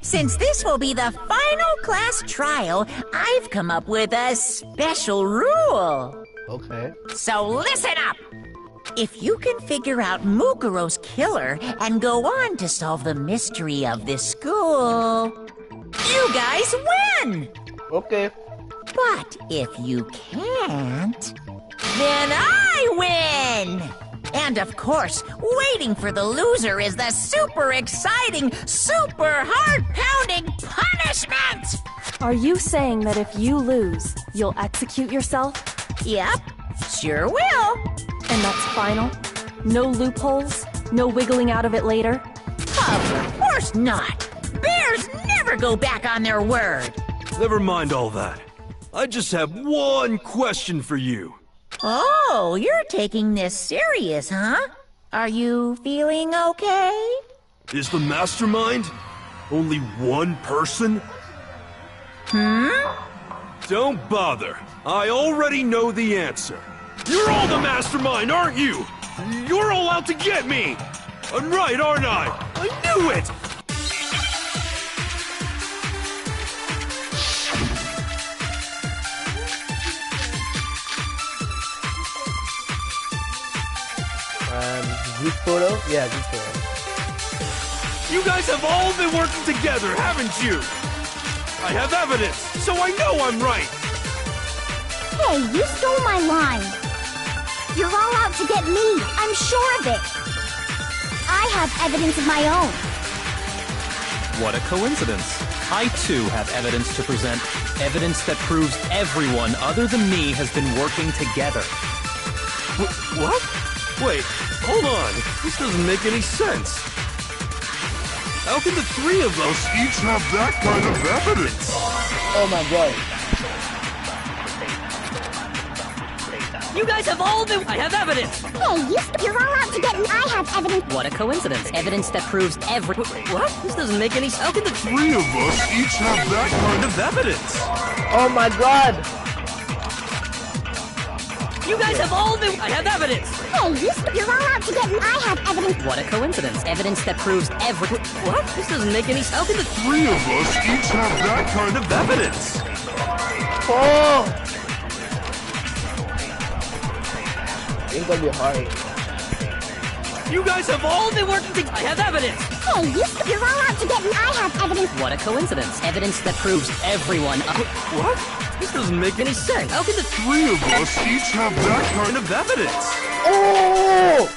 Since this will be the final class trial, I've come up with a special rule. Okay. So listen up! If you can figure out Mukuro's killer and go on to solve the mystery of this school, you guys win! Okay. But if you can't, then I win! And of course, waiting for the loser is the super exciting, super heart-pounding punishment! Are you saying that if you lose, you'll execute yourself? Yep, sure will. And that's final? No loopholes? No wiggling out of it later? Of course not! Bears never go back on their word! Never mind all that. I just have one question for you. Oh, you're taking this serious, huh? Are you feeling okay? Is the mastermind only one person? Don't bother. I already know the answer. You're all the mastermind, aren't you? You're all out to get me! I'm right, aren't I? I knew it! Group photo? Yeah, group photo. You guys have all been working together, haven't you? I have evidence, so I know I'm right. Hey, you stole my line. You're all out to get me. I'm sure of it. I have evidence of my own. What a coincidence. I too have evidence to present. Evidence that proves everyone other than me has been working together. What? Wait, hold on. This doesn't make any sense. How can the three of us each have that kind of evidence? Oh my god. You guys have all been... I have evidence! Hey, you're all out to get me. I have evidence. What a coincidence. Evidence that proves What? This doesn't make any sense. How can the Three of us each have that kind of evidence. Oh my god. You guys have all been... I have evidence! Hey, you're all out to get me. I have evidence. What a coincidence. Evidence that proves What? This doesn't make any sense. How can the Three of us each have that kind of evidence. Oh! It's gonna be hard. You guys have all been working together? I have evidence! Hey, you're all out to get me. I have evidence. What a coincidence. Evidence that proves everyone... What? This doesn't make any sense. How can the Three of us each have that kind of evidence. Oh!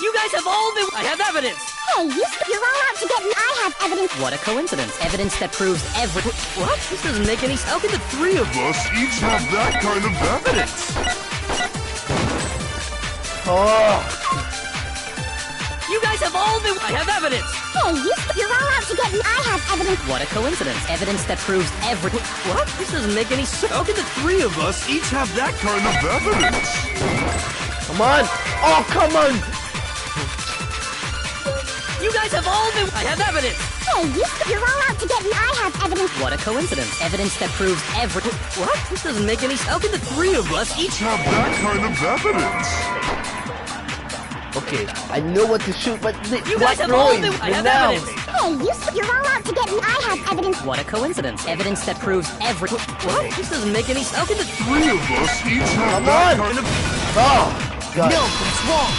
You guys have all been... I have evidence! Hey, you're all out to get me. I have evidence. What a coincidence. Evidence that proves What? This doesn't make any sense. How can the Three of us each have that kind of evidence. Oh! You guys have all been... I have evidence! Hey, you're all out to get me. I have evidence. What a coincidence. Evidence that proves What? This doesn't make any sense. How can the three of us each have that kind of evidence? Come on! Oh, come on! You guys have all been... I have evidence! Hey, you're all out to get me. I have evidence. What a coincidence. Evidence that proves What? This doesn't make any sense. How can the Three of us each have that kind of evidence. Okay, I know what to shoot, but You guys have all been... I have evidence! Hey, you're all out to get me. I have evidence. What a coincidence. Evidence that proves What? This doesn't make any sense. How can the Three of us each have Come that on. kind of... Oh! God. No, what's wrong?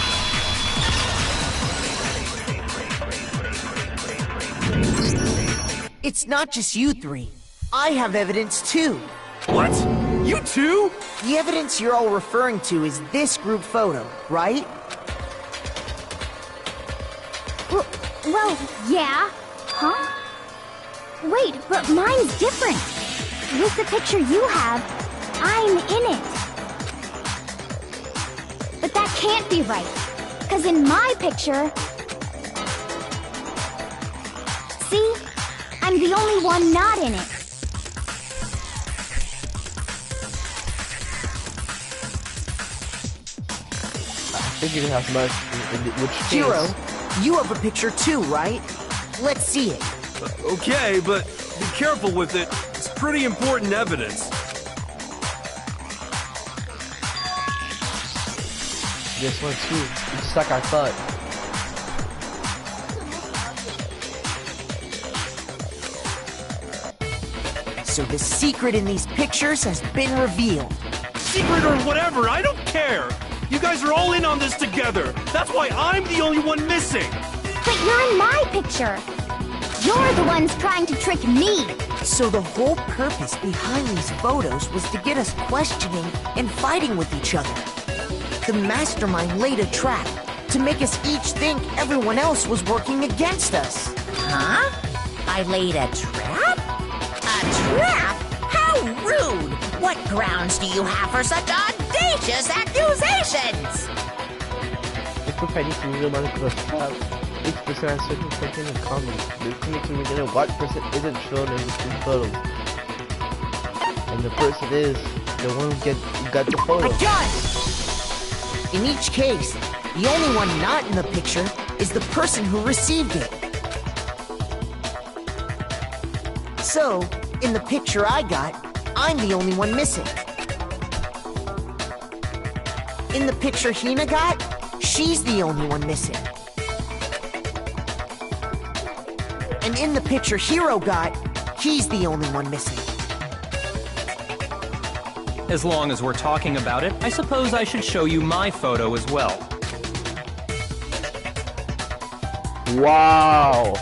It's not just you three. I have evidence too. What? You too? The evidence you're all referring to is this group photo, right? Well, yeah. Huh? Wait, but mine's different. With the picture you have, I'm in it. But that can't be right. Because in my picture... See? I'm the only one not in it. I think it has much in which case. Jiro, you have a picture too, right? Let's see it. Okay, but be careful with it. It's pretty important evidence. This one too. Just like I thought. So the secret in these pictures has been revealed. Secret or whatever, I don't care. You guys are all in on this together. That's why I'm the only one missing. But you're in my picture. You're the ones trying to trick me. So the whole purpose behind these photos was to get us questioning and fighting with each other. The mastermind laid a trap to make us each think everyone else was working against us. Huh? I laid a trap? A trap? How rude! What grounds do you have for such audacious accusations? It's providing to reveal Monaco's trap. Each person has certain something in common. The clinic to reveal what person isn't shown in the two photos. And the person is the one who got the photo. I got it! In each case, the only one not in the picture is the person who received it. So, in the picture I got, I'm the only one missing. In the picture Hina got, she's the only one missing. And in the picture Hiro got, he's the only one missing. As long as we're talking about it, I suppose I should show you my photo as well. Wow!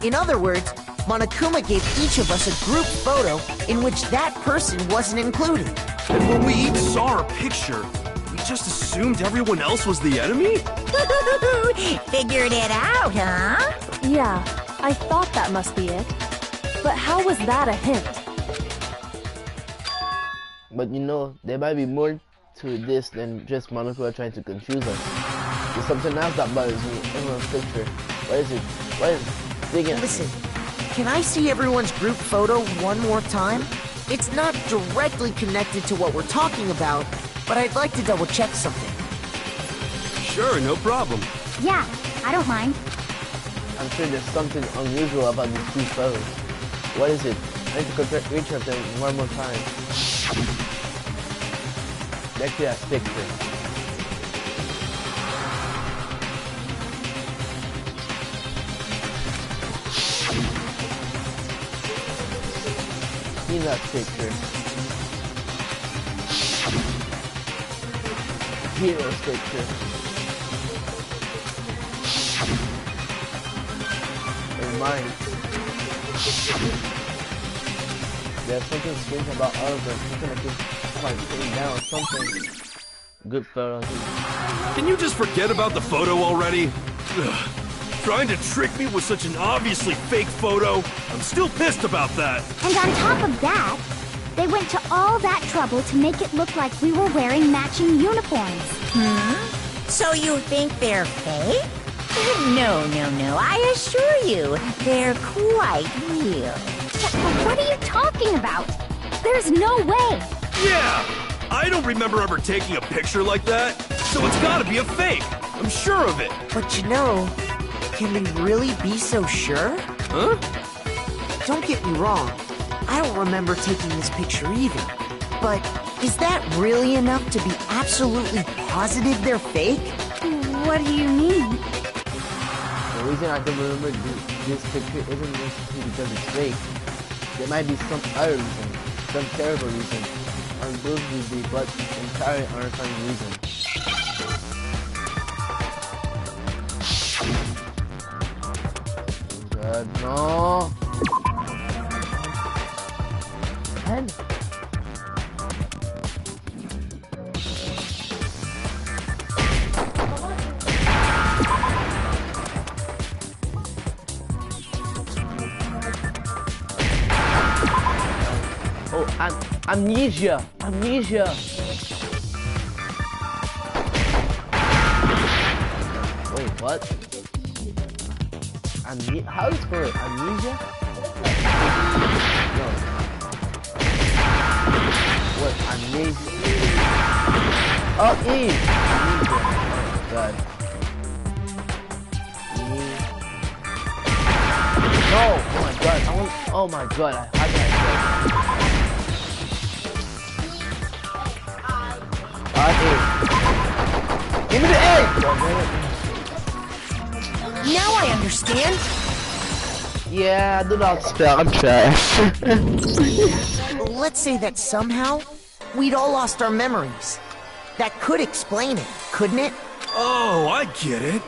In other words, Monokuma gave each of us a group photo in which that person wasn't included. And when we each saw our picture, we just assumed everyone else was the enemy? Figured it out, huh? Yeah, I thought that must be it. But how was that a hint? But you know, there might be more to this than just Monokuma trying to confuse us. There's something else that bothers me in everyone's picture. What is it? What is it? Dig in. Listen, can I see everyone's group photo one more time? It's not directly connected to what we're talking about, but I'd like to double check something. Sure, no problem. Yeah, I don't mind. I'm sure there's something unusual about these two photos. What is it? I need to compare each of them one more time. Back to that picture. See that picture. Hero's picture. And mine. There's something strange about all of them. Something like it's like sitting down, something. Good photo. Can you just forget about the photo already? Ugh. Trying to trick me with such an obviously fake photo? I'm still pissed about that. And on top of that, they went to all that trouble to make it look like we were wearing matching uniforms. So you think they're fake? No, I assure you, they're quite real. What are you talking about? There's no way. Yeah! I don't remember ever taking a picture like that, so it's gotta be a fake. I'm sure of it. But you know, can we really be so sure? Huh? Don't get me wrong, I don't remember taking this picture either. But is that really enough to be absolutely positive they're fake? What do you mean? The reason I don't remember this picture isn't necessarily because it's fake. There might be some other reason, some terrible reason, unbelievably but entirely undefined reason. God, no. And amnesia. Wait, what? How is it spelled? Amnesia? No. What? Amnesia? Oh, E! Amnesia. Oh, God. No! Oh my God! Oh my God! How did I say? Give me the egg! Now I understand. Yeah, do not spell. I'm trash. Let's say that somehow we'd all lost our memories. That could explain it, couldn't it? Oh, I get it.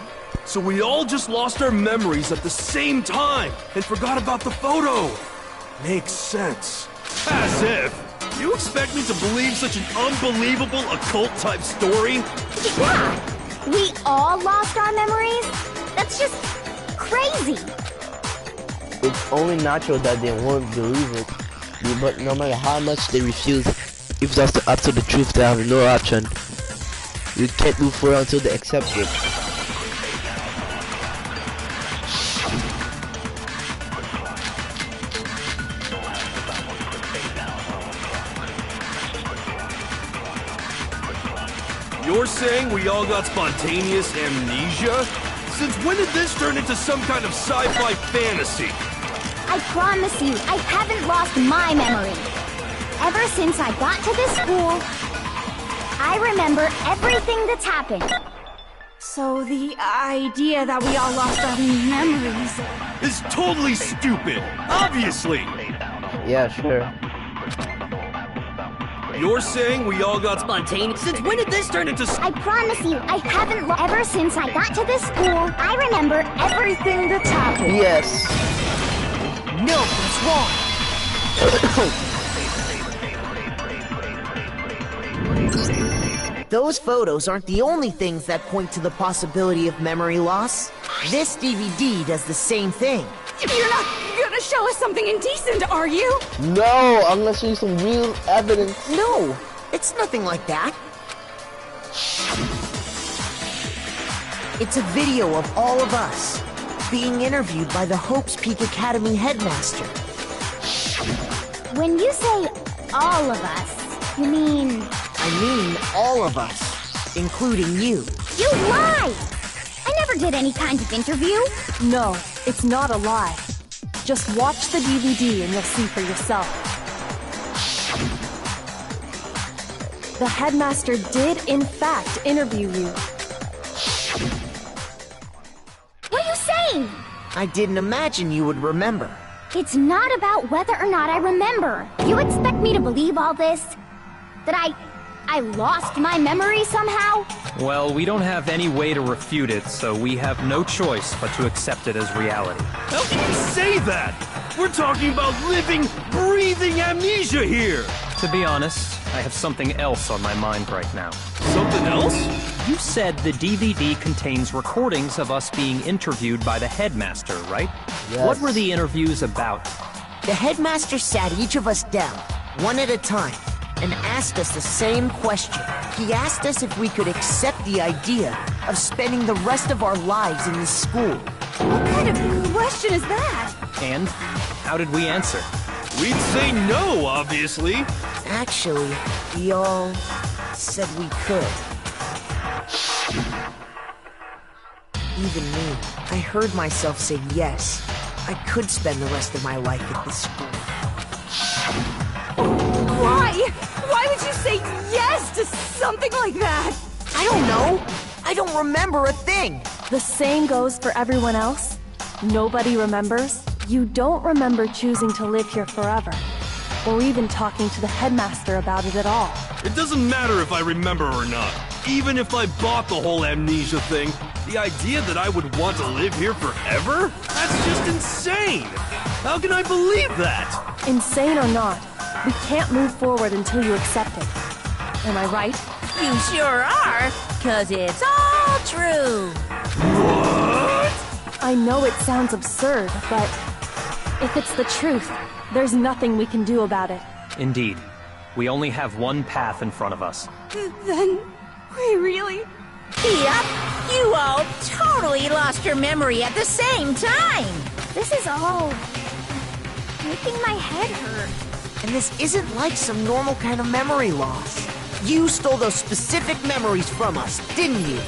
So we all just lost our memories at the same time and forgot about the photo. Makes sense. As if. You expect me to believe such an unbelievable occult-type story? Yeah, we all lost our memories? That's just crazy. It's only natural that they won't believe it. But no matter how much they refuse, if that's up to the truth, they have no option. You can't move forward until they accept it. You're saying we all got spontaneous amnesia? Since when did this turn into some kind of sci-fi fantasy? I promise you, I haven't lost my memory. Ever since I got to this school, I remember everything that's happened. So the idea that we all lost our memories... Is totally stupid, obviously! Yeah, sure. You're saying we all got spontaneous? Since when did this turn into I promise you, I haven't ever since I got to this school, I remember everything that's happened. Yes. No, that's wrong. Those photos aren't the only things that point to the possibility of memory loss. This DVD does the same thing. You're not gonna show us something indecent, are you? No, I'm gonna show you some real evidence. No, it's nothing like that. It's a video of all of us being interviewed by the Hopes Peak Academy headmaster. When you say all of us, you mean... I mean all of us, including you. You lie! I never did any kind of interview. No, it's not a lie. Just watch the DVD and you'll see for yourself. The headmaster did, in fact, interview you. What are you saying? I didn't imagine you would remember. It's not about whether or not I remember. You expect me to believe all this? That I lost my memory somehow? Well, we don't have any way to refute it, so we have no choice but to accept it as reality. How can you say that? We're talking about living, breathing amnesia here! To be honest, I have something else on my mind right now. Something else? You said the DVD contains recordings of us being interviewed by the headmaster, right? Yes. What were the interviews about? The headmaster sat each of us down, one at a time, and asked us the same question. He asked us if we could accept the idea of spending the rest of our lives in this school. What kind of question is that? And how did we answer? We'd say no, obviously. Actually, we all said we could. Even me, I heard myself say yes. I could spend the rest of my life at this school. Why? Why would you say yes to something like that? I don't know. I don't remember a thing. The same goes for everyone else. Nobody remembers. You don't remember choosing to live here forever, or even talking to the headmaster about it at all. It doesn't matter if I remember or not. Even if I bought the whole amnesia thing, the idea that I would want to live here forever? That's just insane! How can I believe that? Insane or not, we can't move forward until you accept it. Am I right? You sure are, 'cause it's all true. What? I know it sounds absurd, but if it's the truth, there's nothing we can do about it. Indeed. We only have one path in front of us. Then, we really... Yep, you all totally lost your memory at the same time. This is all making my head hurt. And this isn't like some normal kind of memory loss. You stole those specific memories from us, didn't you?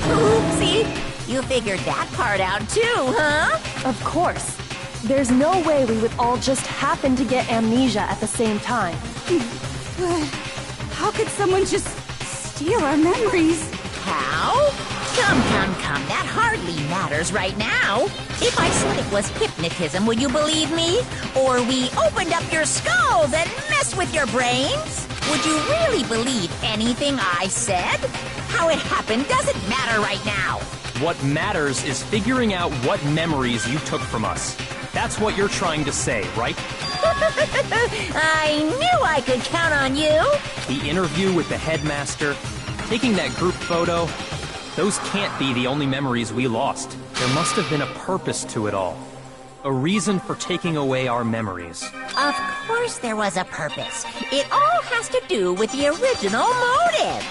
Oopsie, you figured that part out too, huh? Of course. There's no way we would all just happen to get amnesia at the same time. But how could someone just steal our memories? How? Come, that hardly matters right now. If I said it was hypnotism, would you believe me? Or we opened up your skulls and messed with your brains? Would you really believe anything I said? How it happened doesn't matter right now. What matters is figuring out what memories you took from us. That's what you're trying to say, right? I knew I could count on you. The interview with the headmaster, taking that group photo, those can't be the only memories we lost. There must have been a purpose to it all. A reason for taking away our memories. Of course there was a purpose. It all has to do with the original motive.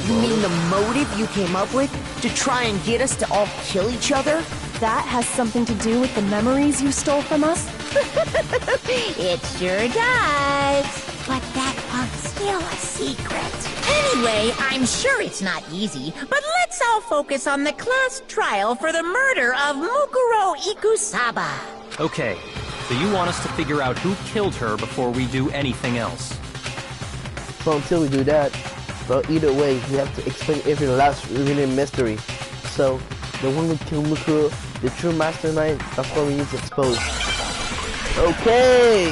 You mean the motive you came up with to try and get us to all kill each other? That has something to do with the memories you stole from us? It sure does. But that one's still a secret. Anyway, I'm sure it's not easy, but let's all focus on the class trial for the murder of Mukuro Ikusaba. Okay, so you want us to figure out who killed her before we do anything else? So until we do that, well, either way, we have to explain every last remaining mystery. So, the one who killed Mukuro, the true mastermind, that's what we need to expose. Okay!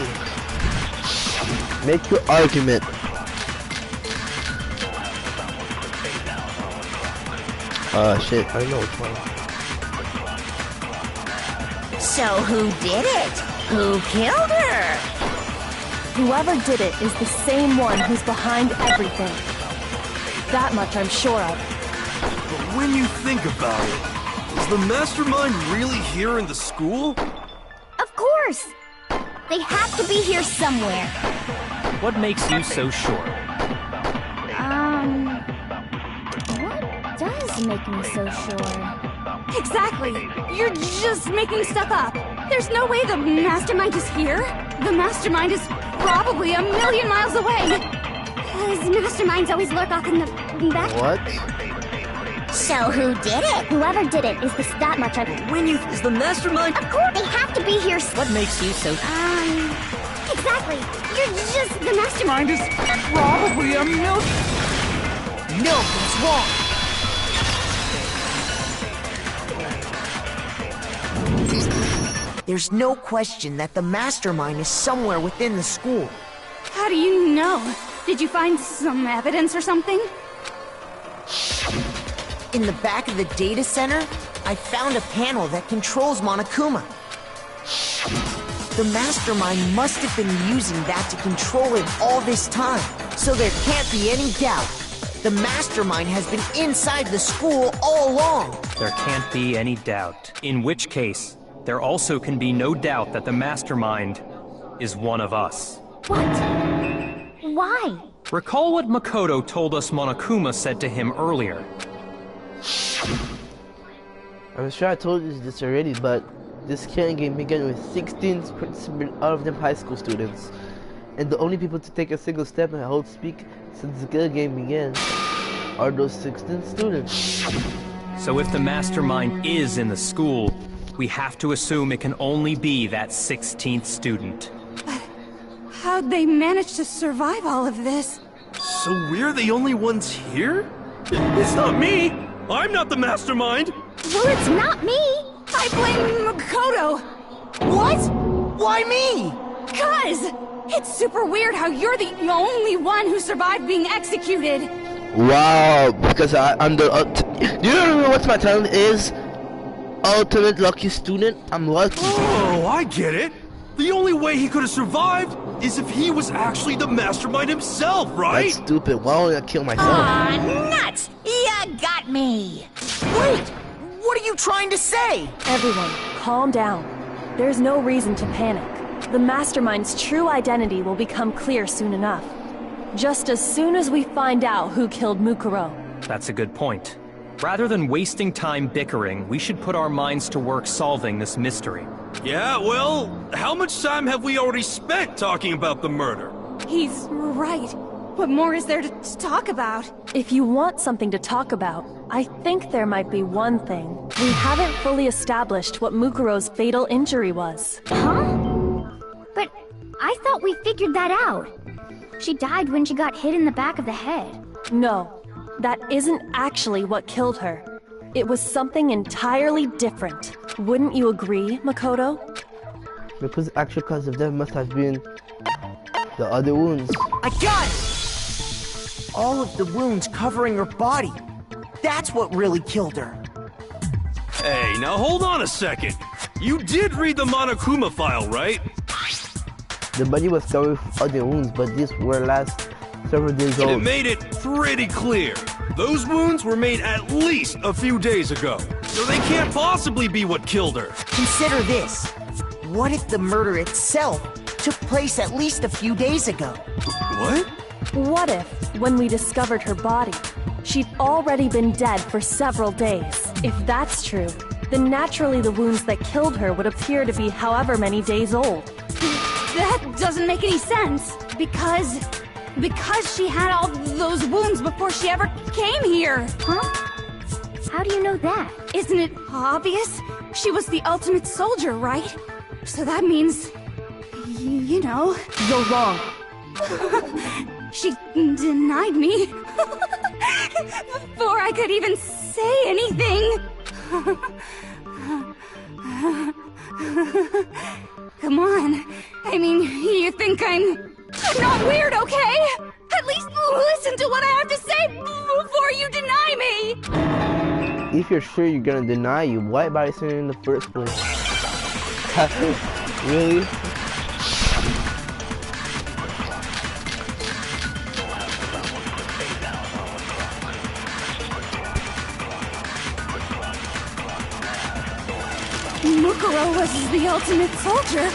Make your argument. Shit, I don't know which one. So who did it? Who killed her? Whoever did it is the same one who's behind everything. That much I'm sure of. But when you think about it, is the mastermind really here in the school? Of course! They have to be here somewhere. What makes you so sure? What does make me so sure? Exactly! You're just making stuff up. There's no way the mastermind is here. The mastermind is probably a million miles away. Because masterminds always lurk off in the back. What? So who did it? Whoever did it is that much I... Is the mastermind... Of course, they have to be here. What makes you so... Exactly. You're just the mastermind. Mind is probably a million... No, that's wrong. There's no question that the mastermind is somewhere within the school. How do you know? Did you find some evidence or something? In the back of the data center, I found a panel that controls Monokuma. The mastermind must have been using that to control it all this time. So there can't be any doubt. The mastermind has been inside the school all along. There can't be any doubt. In which case, there also can be no doubt that the mastermind is one of us. What? Why? Recall what Makoto told us Monokuma said to him earlier. I'm sure I told you this already, but this killing game began with 16 participants, out of them high school students. And the only people to take a single step and hold speak since the killing game began are those 16 students. So if the mastermind is in the school, we have to assume it can only be that 16th student. But how'd they manage to survive all of this? So we're the only ones here? It's not me! I'm not the mastermind! Well, it's not me. I blame Makoto! What? Why me? 'Cause it's super weird how you're the only one who survived being executed. Wow, because I'm the... do you remember what my talent is? Ultimate lucky student? I'm lucky. Oh, I get it! The only way he could have survived is if he was actually the mastermind himself, right? That's stupid. Why would I kill myself? Aw, nuts! You got me! Wait! What are you trying to say? Everyone, calm down. There's no reason to panic. The mastermind's true identity will become clear soon enough. Just as soon as we find out who killed Mukuro. That's a good point. Rather than wasting time bickering, we should put our minds to work solving this mystery. Yeah, well, how much time have we already spent talking about the murder? He's right. What more is there to talk about? If you want something to talk about, I think there might be one thing. We haven't fully established what Mukuro's fatal injury was. Huh? But I thought we figured that out. She died when she got hit in the back of the head. No, That isn't actually what killed her. It was something entirely different. Wouldn't you agree, Makoto? The actual cause of death must have been the other wounds. I got it! All of the wounds covering her body. That's what really killed her. Hey, now hold on a second. You did read the Monokuma file, right? The body was covered with other wounds, but these were last several days old. And it made it pretty clear. Those wounds were made at least a few days ago. So they can't possibly be what killed her. Consider this. What if the murder itself took place at least a few days ago? What? What if, when we discovered her body, she'd already been dead for several days? If that's true, then naturally the wounds that killed her would appear to be however many days old. That doesn't make any sense. Because she had all those wounds before she ever came here. Huh? How do you know that? Isn't it obvious? She was the ultimate soldier, right? So that means, you know... You're wrong. She denied me before I could even say anything. Come on. I mean, you think I'm not weird, okay? At least listen to what I have to say before you deny me. If you're sure you're gonna deny you, why bother saying it in the first place? Really? Mukuro was the ultimate soldier.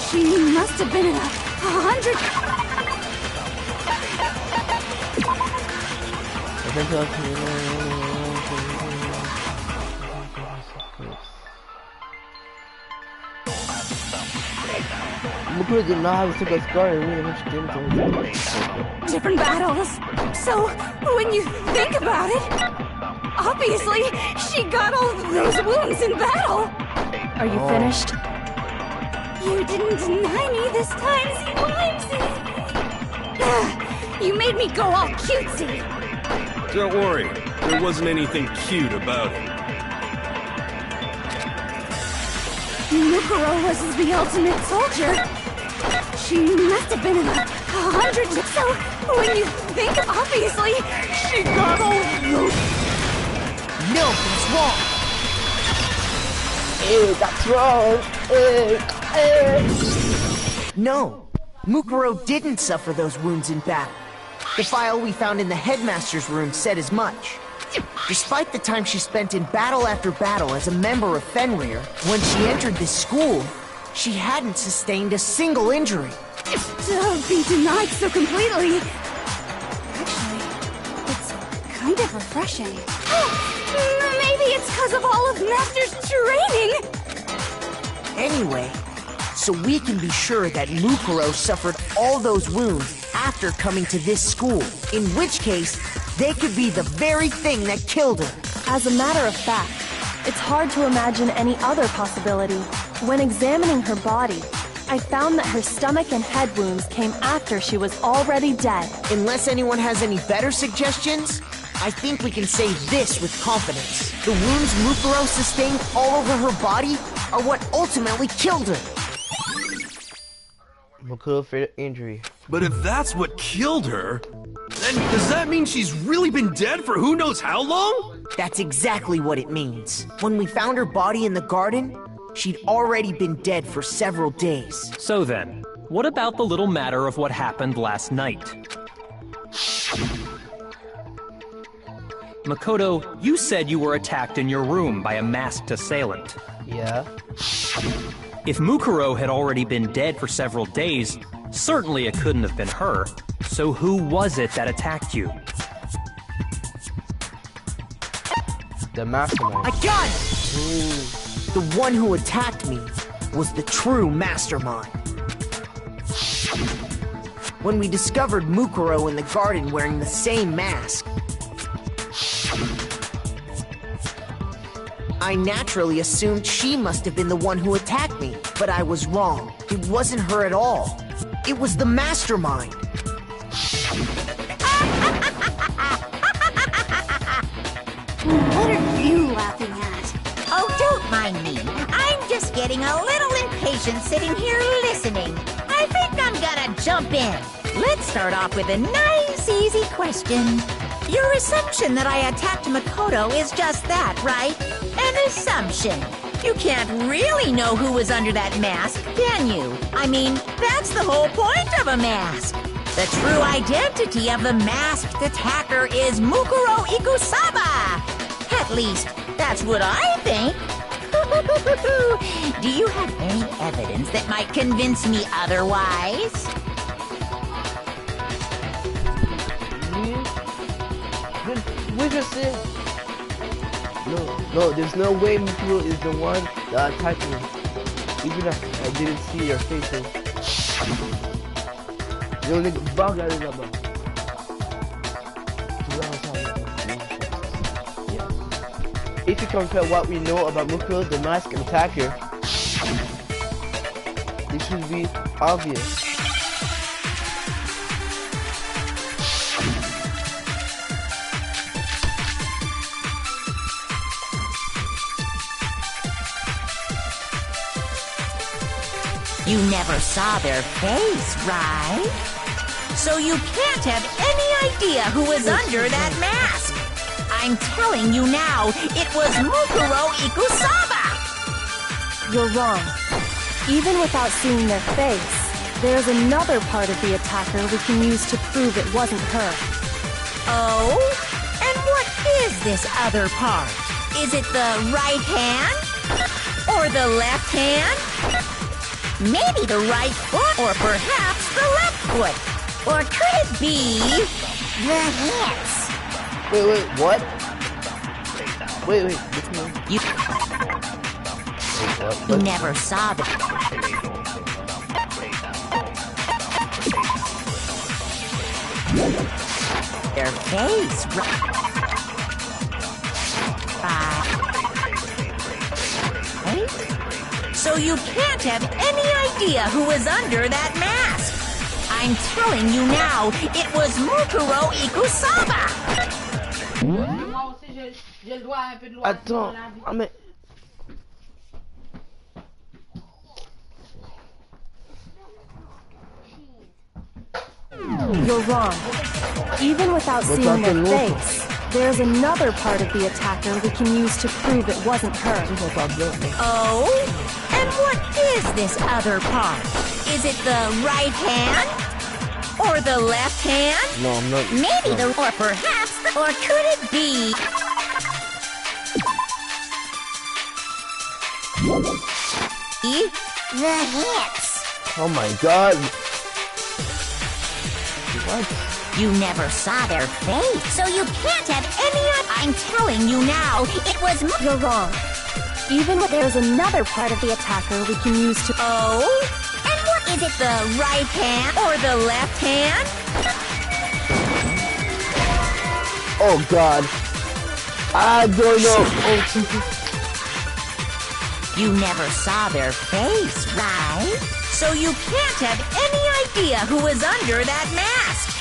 She must have been in 100... Mukuro did not have a single scar and really much damage. Different battles. So, when you think about it, obviously, she got all those wounds in battle. Are you finished? You didn't deny me this time, Zimimesy. You made me go all cutesy. Don't worry, there wasn't anything cute about it. Mukuro was the ultimate soldier. She must have been in 100. So, when you think, obviously, she got all those... No, that's wrong. That's wrong. No, Mukuro didn't suffer those wounds in battle. The file we found in the headmaster's room said as much. Despite the time she spent in battle after battle as a member of Fenrir, when she entered this school, she hadn't sustained a single injury. To be denied so completely... Actually, it's kind of refreshing. Maybe it's because of all of Master's training! Anyway, so we can be sure that Mukuro suffered all those wounds after coming to this school, in which case, they could be the very thing that killed her. As a matter of fact, it's hard to imagine any other possibility. When examining her body, I found that her stomach and head wounds came after she was already dead. Unless anyone has any better suggestions, I think we can say this with confidence. The wounds Mukuro sustained all over her body are what ultimately killed her. Mukuro fatal injury. But if that's what killed her, then does that mean she's really been dead for who knows how long? That's exactly what it means. When we found her body in the garden, she'd already been dead for several days. So then, what about the little matter of what happened last night? Makoto, you said you were attacked in your room by a masked assailant. Yeah. If Mukuro had already been dead for several days, certainly it couldn't have been her. So who was it that attacked you? The mastermind. I got it! Ooh. The one who attacked me was the true mastermind. When we discovered Mukuro in the garden wearing the same mask, I naturally assumed she must have been the one who attacked me, but I was wrong. It wasn't her at all. It was the mastermind. What are you laughing at? Oh, don't mind me. I'm just getting a little impatient sitting here listening. I think I'm gonna jump in. Let's start off with a nice, easy question. Your assumption that I attacked Makoto is just that, right? An assumption. You can't really know who was under that mask, can you? I mean, that's the whole point of a mask. The true identity of the masked attacker is Mukuro Ikusaba. At least, that's what I think. Do you have any evidence that might convince me otherwise? We just said no, there's no way Mukuro is the one that attacked me. Even if I didn't see your faces. Yo, nigga, bug out of that, bro. If you compare what we know about Mukuro, the masked attacker, it should be obvious. You never saw their face, right? So you can't have any idea who was under that mask. I'm telling you now, it was Mukuro Ikusaba! You're wrong. Even without seeing their face, there's another part of the attacker we can use to prove it wasn't her. Oh? And what is this other part? Is it the right hand? Or the left hand? Maybe the right foot, or perhaps the left foot. Or could it be the hips? Wait, what? Wait. You never saw them. Their face, right? So you can't have any idea who was under that mask. I'm telling you now, it was Mukuro Ikusaba. Attends, ah mais... You're wrong. Even without seeing their face, there's another part of the attacker we can use to prove it wasn't her. Oh? And what is this other part? Is it the right hand? Or the left hand? No, I'm not. Maybe the... Or perhaps the... Or could it be... The hips? Oh my god. What? You never saw their face, so you can't have any... I'm telling you now, it was... You're wrong. Even when there's another part of the attacker we can use to... Oh? And what is it, the right hand or the left hand? Oh god. I don't know. Oh, you never saw their face, right? So you can't have any idea who was under that mask.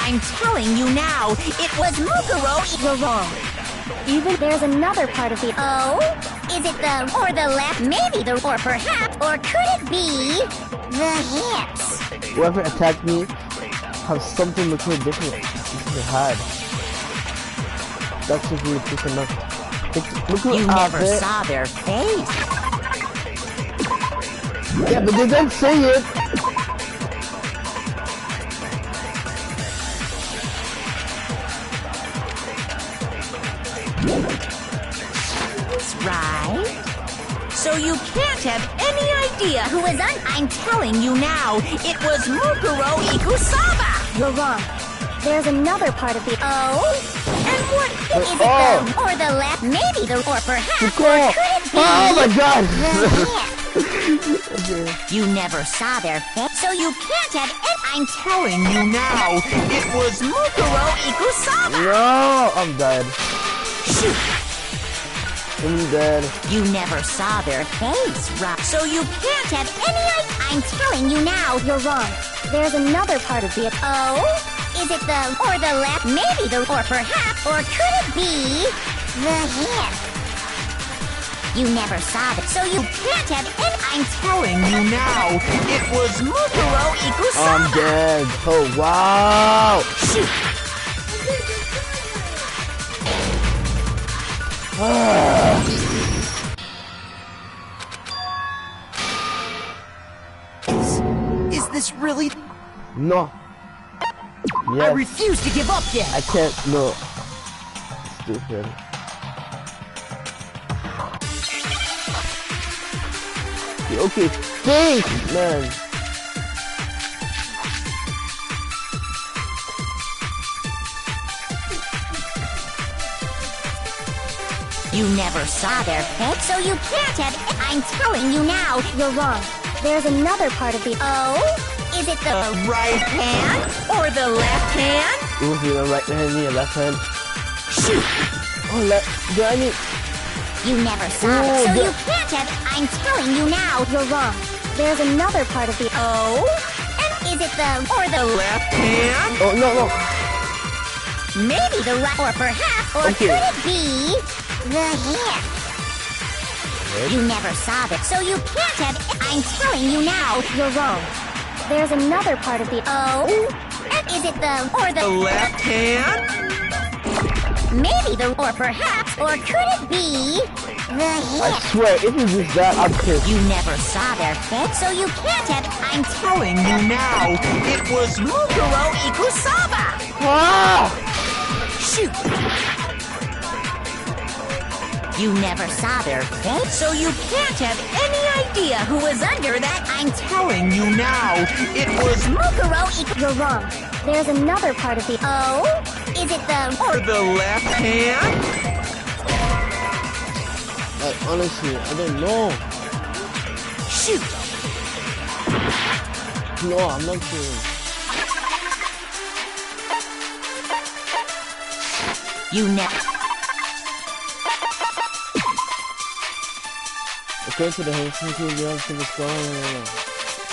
I'm telling you now, it was Mukuro. You're wrong. Even there's another part of the... Oh? Is it the... Or the left? Maybe the... Or perhaps... Or could it be... The hips? Whoever attacked me has something looking different. This is hard. That's just really quick enough. You never saw their face. Yeah, but they didn't say it. That's right. So you can't have any idea who was on... I'm telling you now, it was Mukuro Ikusaba! You're wrong. There's another part of the... Oh? And what is it the... Or the left? Maybe the... Or perhaps... Or could it be... Oh my god! You never saw their face, so you can't have... I'm telling you now, it was Mukuro Ikusaba! No! I'm dead. Shoot! I'm dead. You never saw their face, right? So you can't have any... I'm telling you now. You're wrong. There's another part of the... Oh? Is it the... Or the left? Maybe the... Or perhaps... Or could it be... The hip. You never saw it, so you can't have any. I'm telling you now, it was Mukuro Ikusama. I'm dead. Oh, wow. Shoot. Is this really? No. Yes. I refuse to give up yet. I can't. No. Stupid. Okay, think, man. You never saw their face, so you can't have. I'm telling you now, you're wrong. There's another part of the. Oh? Is it the right hand or the left hand? Ooh, the right hand, the left hand. Shoot! Oh, do I need? You never saw it, so you can't have. I'm telling you now, you're wrong. There's another part of the. Oh? And is it the or the left hand? Oh, no. Maybe the right, or perhaps, or Okay. could it be the hip? You never saw it, so you can't have. I'm telling you now, you're wrong. There's another part of the. Oh? And is it the or the left hand? Maybe the or perhaps, or could it be the hip? I swear, if it is that, I'm pissed. You never saw their face, so you can't have. I'm telling you now, it was Mukuro Ikusaba. Ah! Shoot! You never saw their face, so you can't have any idea who was under that. I'm telling you now, it was Mukuro Ikusaba. You're wrong. There's another part of the. Oh? Is it the or the left hand? Like, honestly, I don't know. Shoot! No, I'm not sure. You never. According to the Hanson team, you have to the score.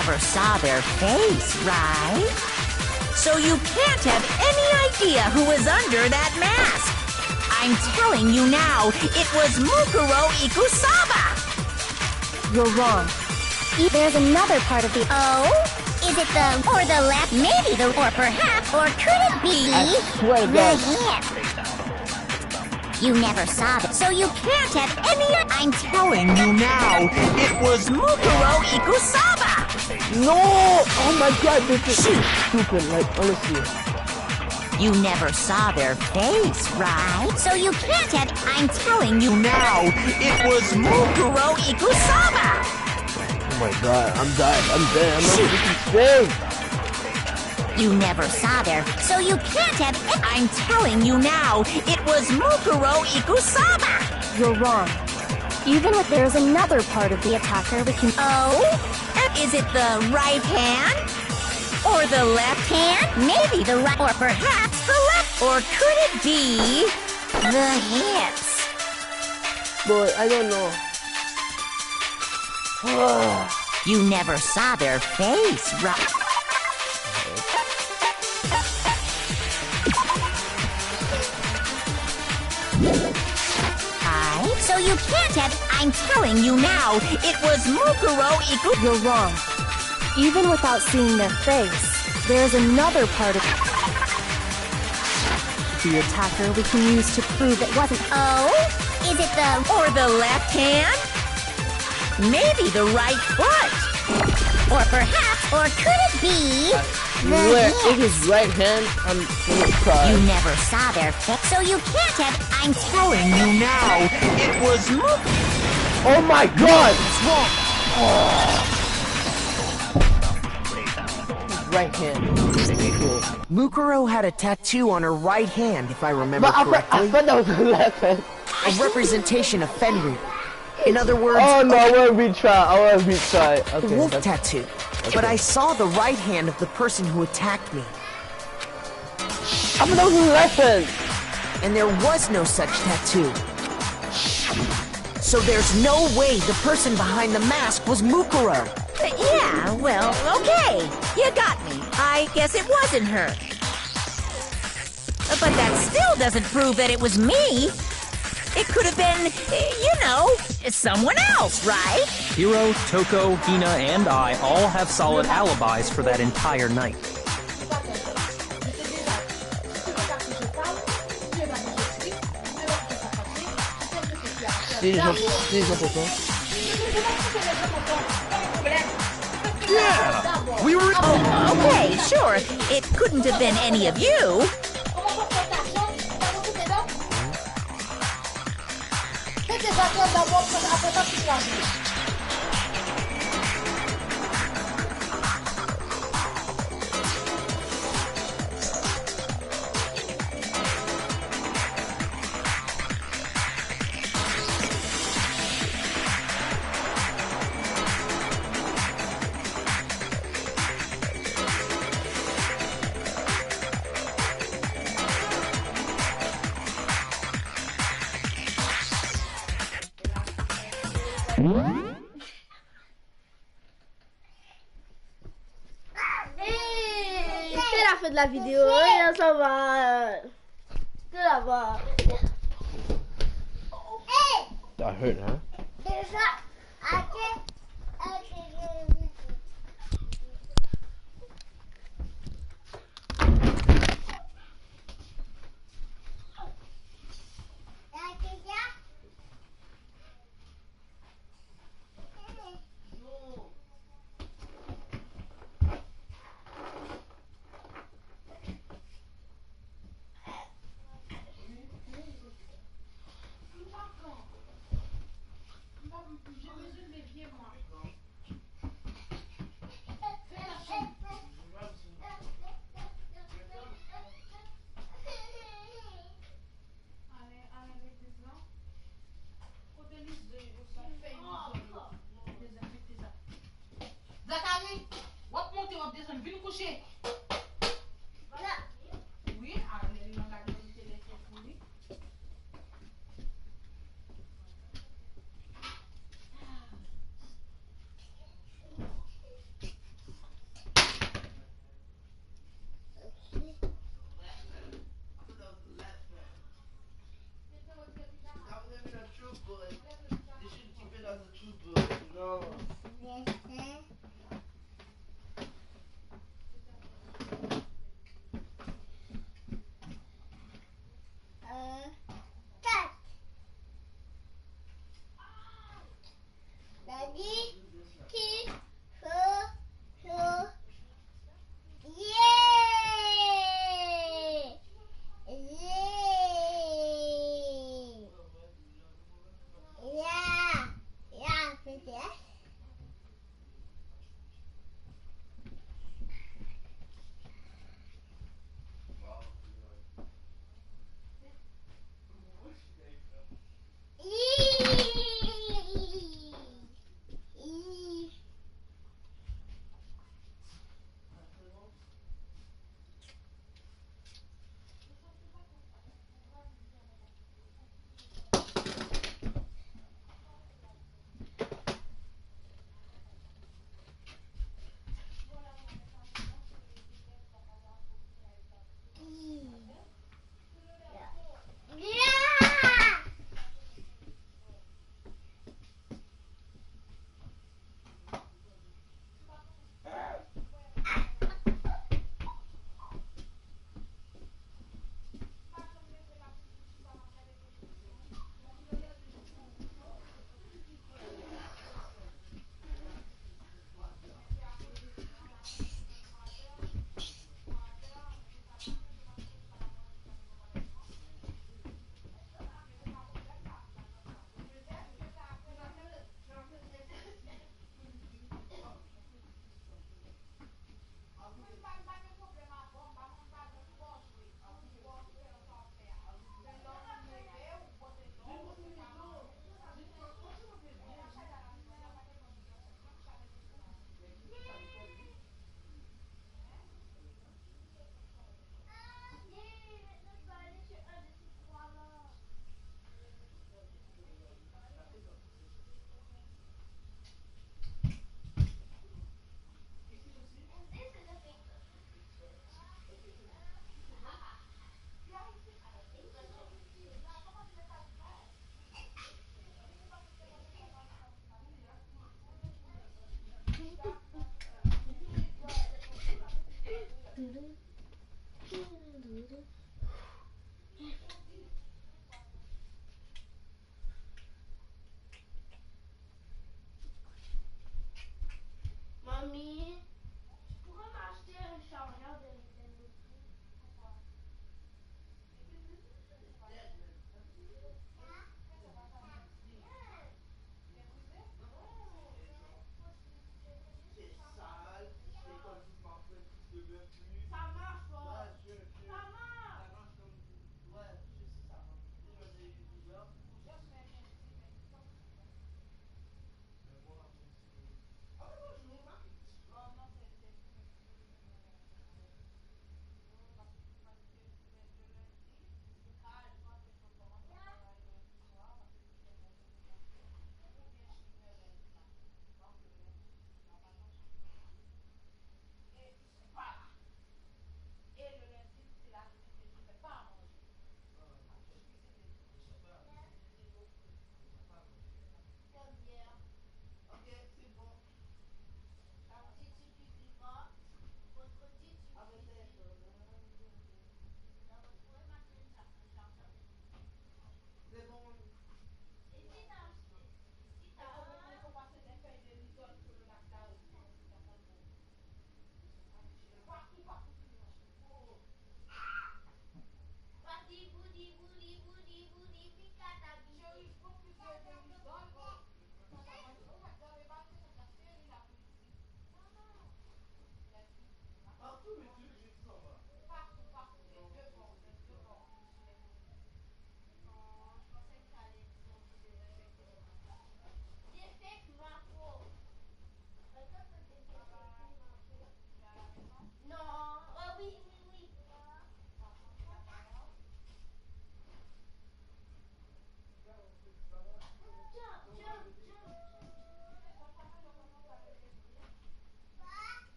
Never saw their face, right? So you can't have any idea who was under that mask. I'm telling you now, it was Mukuro Ikusaba. You're wrong. There's another part of the. Oh? Is it the or the left? Maybe the or perhaps, or could it be I swear to the God. hip? You never saw it, so you can't have any. I'm telling you now, it was Mukuro Ikusaba. No! Oh my God, this is stupid. Like, honestly. You never saw their face, right? So you can't have. I'm telling you Now, it was Mukuro Ikusaba. Oh my God, I'm dead. I'm not freaking safe. You never saw their, so you can't have. I'm telling you now, it was Mukuro Ikusaba. You're wrong. Even if there's another part of the attacker we can... Oh? And is it the right hand? Or the left hand? Maybe the right, or perhaps the left. Or could it be the hips? But I don't know. You never saw their face, right? So you can't have. I'm telling you now, it was Mukuro Iku. You're wrong. Even without seeing their face, there's another part of the attacker we can use to prove it wasn't. Oh? Is it the Or the left hand? Maybe the right foot. or perhaps, or could it be Where the is his right hand? I'm gonna cry. You never saw their face, so you can't have. I'm telling You now, it was Mukuro. Oh my God! His right hand. Mukuro had a tattoo on her right hand, if I remember But I correctly. thought that was the left hand. A representation of Fenrir. In other words, Oh no, I want to retry. a Okay, wolf that's- tattoo. But I saw the right hand of the person who attacked me. but that was a lesson! And there was no such tattoo. So there's no way the person behind the mask was Mukuro. Yeah, well, okay. You got me. I guess it wasn't her. But that still doesn't prove that it was me. It could have been, you know, someone else, right? Hiro, Toko, Hina, and I all have solid alibis for that entire night. Yeah, we were. Oh, okay, sure. It couldn't have been any of you. C'est la fin de la vidéo et on s'en va. C'est là-bas. That hurt, huh?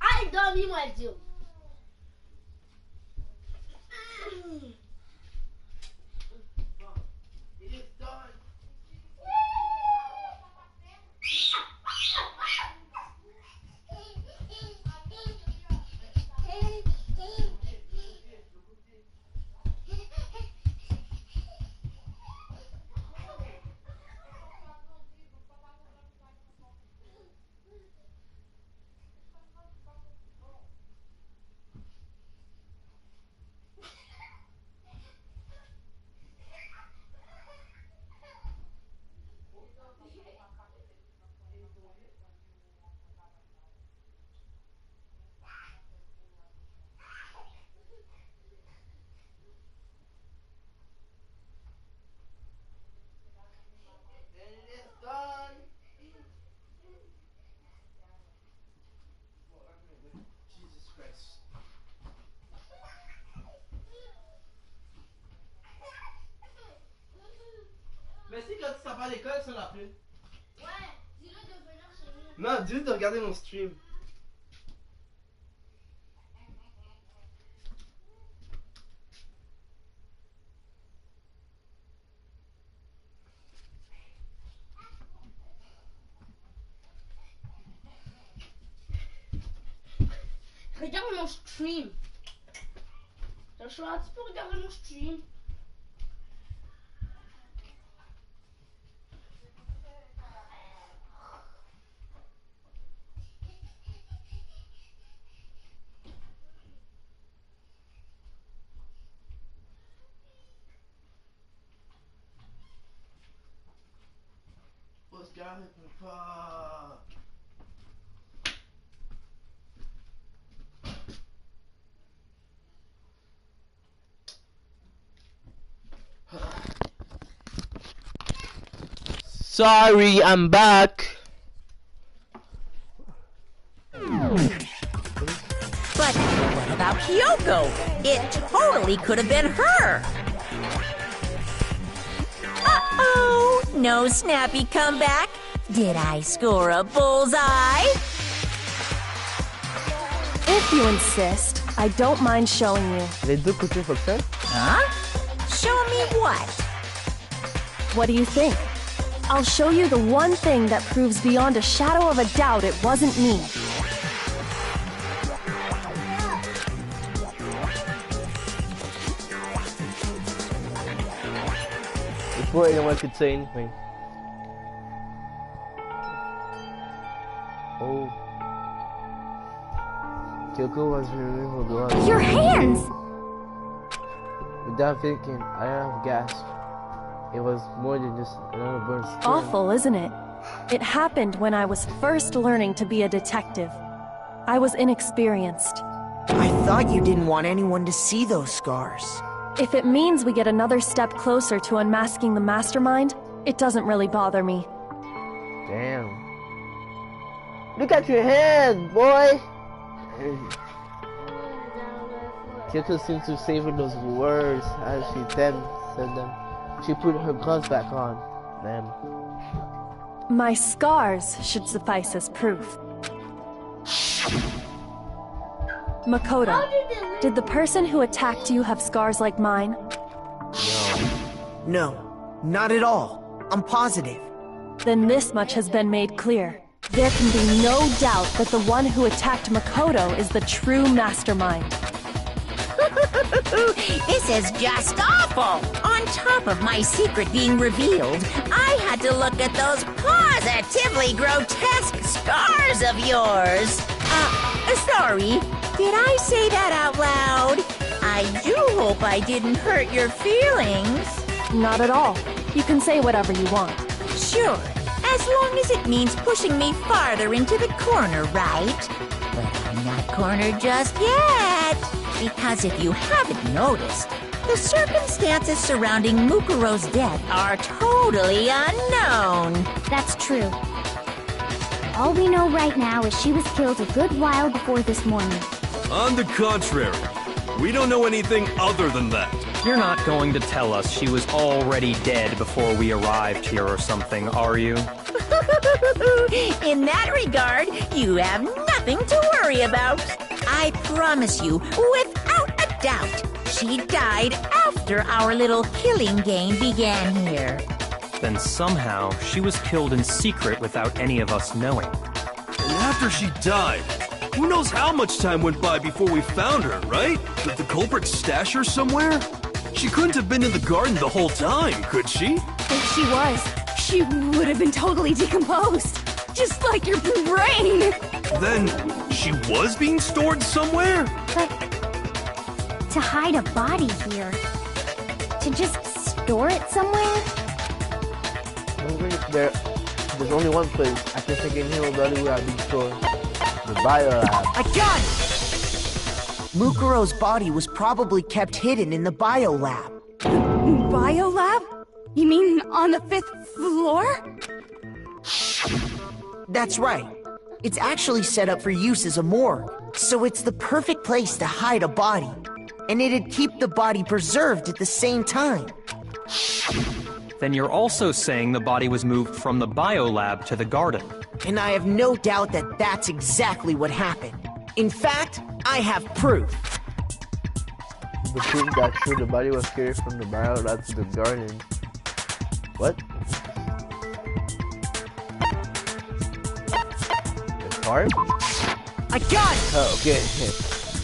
I'll dormir, moi, Dieu. Mais si quand tu seras pas à l'école, ça l'appelle. Ouais, dis-le de venir chez nous. Non, dis-lui de regarder mon stream. Regarde mon stream. T'as le choix, tu peux regarder mon stream. Oscar répond pas. Sorry, I'm back. But what about Kyoko? It totally could have been her. Uh-oh! No snappy comeback? Did I score a bullseye? If you insist, I don't mind showing you. Les deux côtés fonctionnent? Huh? Show me what? What do you think? I'll show you the one thing that proves beyond a shadow of a doubt it wasn't me. Before anyone could say anything. Oh. Kyoko was removing her gloves. Your hands! Without thinking, I have gasped. It was more than just another burned skin. Awful, isn't it? It happened when I was first learning to be a detective. I was inexperienced. I thought you didn't want anyone to see those scars. If it means we get another step closer to unmasking the mastermind, it doesn't really bother me. Damn. Look at your hand, boy! Kyoto seems to savor those words as she then said them. She put her gloves back on. Then. My scars should suffice as proof. Makoto, did the person who attacked you have scars like mine? No, not at all. I'm positive. Then this much has been made clear. There can be no doubt that the one who attacked Makoto is the true mastermind. This is just awful! On top of my secret being revealed, I had to look at those positively grotesque scars of yours. Sorry, did I say that out loud? I do hope I didn't hurt your feelings. Not at all. You can say whatever you want. Sure, as long as it means pushing me farther into the corner, right? But I'm not cornered just yet. Because if you haven't noticed, the circumstances surrounding Mukuro's death are totally unknown. That's true. All we know right now is she was killed a good while before this morning. On the contrary, we don't know anything other than that. You're not going to tell us she was already dead before we arrived here or something, are you? In that regard, you have nothing to worry about. I promise you, without a doubt, she died after our little killing game began here. Then somehow she was killed in secret without any of us knowing. And after she died, who knows how much time went by before we found her, right? Did the culprit stash her somewhere? She couldn't have been in the garden the whole time, could she? If she was, she would have been totally decomposed. Just like your brain! Then, she was being stored somewhere? But to hide a body here, to just store it somewhere? There's only one place I can think any hero body would have been stored. The bio lab. I got it! Mukuro's body was probably kept hidden in the bio lab. Biolab? You mean on the 5th floor? That's right. It's actually set up for use as a morgue, so it's the perfect place to hide a body. And it'd keep the body preserved at the same time. Then you're also saying the body was moved from the biolab to the garden. And I have no doubt that that's exactly what happened. In fact, I have proof. The proof that true the body was carried from the bio lab to the garden. What? The tarp? I got it! Oh, okay.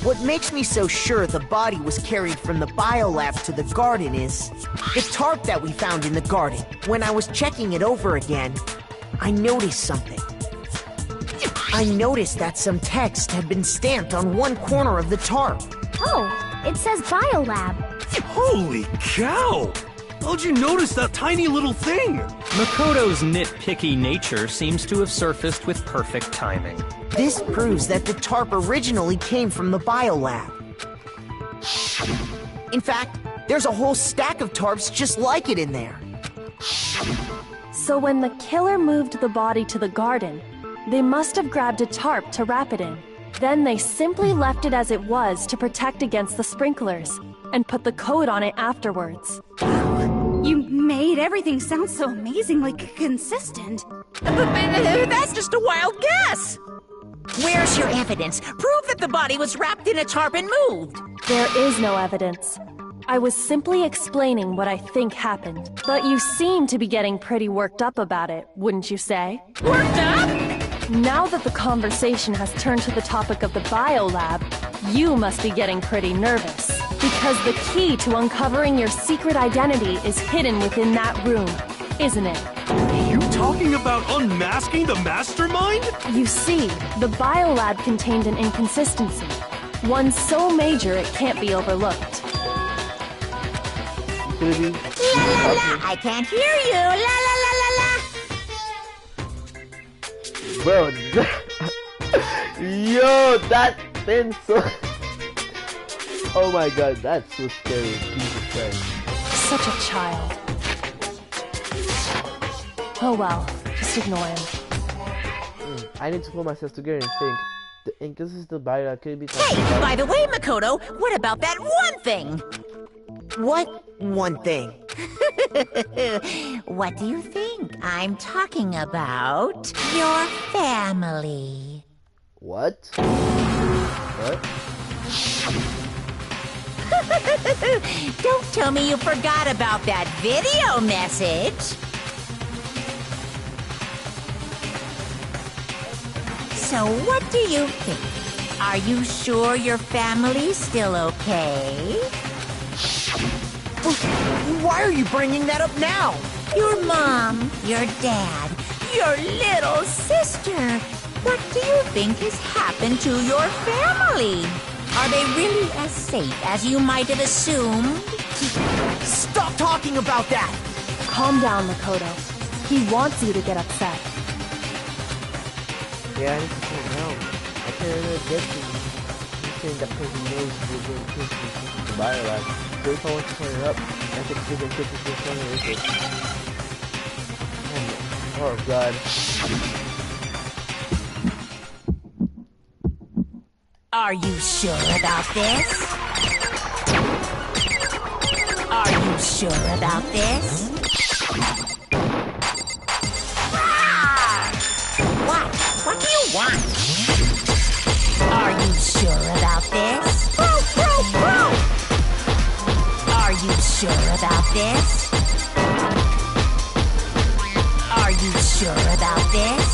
What makes me so sure the body was carried from the biolab to the garden is the tarp that we found in the garden. When I was checking it over again, I noticed something. I noticed that some text had been stamped on one corner of the tarp. Oh, it says Biolab. Holy cow! How'd you notice that tiny little thing? Makoto's nitpicky nature seems to have surfaced with perfect timing. This proves that the tarp originally came from the biolab. In fact, there's a whole stack of tarps just like it in there. So when the killer moved the body to the garden, they must have grabbed a tarp to wrap it in. Then they simply left it as it was to protect against the sprinklers, and put the coat on it afterwards. You made everything sound so amazingly consistent. That's just a wild guess! Where's your evidence? Prove that the body was wrapped in a tarp and moved! There is no evidence. I was simply explaining what I think happened. But you seem to be getting pretty worked up about it, wouldn't you say? Worked up? Now that the conversation has turned to the topic of the biolab, you must be getting pretty nervous. Because the key to uncovering your secret identity is hidden within that room, isn't it? You talking about unmasking the mastermind? You see, the biolab contained an inconsistency. One so major it can't be overlooked. La la la, I can't hear you. La la la la la. Bro, yo, that thing so... Oh my god, that's so scary. Jesus Okay. Such a child. Oh well, just ignore him. I need to pull myself together and think. The ink is the bite that could be. Hey, by the way, Makoto, what about that one thing? What one thing? What do you think? I'm talking about your family. What? What? Don't tell me you forgot about that video message. So what do you think? Are you sure your family's still okay? Why are you bringing that up now? Your mom, your dad, your little sister. What do you think has happened to your family? Are they really as safe as you might have assumed? Stop talking about that! Calm down, Makoto. He wants you to get upset. Yeah, I need to calm down. I can't really get to you. You're saying that person knows we're going to kiss the biolab. So if I want to turn it up, I can still get kisses this one with it. Oh god. Are you sure about this? Are you sure about this? What do you want? Are you sure about this? Are you sure about this? Are you sure about this?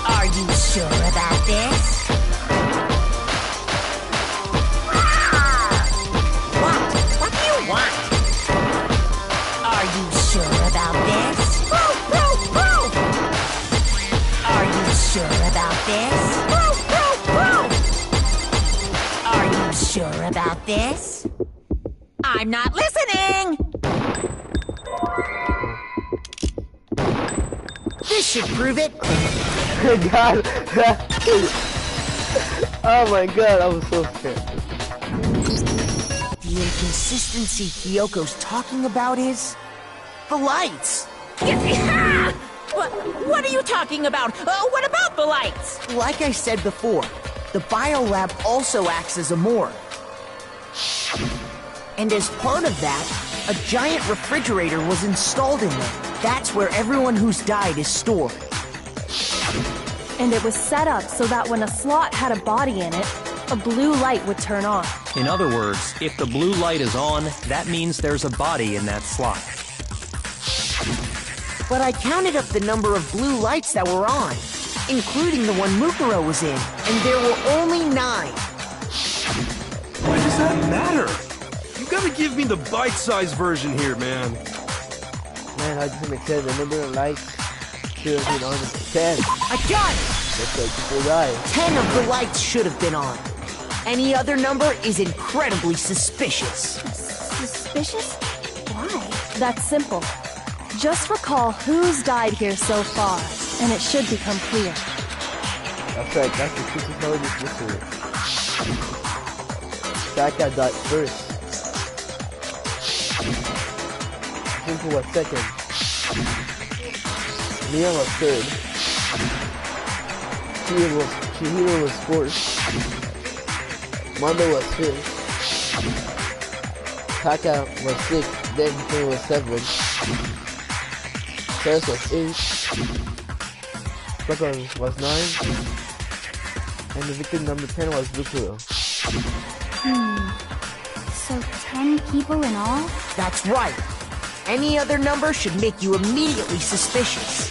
Are you sure about this? What do you want? Are you sure about this? Are you sure about this? Are you sure about this? I'm not listening! This should prove it! God. Oh my god, I was so scared. The inconsistency Kyoko's talking about is... the lights! What are you talking about? What about the lights? Like I said before, the biolab also acts as a morgue. And as part of that, a giant refrigerator was installed in there. That's where everyone who's died is stored. And it was set up so that when a slot had a body in it, a blue light would turn on. In other words, if the blue light is on, that means there's a body in that slot. But I counted up the number of blue lights that were on, including the one Mukuro was in, and there were only 9. Why does that matter? You gotta give me the bite-sized version here, man. Man, I just make sense. The number of lights should have been on 10. I got it! That's like people die. 10 of the lights should have been on. Any other number is incredibly suspicious. Suspicious? Why? That's simple. Just recall who's died here so far, and it should become clear. That's right, that's the truth of this mystery. Saka died first. Simple was second. Mia was third. Chihiro was fourth. Mondo was fifth. Taka was sixth. Then Hikari was seventh. First was 8, second was 9, and the victim number 10 was Bukuro. So 10 people in all? That's right. Any other number should make you immediately suspicious.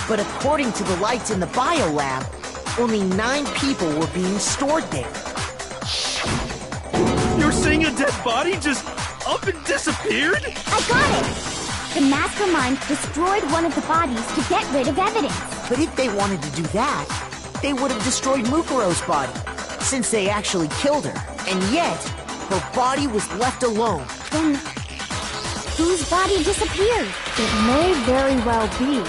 But according to the lights in the biolab, only 9 people were being stored there. You're saying a dead body just up and disappeared? I got it! The mastermind destroyed one of the bodies to get rid of evidence. But if they wanted to do that, they would have destroyed Mukuro's body, since they actually killed her. And yet, her body was left alone. Then, whose body disappeared? It may very well be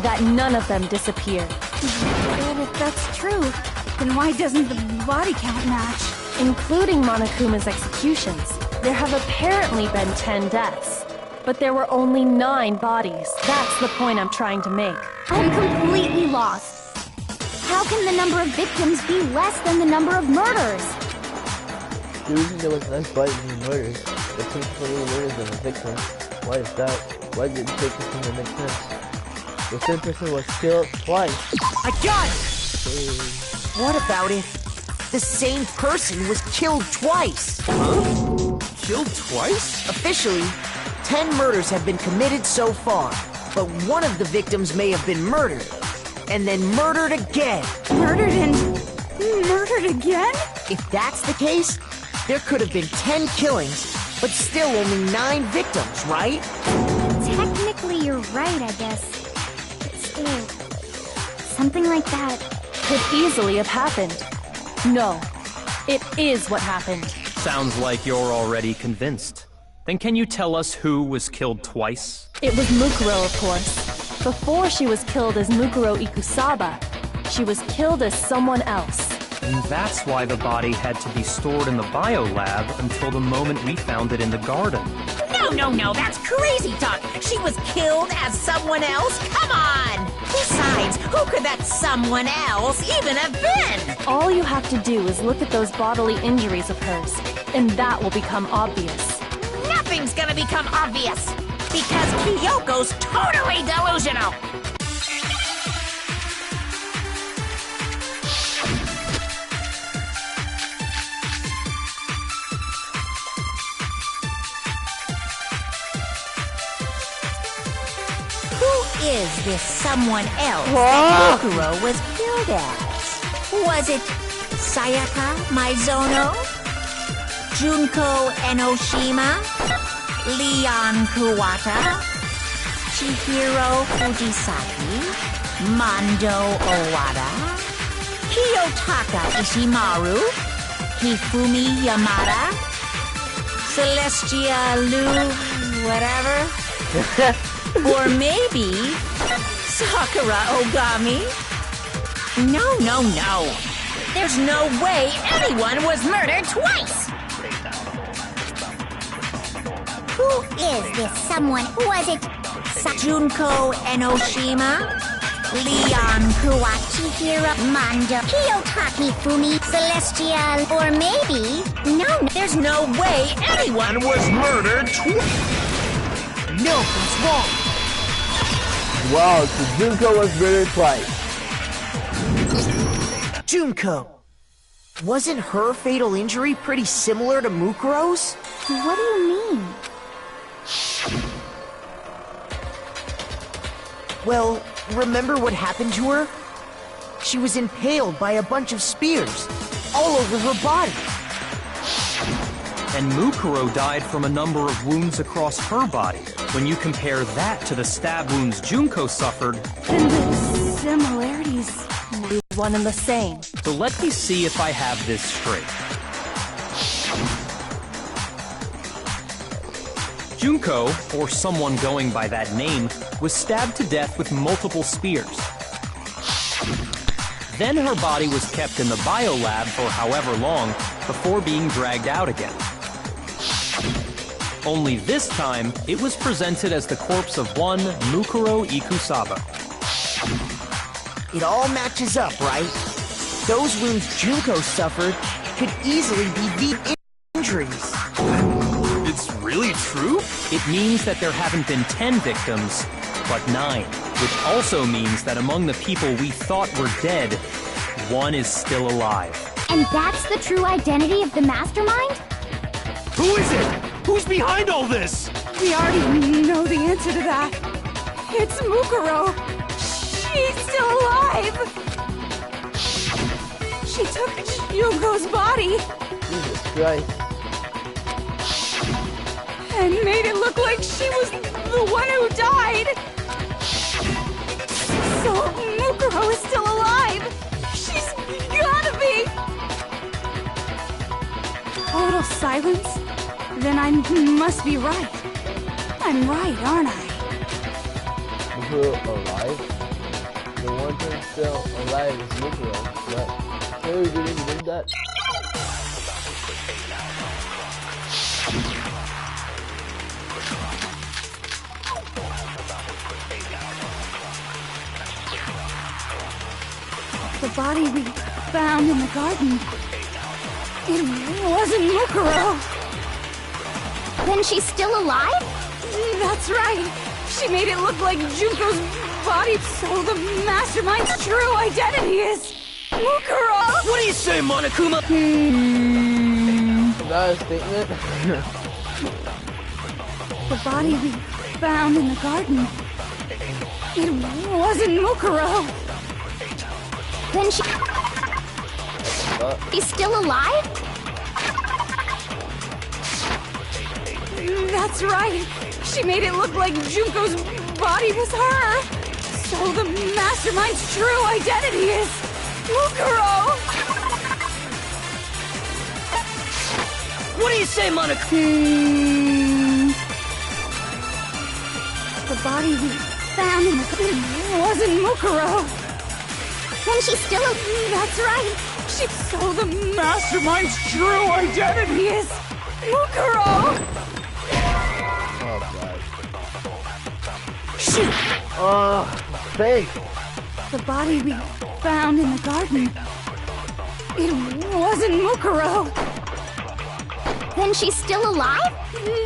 that none of them disappeared. But if that's true, Then why doesn't the body count match? Including Monokuma's executions, there have apparently been 10 deaths. But there were only 9 bodies. That's the point I'm trying to make. I'm completely lost. How can the number of victims be less than the number of murders? The reason there was less bodies than murders, there took 20 murders than a victim. Why is that? Why did it take this thing to make sense? The same person was killed twice. I got it! What about if the same person was killed twice? Huh? Killed twice? Officially, 10 murders have been committed so far, but one of the victims may have been murdered, and then murdered again. Murdered and murdered again? If that's the case, there could have been 10 killings, but still only 9 victims, right? Technically, you're right, I guess. But still, something like that Could easily have happened. No, it is what happened. Sounds like you're already convinced. Then can you tell us who was killed twice? It was Mukuro, of course. Before she was killed as Mukuro Ikusaba, she was killed as someone else. And that's why the body had to be stored in the biolab until the moment we found it in the garden. No, that's crazy talk. She was killed as someone else? Come on! Besides, who could that someone else even have been? All you have to do is look at those bodily injuries of hers, and that will become obvious. Nothing's gonna become obvious, because Kyoko's totally delusional. Who is this someone else that Mukuro was killed as? Was it Sayaka Maizono? Junko Enoshima? Leon Kuwata? Chihiro Fujisaki? Mondo Owada? Kiyotaka Ishimaru? Hifumi Yamada? Celestia Lu... whatever? Or maybe Sakura Ogami? No. There's no way anyone was murdered twice! Who is this someone? Was it Junko Enoshima? Leon Kuwachi Hira Mondo Kiyotaki Fumi Celestial? Or maybe... No, there's no way anyone was murdered twice! No, that's wrong. Wow, so Junko was murdered twice. Junko. Wasn't her fatal injury pretty similar to Mukuro's? What do you mean? Well, remember what happened to her? She was impaled by a bunch of spears all over her body. And Mukuro died from a number of wounds across her body. When you compare that to the stab wounds Junko suffered... Then the similarities... One and the same. So let me see if I have this straight. Junko, or someone going by that name, was stabbed to death with multiple spears. Then her body was kept in the biolab for however long before being dragged out again. Only this time, it was presented as the corpse of one Mukuro Ikusaba. It all matches up, right? Those wounds Junko suffered could easily be the injuries. It's really true? It means that there haven't been 10 victims, but 9. Which also means that among the people we thought were dead, one is still alive. And that's the true identity of the mastermind? Who is it? Who's behind all this? We already know the answer to that. It's Mukuro. She's still alive. She took Junko's body Jesus Christ. and made it look like she was the one who died. So Mukuro is still alive. She's gotta be. Total silence? Then I must be right. I'm right, aren't I? Mukuro alive? The one thing still alive is Mukuro, but Hey, you did that. The body we found in the garden. It wasn't Mukuro. Then she's still alive? That's right. She made it look like Junko's body, so the mastermind's true identity is Mukuro. What do you say, Monokuma? Is that a statement? The body we found in the garden. It wasn't Mukuro. Then she's still alive? That's right. She made it look like Junko's body was her. So the mastermind's true identity is Mukuro. What do you say, Monokuma? The body we found in the garden wasn't Mukuro. Then she's still That's right. So the mastermind's true identity is Mukuro. Oh god. Shoot! Fake. The body we found in the garden. It wasn't Mukuro. Then she's still alive?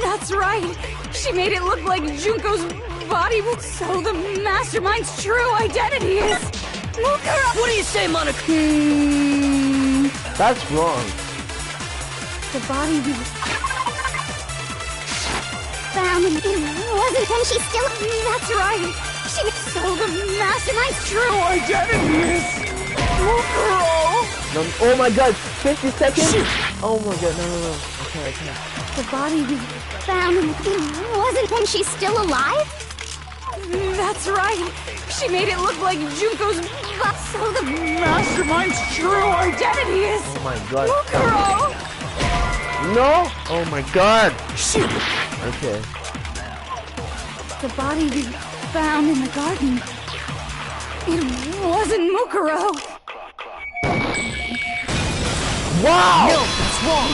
That's right. She made it look like Junko's body was so the mastermind's true identity is Mukuro. What do you say, Monokuma? That's wrong. The body we Found and it wasn't. Then she's still. That's right. So the mastermind's true identity is Mukuro. No, oh my god, 50 seconds? Oh my god, no. Okay, I can't. The body we Found and it wasn't. Then she's still alive? That's right. She made it look like Junko's so the mastermind's true identity is Oh my god. Mukuro. No! Oh my god! Shoot! Okay. The body we found in the garden. It wasn't Mukuro. Wow! No, that's wrong.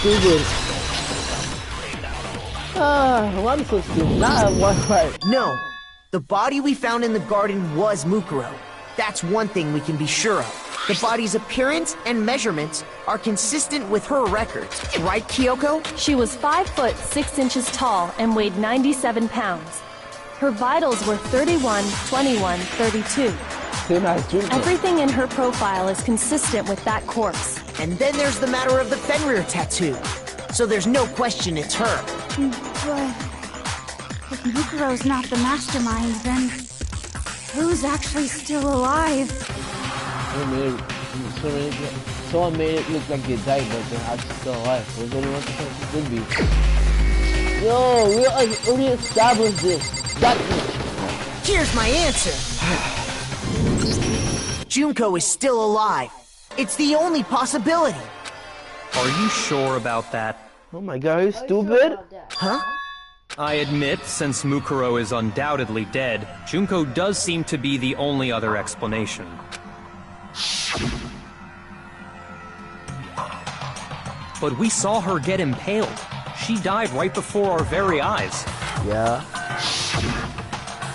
Stupid. Well, I'm so stupid. Not one part. No, the body we found in the garden was Mukuro. That's one thing we can be sure of. The body's appearance and measurements are consistent with her records. Right, Kyoko? She was 5 foot 6 inches tall and weighed 97 pounds. Her vitals were 31, 21, 32. Same as Junko. Everything in her profile is consistent with that corpse. And then there's the matter of the Fenrir tattoo. So there's no question it's her. But if Mukuro's not the mastermind, then who's actually still alive? Someone made it look like they died, but they're actually still alive. There's only 1% could be. Yo, we already established this. Here's my answer. Junko is still alive. It's the only possibility. Are you sure about that? Oh my god, are you stupid? Huh? I admit, since Mukuro is undoubtedly dead, Junko does seem to be the only other explanation. But we saw her get impaled. She died right before our very eyes. Yeah.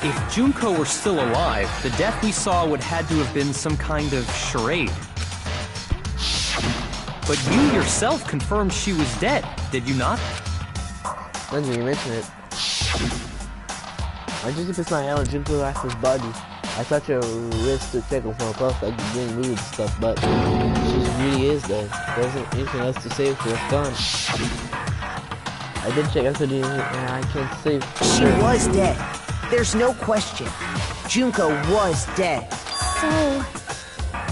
If Junko were still alive, the death we saw would had to have been some kind of charade. But you yourself confirmed she was dead, did you not? When you mention it. I just if it's not Alan Junko lost his body. I thought you risk to check him for a puff like you didn't move and stuff, but she really is dead. There wasn't anything else to save, so it's gone. I did check after the and I can't save. She was dead. There's no question. Junko was dead. So,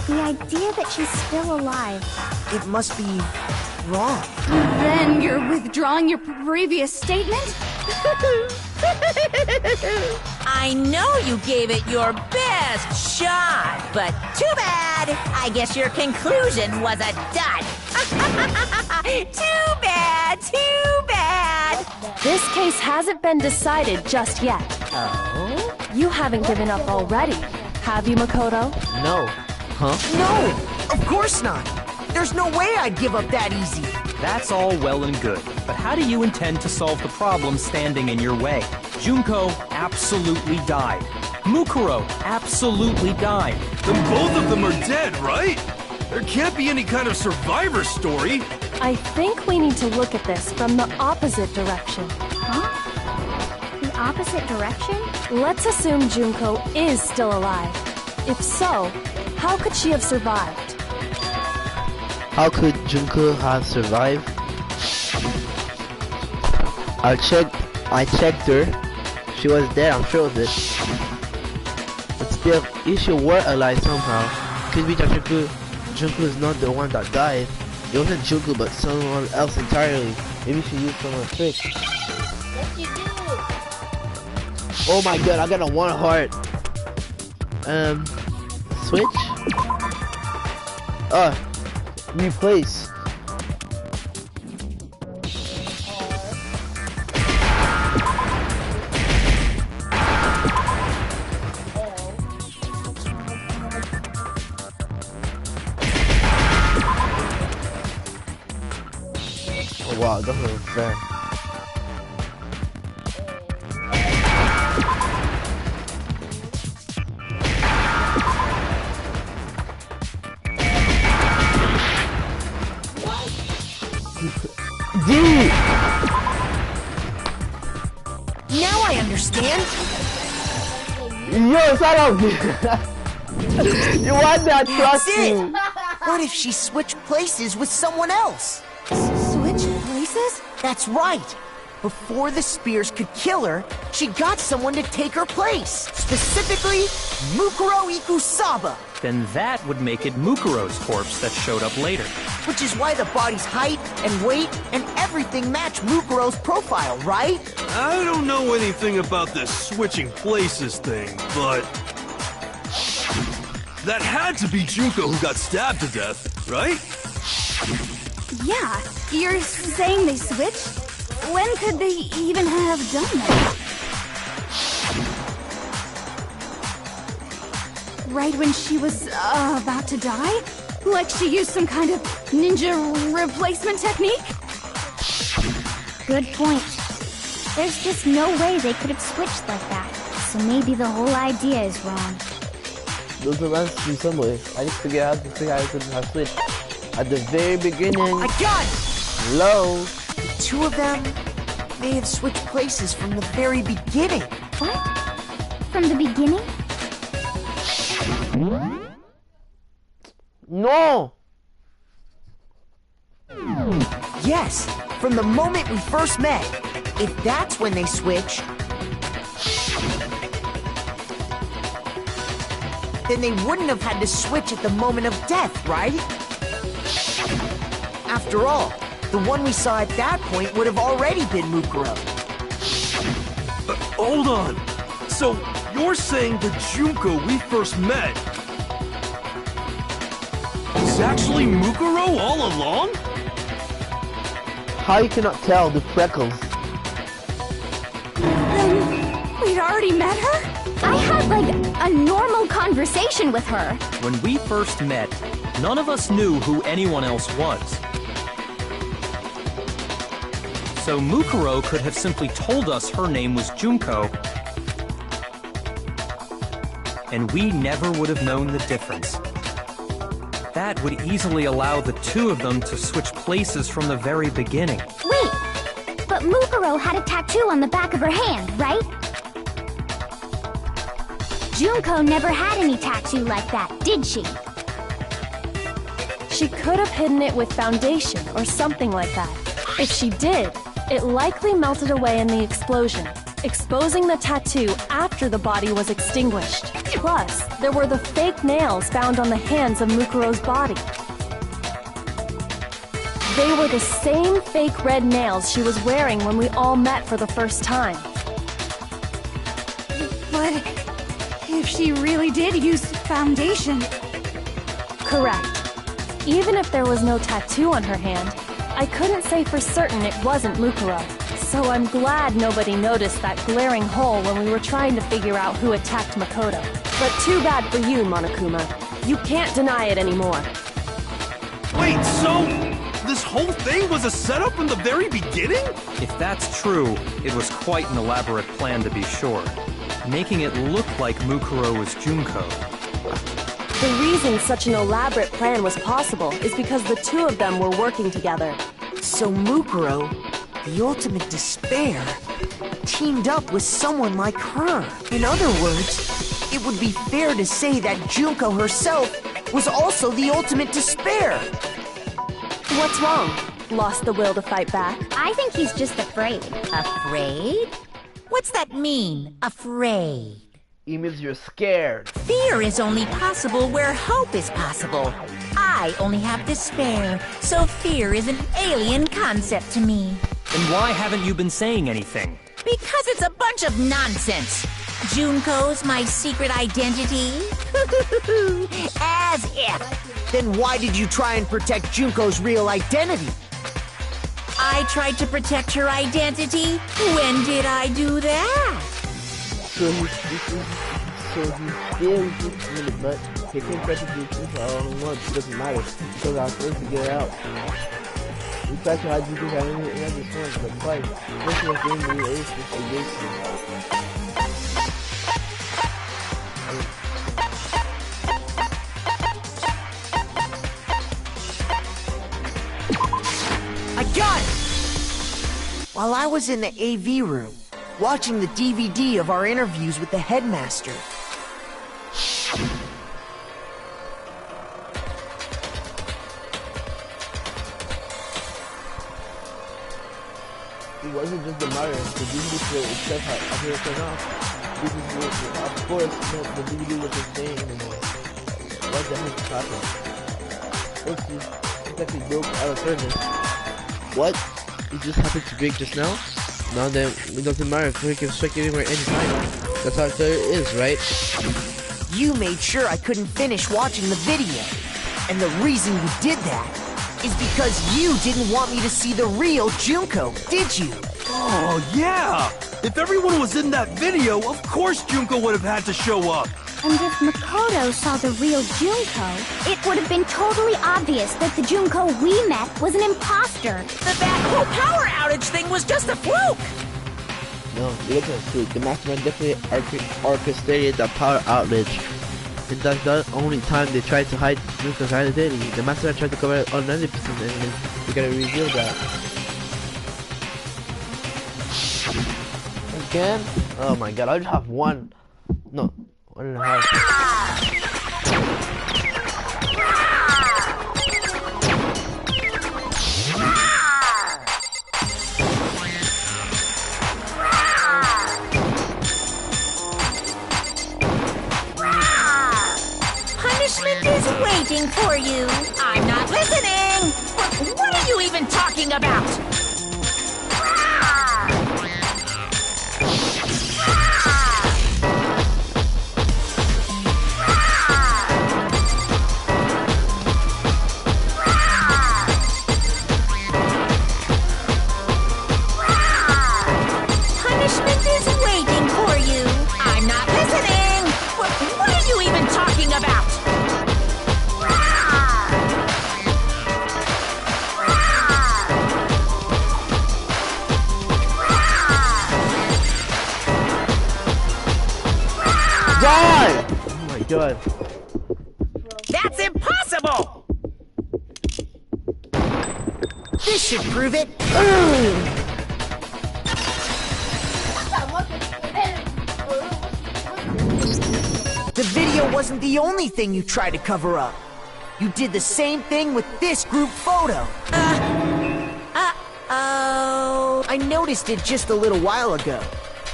the idea that she's still alive. It must be wrong. Then you're withdrawing your previous statement? I know you gave it your best shot, but too bad. I guess your conclusion was a dud. Too bad, too bad. This case hasn't been decided just yet. Oh? You haven't given up already, have you, Makoto? No. Huh? No! Of course not. There's no way I'd give up that easy. That's all well and good, but how do you intend to solve the problem standing in your way? Junko absolutely died. Mukuro absolutely died. Then both of them are dead, right? There can't be any kind of survivor story. I think we need to look at this from the opposite direction. Huh? The opposite direction? Let's assume Junko is still alive. If so, how could she have survived? How could Junko have survived? I checked her. She was there, I'm sure of it. But still, if she were alive somehow, could be that Junko is not the one that died. It wasn't Junko, but someone else entirely. Maybe she used someone's trick. Yes, you do. Oh my god, I got a 1 heart. Switch? Replace. Oh wow, that was fair. Dude! Now I understand. Yo, shut up! You want that trust That's it. me? What if she switched places with someone else? Switch places? That's right. Before the spears could kill her, she got someone to take her place. Specifically, Mukuro Ikusaba. Then that would make it Mukuro's corpse that showed up later. Which is why the body's height and weight and everything match Mukuro's profile, right? I don't know anything about this switching places thing, but... that had to be Junko who got stabbed to death, right? Yeah, you're saying they switched? When could they even have done that? Right when she was about to die? Like she used some kind of ninja replacement technique? Good point. There's just no way they could have switched like that. So maybe the whole idea is wrong. Those are answers in some way. I just figured out how I could have switched. At the very beginning. I got it! Low. The two of them may have switched places from the very beginning. What? From the beginning? No! Yes, from the moment we first met. If that's when they switched, then they wouldn't have had to switch at the moment of death, right? After all, the one we saw at that point would have already been Mukuro. Hold on. So, you're saying the Junko we first met is actually Mukuro all along? How you cannot tell the freckles? Then we'd already met her? I had, like, a normal conversation with her. When we first met, none of us knew who anyone else was. So Mukuro could have simply told us her name was Junko, and we never would have known the difference. That would easily allow the two of them to switch places from the very beginning. Wait, but Mukuro had a tattoo on the back of her hand, right? Junko never had any tattoo like that, did she? She could have hidden it with foundation or something like that. If she did, it likely melted away in the explosion, exposing the tattoo after the body was extinguished. Plus, there were the fake nails found on the hands of Mukuro's body. They were the same fake red nails she was wearing when we all met for the first time. But if she really did use foundation... Correct. Even if there was no tattoo on her hand, I couldn't say for certain it wasn't Mukuro. So I'm glad nobody noticed that glaring hole when we were trying to figure out who attacked Makoto. But too bad for you, Monokuma. You can't deny it anymore. Wait, so this whole thing was a setup from the very beginning? If that's true, it was quite an elaborate plan to be sure. Making it look like Mukuro was Junko. The reason such an elaborate plan was possible is because the two of them were working together. So Mukuro, the ultimate despair, teamed up with someone like her. In other words, it would be fair to say that Junko herself was also the ultimate despair. What's wrong? Lost the will to fight back? I think he's just afraid. Afraid? What's that mean, afraid? It means you're scared. Fear is only possible where hope is possible. I only have despair, so fear is an alien concept to me. Then why haven't you been saying anything? Because it's a bunch of nonsense. Junko's my secret identity? As if. Then why did you try and protect Junko's real identity? I tried to protect her identity? When did I do that? So he still gets in the butt. He can try to do things all he wants. It doesn't matter. Because I was supposed to get it out. We tried to hide Junko's identity in every form, but twice. This was being the investigation. I got it! While I was in the AV room, watching the DVD of our interviews with the headmaster. It wasn't just the Mario, the DVD player itself had appeared to turn off. This is what, of course, no, the DVD wasn't staying anymore. What the heck happened? Oopsie, it's actually broke out of service. What? It just happened to break just now? Now then, it doesn't matter if we can strike anywhere anytime. That's how clear it is, right? You made sure I couldn't finish watching the video. And the reason you did that is because you didn't want me to see the real Junko, did you? Oh, yeah! If everyone was in that video, of course Junko would have had to show up. And if Makoto saw the real Junko, it would have been totally obvious that the Junko we met was an imposter. That whole power outage thing was just a fluke! No, it wasn't a fluke. The mastermind definitely orchestrated the power outage. And that's the only time they tried to hide Junko's identity. The mastermind tried to cover it on 90% and we gotta reveal that. Again? Oh my god, I just have one. No. 1.5. Punishment is waiting for you. I'm not listening. What are you even talking about? God. That's impossible! This should prove it. The video wasn't the only thing you tried to cover up. You did the same thing with this group photo. Uh-oh. I noticed it just a little while ago,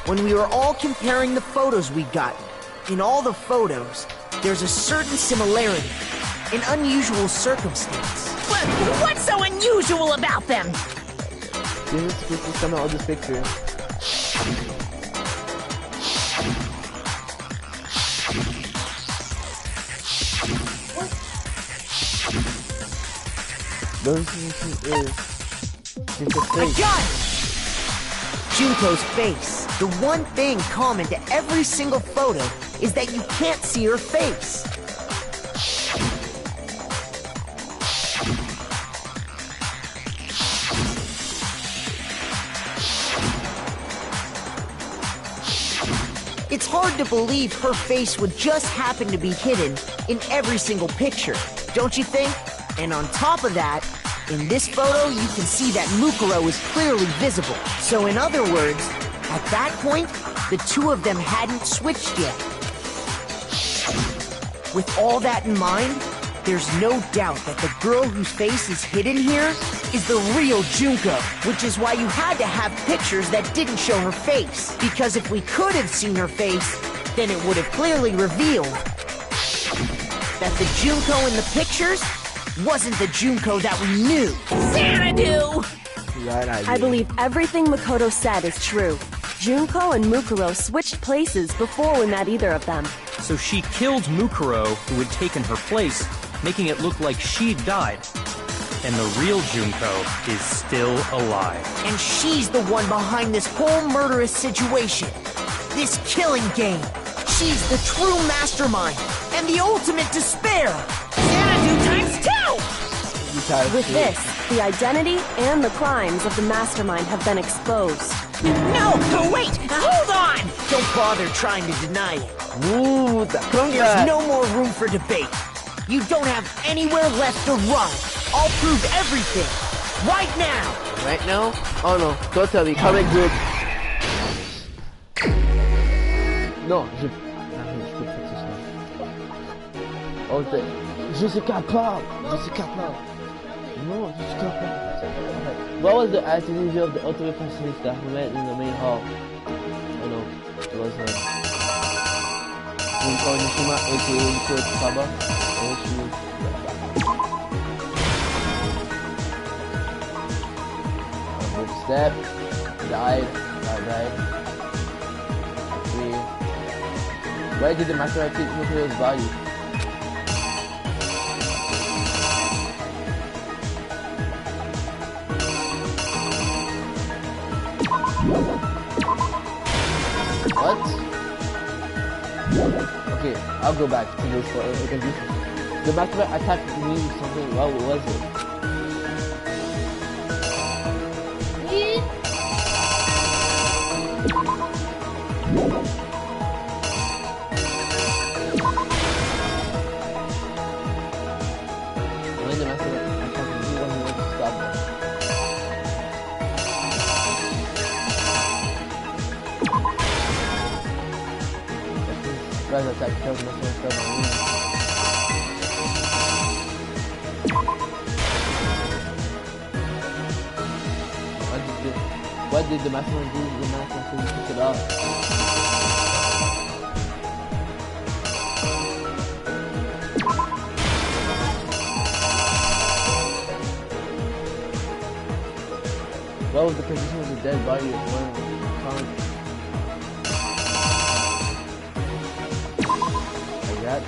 when we were all comparing the photos we'd gotten. In all the photos, there's a certain similarity, an unusual circumstance. What's so unusual about them? This is supposed to come out of this picture. I got it! Junko's face. The one thing common to every single photo is that you can't see her face. It's hard to believe her face would just happen to be hidden in every single picture, don't you think? And on top of that, in this photo, you can see that Mukuro is clearly visible. So in other words, at that point, the two of them hadn't switched yet. With all that in mind, there's no doubt that the girl whose face is hidden here is the real Junko, which is why you had to have pictures that didn't show her face. Because if we could have seen her face, then it would have clearly revealed that the Junko in the pictures wasn't the Junko that we knew. Xanadu! I believe everything Makoto said is true. Junko and Mukuro switched places before we met either of them. So she killed Mukuro, who had taken her place, making it look like she'd died. And the real Junko is still alive. And she's the one behind this whole murderous situation. This killing game. She's the true mastermind and the ultimate despair. Xanadu times 2! With this, the identity and the crimes of the mastermind have been exposed. No, wait, hold on! Don't bother trying to deny it. Ooh, There's no more room for debate. You don't have anywhere left to run. I'll prove everything. Right now. Right now? Oh no, totally. Comic book. Non, je peux faire ça. Oh, je suis capable. Je suis capable. No, je suis capable. Okay. What was the attitude of the ultimate fashionista who met in the main hall? Oh no, it was Junko Nishima, aka Yukio Tsaba. Step, died. Where did the master take Mukuro's body? What? Okay, I'll go back to this one. The master attacked me with something. What was it? Attack kills what did the master do? The master took it off. What was the position of the dead body of one time? That.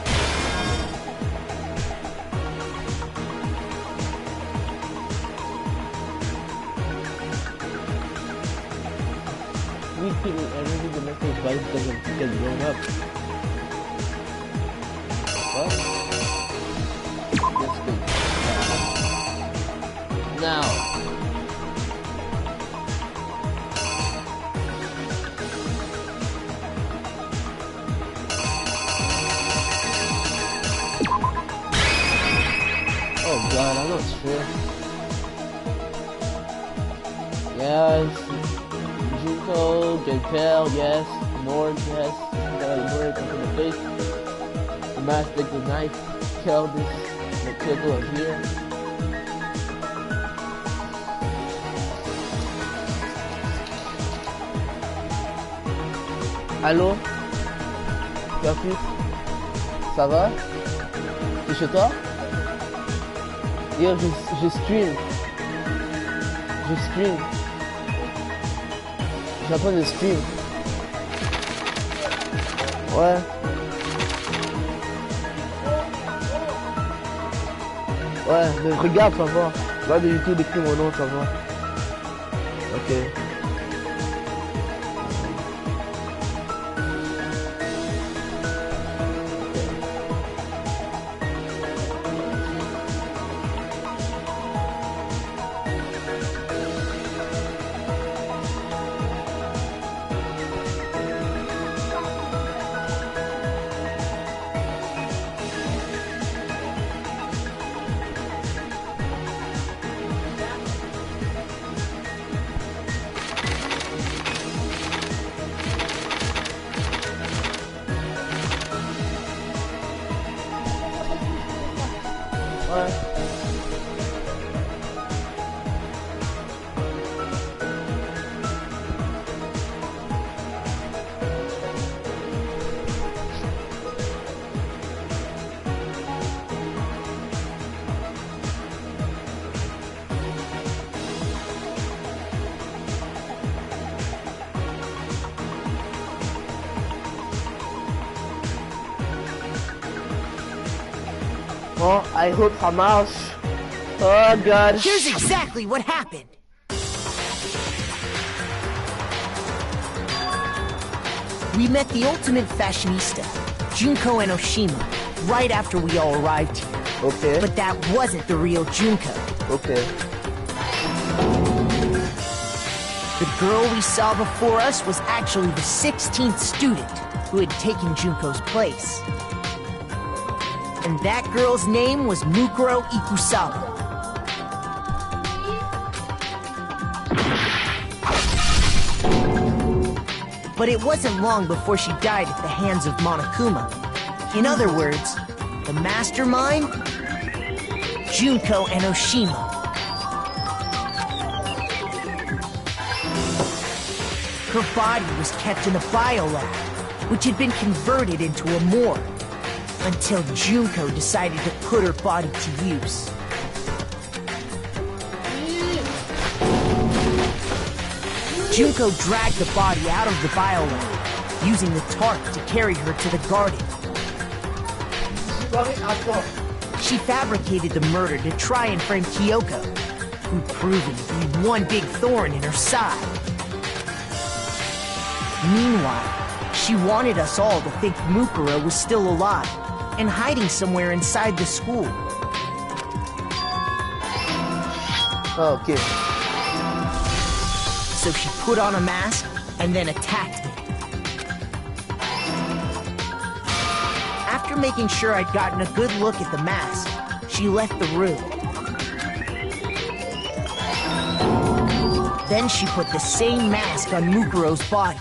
We people every domestic vice doesn't get blown up. What? That's good. Now. Oh god, I'm not sure. Yes. Junko, get pale, yes. Mord, yes. Mord in the face. The mask take the knife, kill this Makoto here. Allô? Perfu? Ça va? T'es chez toi? Yo, je stream. Je stream. Je suis en train de stream. Ouais. Ouais, mais regarde, ça va. Va de YouTube, écris mon nom, ça va. Ok. Ouais. Bon, I hope ça marche. Oh god. Here's exactly what happened. We met the ultimate fashionista, Junko Enoshima, right after we all arrived here. Okay. But that wasn't the real Junko. Okay. The girl we saw before us was actually the 16th student who had taken Junko's place. And that girl's name was Mukuro Ikusawa. But it wasn't long before she died at the hands of Monokuma. In other words, the mastermind, Junko Enoshima. Her body was kept in a biolab, which had been converted into a morgue, until Junko decided to put her body to use. Junko dragged the body out of the biolab, using the tarp to carry her to the garden. She fabricated the murder to try and frame Kyoko, who'd proven to be one big thorn in her side. Meanwhile, she wanted us all to think Mukuro was still alive and hiding somewhere inside the school. Okay. So she put on a mask and then attacked me. After making sure I'd gotten a good look at the mask, she left the room. Then she put the same mask on Mukuro's body.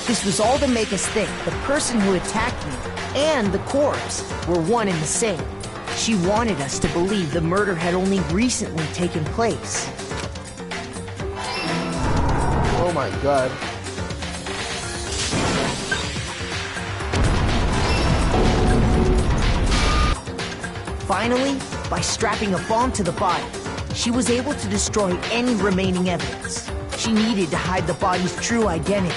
This was all to make us think the person who attacked me and the corpse were one and the same. She wanted us to believe the murder had only recently taken place. Oh my god. Finally, by strapping a bomb to the body, she was able to destroy any remaining evidence. She needed to hide the body's true identity.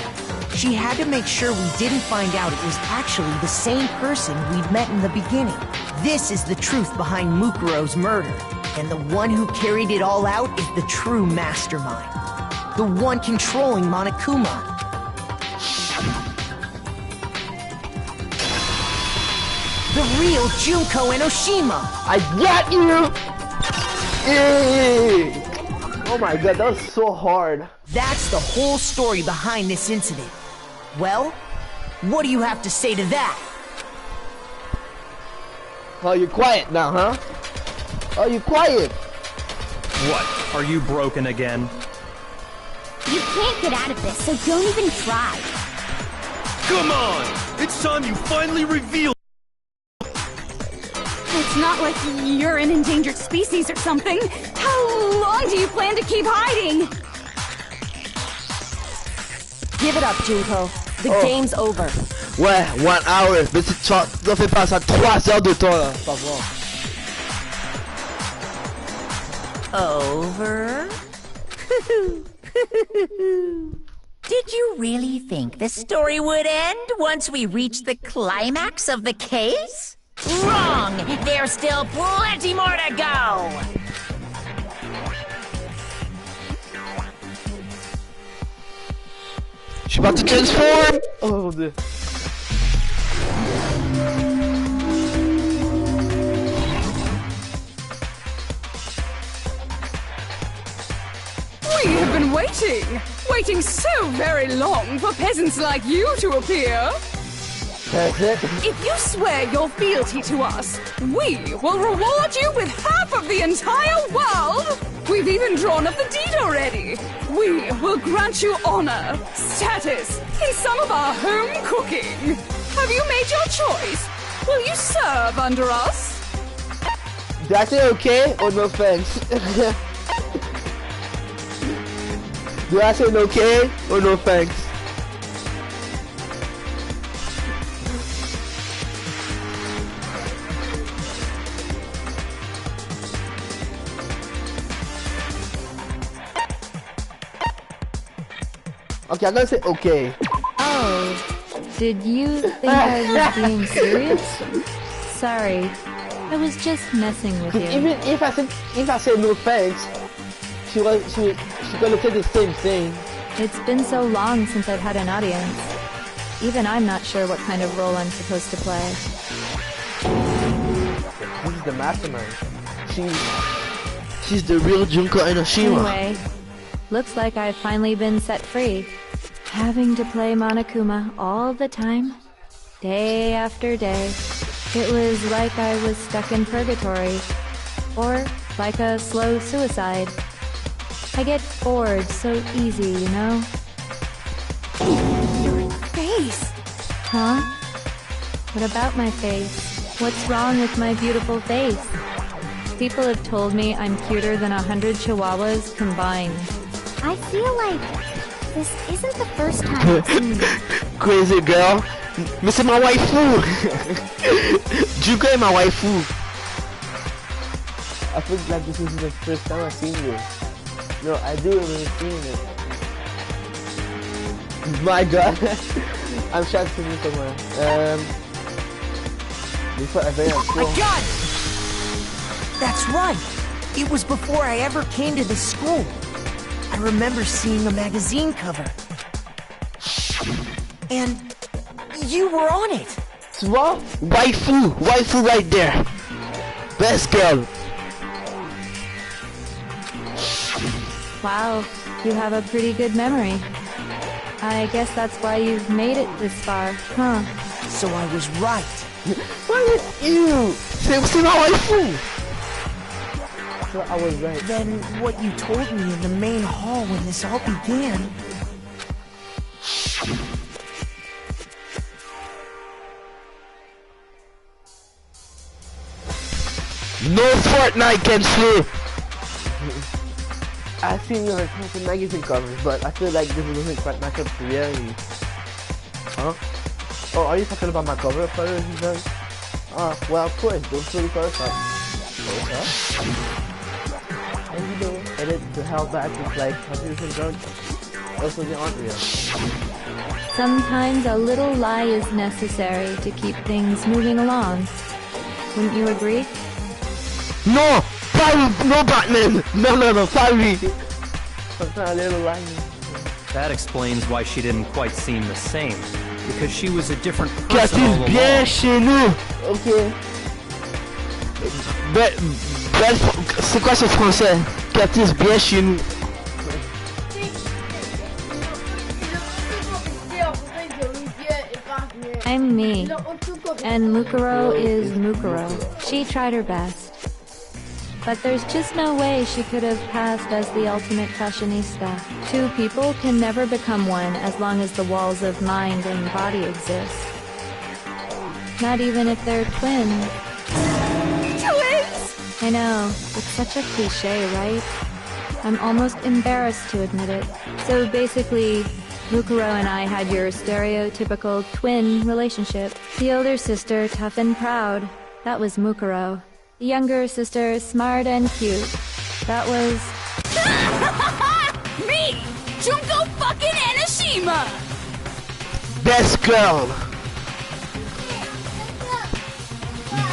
She had to make sure we didn't find out it was actually the same person we'd met in the beginning. This is the truth behind Mukuro's murder, and the one who carried it all out is the true mastermind. The one controlling Monokuma. The real Junko Enoshima! I got you! Yay! Oh my god, that was so hard. That's the whole story behind this incident. Well, what do you have to say to that? Oh, you're quiet now, huh? Oh, you're quiet. What? Are you broken again? You can't get out of this, so don't even try. Come on! It's time you finally reveal. It's not like you're an endangered species or something. How long do you plan to keep hiding? Give it up, Junko. The game's over. Ouais, 1 hour. Mais tu dois faire passer 3 heures de temps là. Pas voir. Over? Did you really think the story would end once we reached the climax of the case? Wrong! There's still plenty more to go! Je suis parti transform! Oh mon dieu. We have been waiting so very long for peasants like you to appear. If you swear your fealty to us, we will reward you with half of the entire world! We've even drawn up the deed already! We will grant you honor, status, and some of our home cooking! Have you made your choice? Will you serve under us? Do I say okay or no thanks? Do I say okay or no thanks? Okay, I'm gonna say okay. Oh, did you think I was being serious? Sorry, I was just messing with you. Even if I say no thanks, she gonna say the same thing. It's been so long since I've had an audience. Even I'm not sure what kind of role I'm supposed to play. This is the mastermind. She's the real Junko Enoshima. Anyway, looks like I've finally been set free. Having to play Monokuma all the time, day after day. It was like I was stuck in purgatory, or like a slow suicide. I get bored so easy, you know? Your face! Huh? What about my face? What's wrong with my beautiful face? People have told me I'm cuter than 100 chihuahuas combined. I feel like this isn't the first time I've seen you. Crazy girl. Missing my waifu. Junko is my waifu. I feel like this is the first time I've seen you. No, I do remember seeing it. My god. I'm sure I've seen you somewhere. Before I very I got it! That's right. It was before I ever came to the school. I remember seeing a magazine cover. And you were on it. What? Waifu right there. Best girl. Wow, you have a pretty good memory. I guess that's why you've made it this far, huh? So I was right. Why with you? See my waifu. So I was right. Then what you told me in the main hall when this all began... No Fortnite can sleep! I've seen your magazine covers, but I feel like this doesn't quite match up to reality. Huh? Oh, are you talking about my cover photos you done? Well, of course, don't fully Photoshop. And you know, edit the hell back with like 100% drunk. Also, they aren't real. Sometimes a little lie is necessary to keep things moving along. Wouldn't you agree? No! No, Batman! No, sorry! I'm not a little lie. That explains why she didn't quite seem the same. Because she was a different person all along. Bien chez nous! Ok. C'est quoi ce français? Curtis bien chez nous. I'm me. And Mukuro is Mukuro. She tried her best. But there's just no way she could have passed as the ultimate fashionista. Two people can never become one as long as the walls of mind and body exist. Not even if they're twins. Twins! I know, it's such a cliche, right? I'm almost embarrassed to admit it. So basically, Mukuro and I had your stereotypical twin relationship. The older sister, tough and proud. That was Mukuro. The younger sister, smart and cute. That was... Me! Junko fucking Enoshima! Best girl!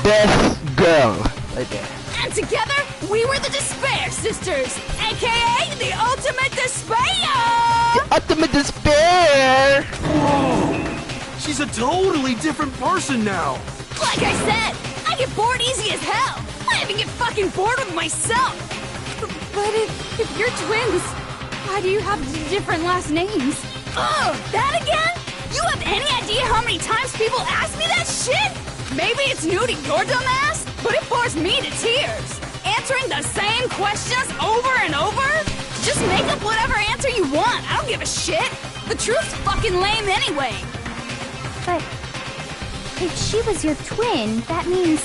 Best girl! Right there. And together, we were the Despair Sisters, aka the Ultimate Despair! The ultimate despair! Whoa! She's a totally different person now! Like I said, I get bored easy as hell! I even get fucking bored with myself! But if you're twins, why do you have different last names? Oh, that again? You have any idea how many times people ask me that shit? Maybe it's new to your dumb ass, but it bores me to tears. Answering the same questions over and over? Just make up whatever answer you want. I don't give a shit. The truth's fucking lame anyway. But if she was your twin, that means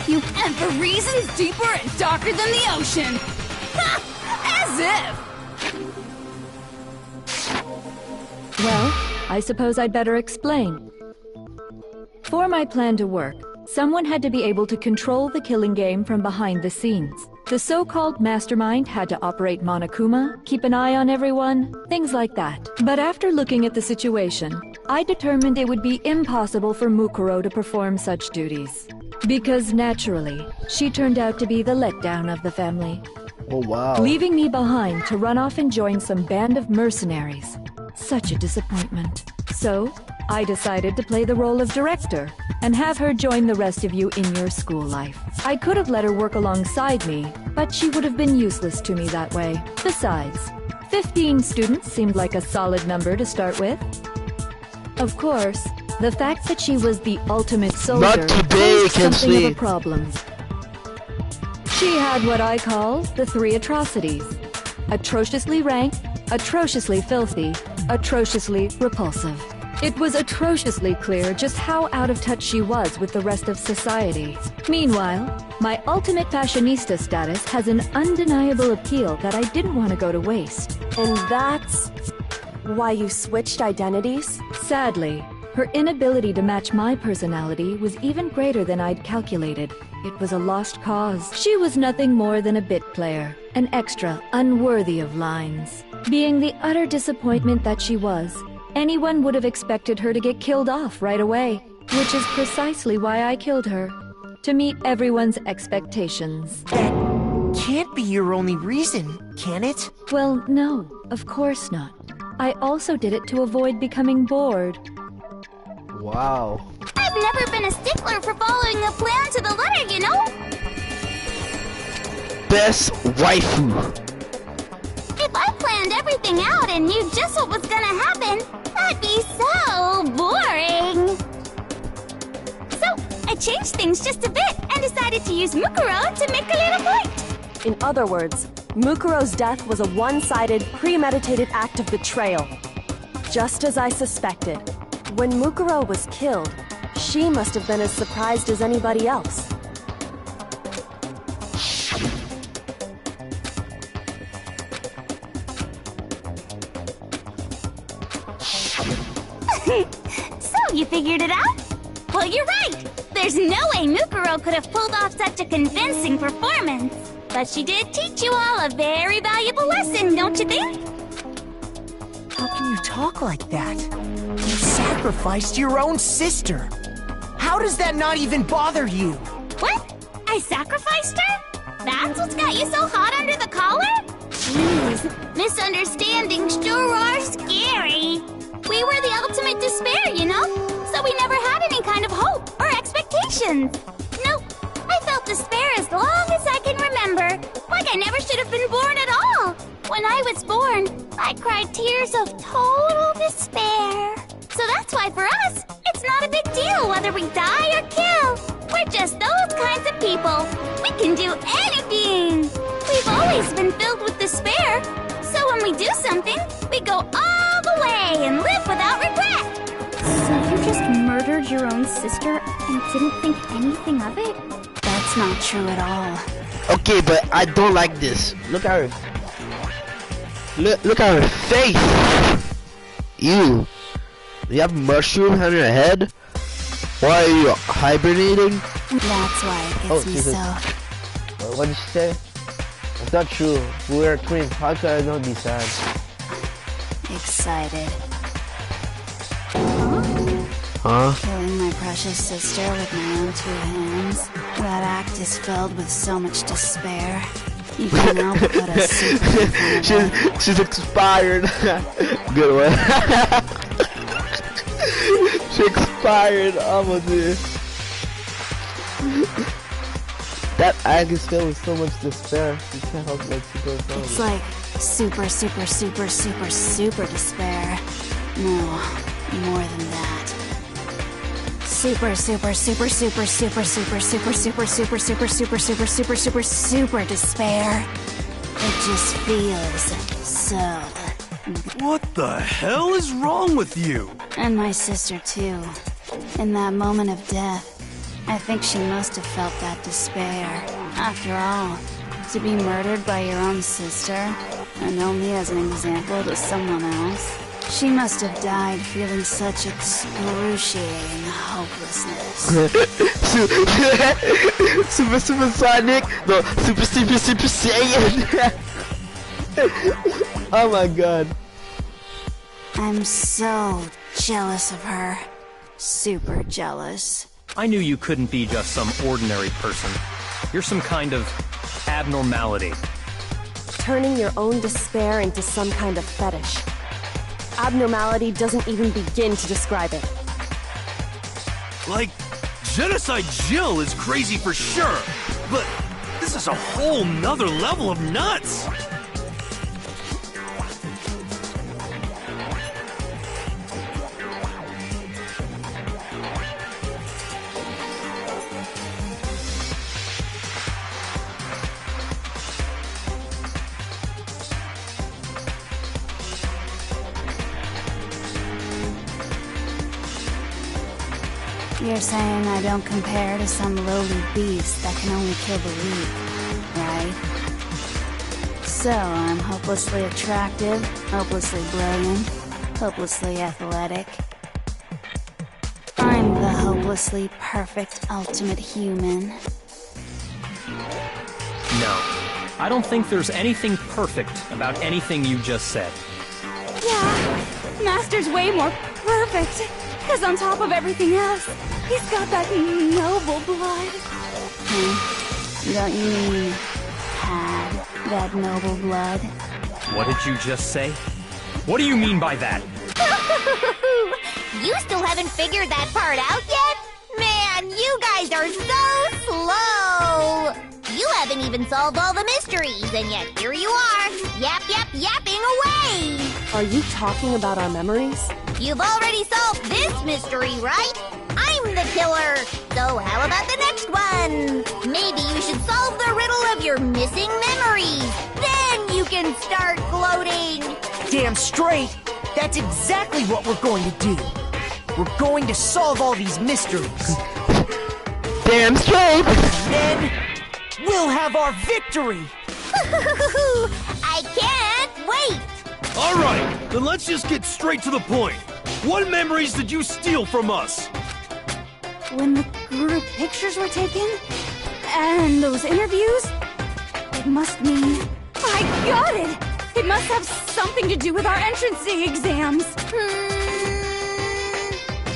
with you, and for reasons deeper and darker than the ocean. Ha! As if! Well, I suppose I'd better explain. For my plan to work, someone had to be able to control the killing game from behind the scenes. The so-called mastermind had to operate Monokuma, keep an eye on everyone, things like that. But after looking at the situation, I determined it would be impossible for Mukuro to perform such duties. Because naturally, she turned out to be the letdown of the family. Oh wow. Leaving me behind to run off and join some band of mercenaries. Such a disappointment. So, I decided to play the role of director and have her join the rest of you in your school life. I could have let her work alongside me, but she would have been useless to me that way. Besides, 15 students seemed like a solid number to start with. Of course, the fact that she was the ultimate soldier posed something of a problem. She had what I call the 3 atrocities. Atrociously rank, atrociously filthy, atrociously repulsive. It was atrociously clear just how out of touch she was with the rest of society. Meanwhile, my ultimate fashionista status has an undeniable appeal that I didn't want to go to waste. And that's why you switched identities? Sadly, her inability to match my personality was even greater than I'd calculated. It was a lost cause. She was nothing more than a bit player, an extra unworthy of lines. Being the utter disappointment that she was, anyone would have expected her to get killed off right away, which is precisely why I killed her, to meet everyone's expectations. That can't be your only reason, can it? Well, no, of course not. I also did it to avoid becoming bored. Wow. I've never been a stickler for following a plan to the letter, you know? Best waifu. If I planned everything out and knew just what was gonna happen, that'd be so boring. So, I changed things just a bit and decided to use Mukuro to make a little point. In other words, Mukuro's death was a one-sided, premeditated act of betrayal. Just as I suspected. When Mukuro was killed, she must have been as surprised as anybody else. So, you figured it out? Well, you're right! There's no way Mukuro could have pulled off such a convincing performance. But she did teach you all a very valuable lesson, don't you think? How can you talk like that? You sacrificed your own sister. How does that not even bother you? What? I sacrificed her? That's what's got you so hot under the collar? Jeez, misunderstandings sure are scary. We were the ultimate despair, you know? So we never had any kind of hope or expectations. Nope, I felt despair as long as I can remember. Like I never should have been born at all. When I was born, I cried tears of total despair. So that's why for us, it's not a big deal whether we die or kill. We're just those kinds of people. We can do anything. We've always been filled with despair. So when we do something, we go all the way and live without regret. So you just murdered your own sister and didn't think anything of it? That's not true at all. Okay, but I don't like this. Look at her. Look at her face. Ew. You have mushrooms on your head? Why are you hibernating? That's why it gets me so. What did she say? It's not true. We are twins. How could I not be sad? Excited. Huh? Killing my precious sister with my own 2 hands. That act is filled with so much despair. You can now put a super in front of her. She's expired. Good one. She expired. Oh my dear. That act is filled with so much despair. You can't help but to go down. It's like super, super, super, super, super despair. No, more than that. Super, super, super, super, super, super, super, super, super, super, super, super, super, super, super despair. It just feels so. What the hell is wrong with you? And my sister too. In that moment of death, I think she must have felt that despair. After all, to be murdered by your own sister, and only as an example to someone else, she must have died feeling such excruciating hopelessness. Super Sonic! No, Super Saiyan! Oh my god. I'm so jealous of her. Super jealous. I knew you couldn't be just some ordinary person. You're some kind of abnormality. Turning your own despair into some kind of fetish. Abnormality doesn't even begin to describe it. Like, Genocide Jill is crazy for sure, but this is a whole nother level of nuts! You're saying I don't compare to some lowly beast that can only kill the weak, right? So I'm hopelessly attractive, hopelessly brilliant, hopelessly athletic. I'm the hopelessly perfect ultimate human. No. I don't think there's anything perfect about anything you just said. Yeah, Master's way more perfect. Because on top of everything else, he's got that noble blood. Don't you mean had that noble blood? What did you just say? What do you mean by that? You still haven't figured that part out yet? Man, you guys are so slow! You haven't even solved all the mysteries, and yet here you are, yapping away! Are you talking about our memories? You've already solved this mystery, right? I'm the killer! So how about the next one? Maybe you should solve the riddle of your missing memories. Then you can start gloating! Damn straight! That's exactly what we're going to do! We're going to solve all these mysteries! Damn straight! Then we'll have our victory! I can't wait! Alright, then let's just get straight to the point. What memories did you steal from us? When the group pictures were taken, and those interviews, it must mean... I got it! It must have something to do with our entrancing exams.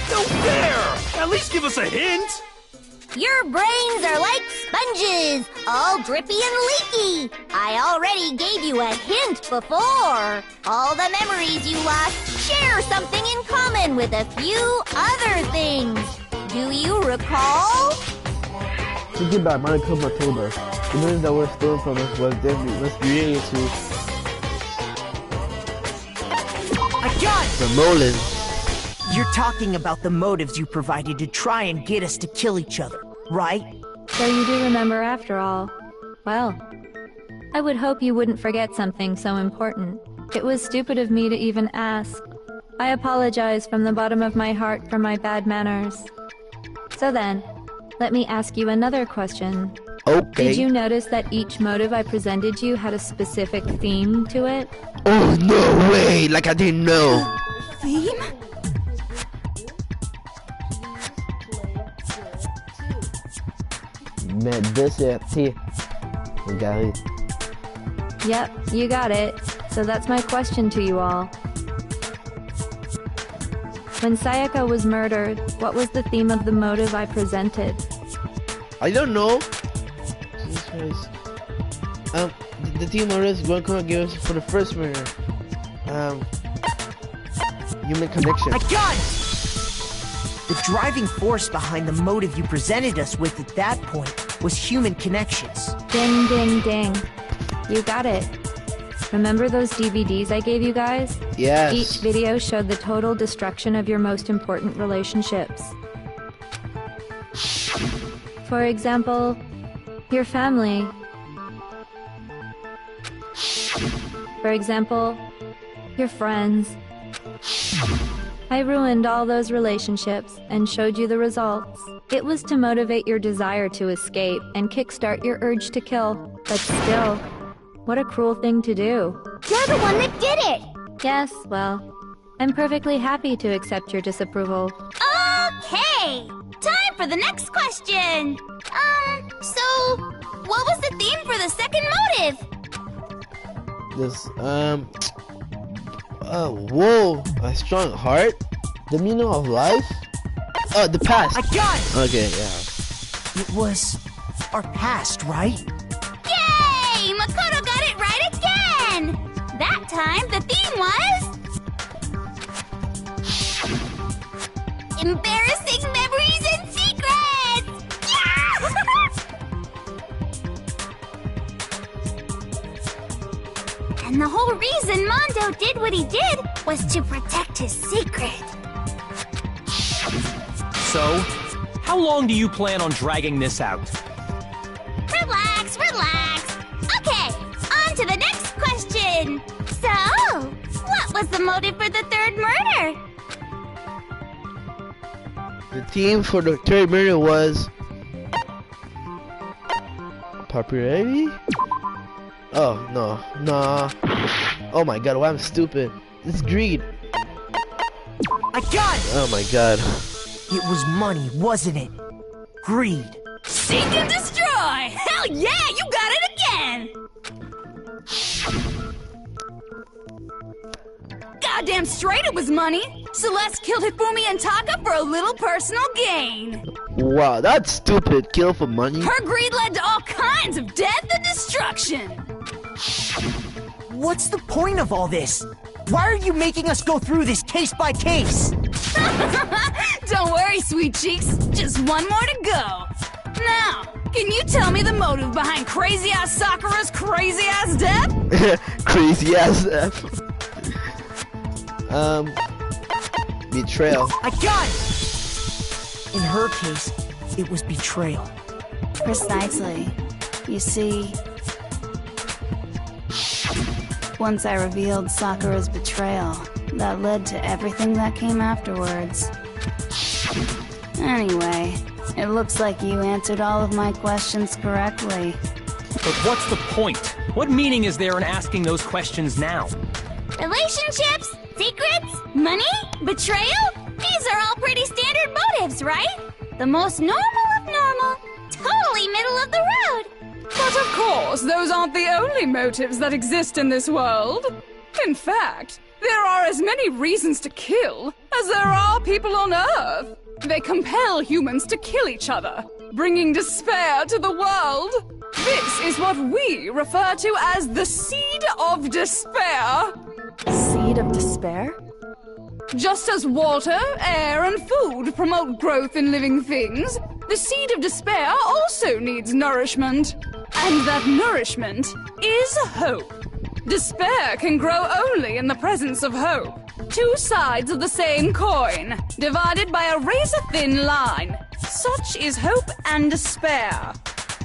Don't dare! At least give us a hint! Your brains are like sponges, all drippy and leaky. I already gave you a hint before. All the memories you lost share something in common with a few other things. Do you recall? To get back, Monica told us the memories that were stolen from us was related to I got it! the Molin. You're talking about the motives you provided to try and get us to kill each other, right? So you do remember after all. Well, I would hope you wouldn't forget something so important. It was stupid of me to even ask. I apologize from the bottom of my heart for my bad manners. So then, let me ask you another question. Okay. Did you notice that each motive I presented you had a specific theme to it? Oh, no way! Like I didn't know. Theme? Man, this is T. We got it. Yep, you got it. So that's my question to you all. When Sayaka was murdered, what was the theme of the motive I presented? I don't know. Jesus Christ. The team is going to come and give us for the first murder. Human connection. I got it! The driving force behind the motive you presented us with at that point was human connections. Ding, ding, ding. You got it. Remember those DVDs I gave you guys? Yes. Each video showed the total destruction of your most important relationships. For example, your family. For example, your friends. I ruined all those relationships and showed you the results. It was to motivate your desire to escape and kickstart your urge to kill. But still, what a cruel thing to do. You're the one that did it! Yes, well, I'm perfectly happy to accept your disapproval. Okay! Time for the next question! So, what was the theme for the second motive? This, whoa, a strong heart? The meaning of life? Oh, the past. I got it! Okay, yeah. It was our past, right? Yay! Makoto got it right again! That time, the theme was... embarrassing memories and secrets! Yeah! And the whole reason Mondo did what he did was to protect his secret. So, how long do you plan on dragging this out? Relax, relax. Okay, on to the next question. So, what was the motive for the third murder? The theme for the third murder was... popularity? Oh, no. Nah. Oh my god, why I'm stupid. It's greed. I got it! Oh my god. It was money, wasn't it? Greed. Seek and destroy! Hell yeah, you got it again! Goddamn straight it was money! Celeste killed Hifumi and Taka for a little personal gain. Wow, that's stupid. Kill for money? Her greed led to all kinds of death and destruction. What's the point of all this? Why are you making us go through this case by case? Don't worry, sweet cheeks. Just one more to go. Now, can you tell me the motive behind crazy-ass Sakura's crazy-ass death? Crazy-ass death. Betrayal. I got it! In her case, it was betrayal. Precisely. You see, once I revealed Sakura's betrayal, that led to everything that came afterwards. Anyway, it looks like you answered all of my questions correctly. But what's the point? What meaning is there in asking those questions now? Relationships, secrets, money, betrayal? These are all pretty standard motives, right? The most normal of normal. Totally middle of the road. But of course, those aren't the only motives that exist in this world. In fact, there are as many reasons to kill as there are people on Earth. They compel humans to kill each other, bringing despair to the world. This is what we refer to as the seed of despair. Seed of despair? Just as water, air, and food promote growth in living things, the seed of despair also needs nourishment. And that nourishment is hope. Despair can grow only in the presence of hope. Two sides of the same coin, divided by a razor-thin line. Such is hope and despair.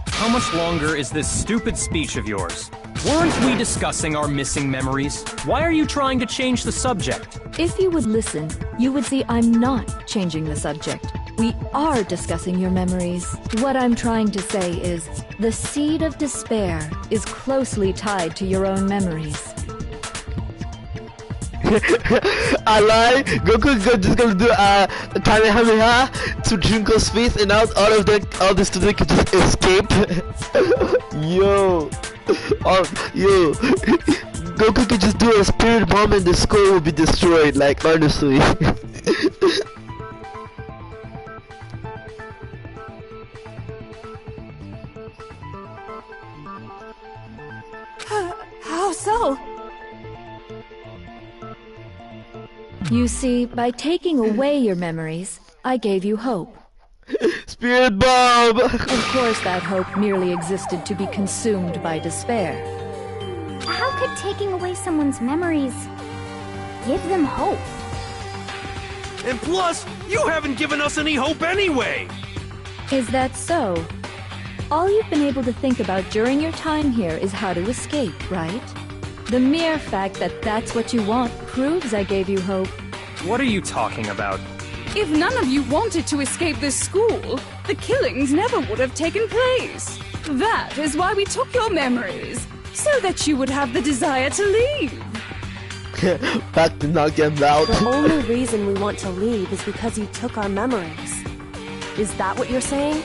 How much longer is this stupid speech of yours? Weren't we discussing our missing memories? Why are you trying to change the subject? If you would listen, you would see I'm not changing the subject. We are discussing your memories. What I'm trying to say is, the seed of despair is closely tied to your own memories. I lied. Goku just gonna do a Kamehameha to Junko's face, and now all the students can just escape. Yo, yo, Goku could just do a spirit bomb and the school will be destroyed. Like honestly. How so? You see, by taking away your memories, I gave you hope. Spirit bomb! Of course, that hope merely existed to be consumed by despair. How could taking away someone's memories give them hope? And plus, you haven't given us any hope anyway! Is that so? All you've been able to think about during your time here is how to escape, right? The mere fact that that's what you want proves I gave you hope. What are you talking about? If none of you wanted to escape this school, the killings never would have taken place. That is why we took your memories, so that you would have the desire to leave. Back to not get loud. The only reason we want to leave is because you took our memories. Is that what you're saying?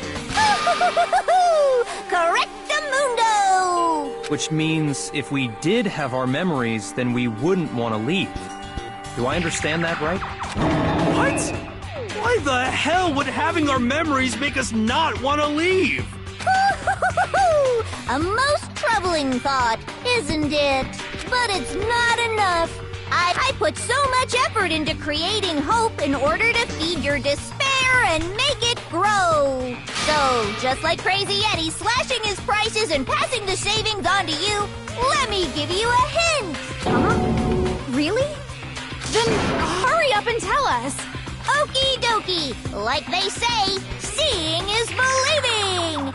Correctamundo! Which means if we did have our memories, then we wouldn't want to leave. Do I understand that right? What? Why the hell would having our memories make us not want to leave? A most troubling thought, isn't it? But it's not enough. I put so much effort into creating hope in order to feed your despair and make it grow. So, just like Crazy Eddie slashing his prices and passing the savings on to you, let me give you a hint. Really? Then hurry up and tell us. Okie dokie. Like they say, seeing is believing.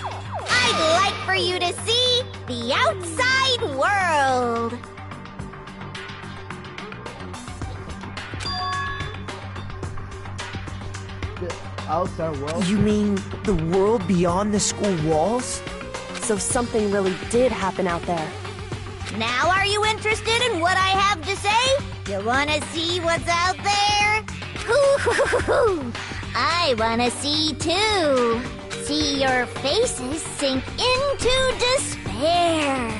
I'd like for you to see the outside world. The outside world? You mean the world beyond the school walls? So something really did happen out there. Now are you interested in what I have to say? You wanna see what's out there? Hoo-hoo-hoo-hoo. I wanna see too. See your faces sink into despair.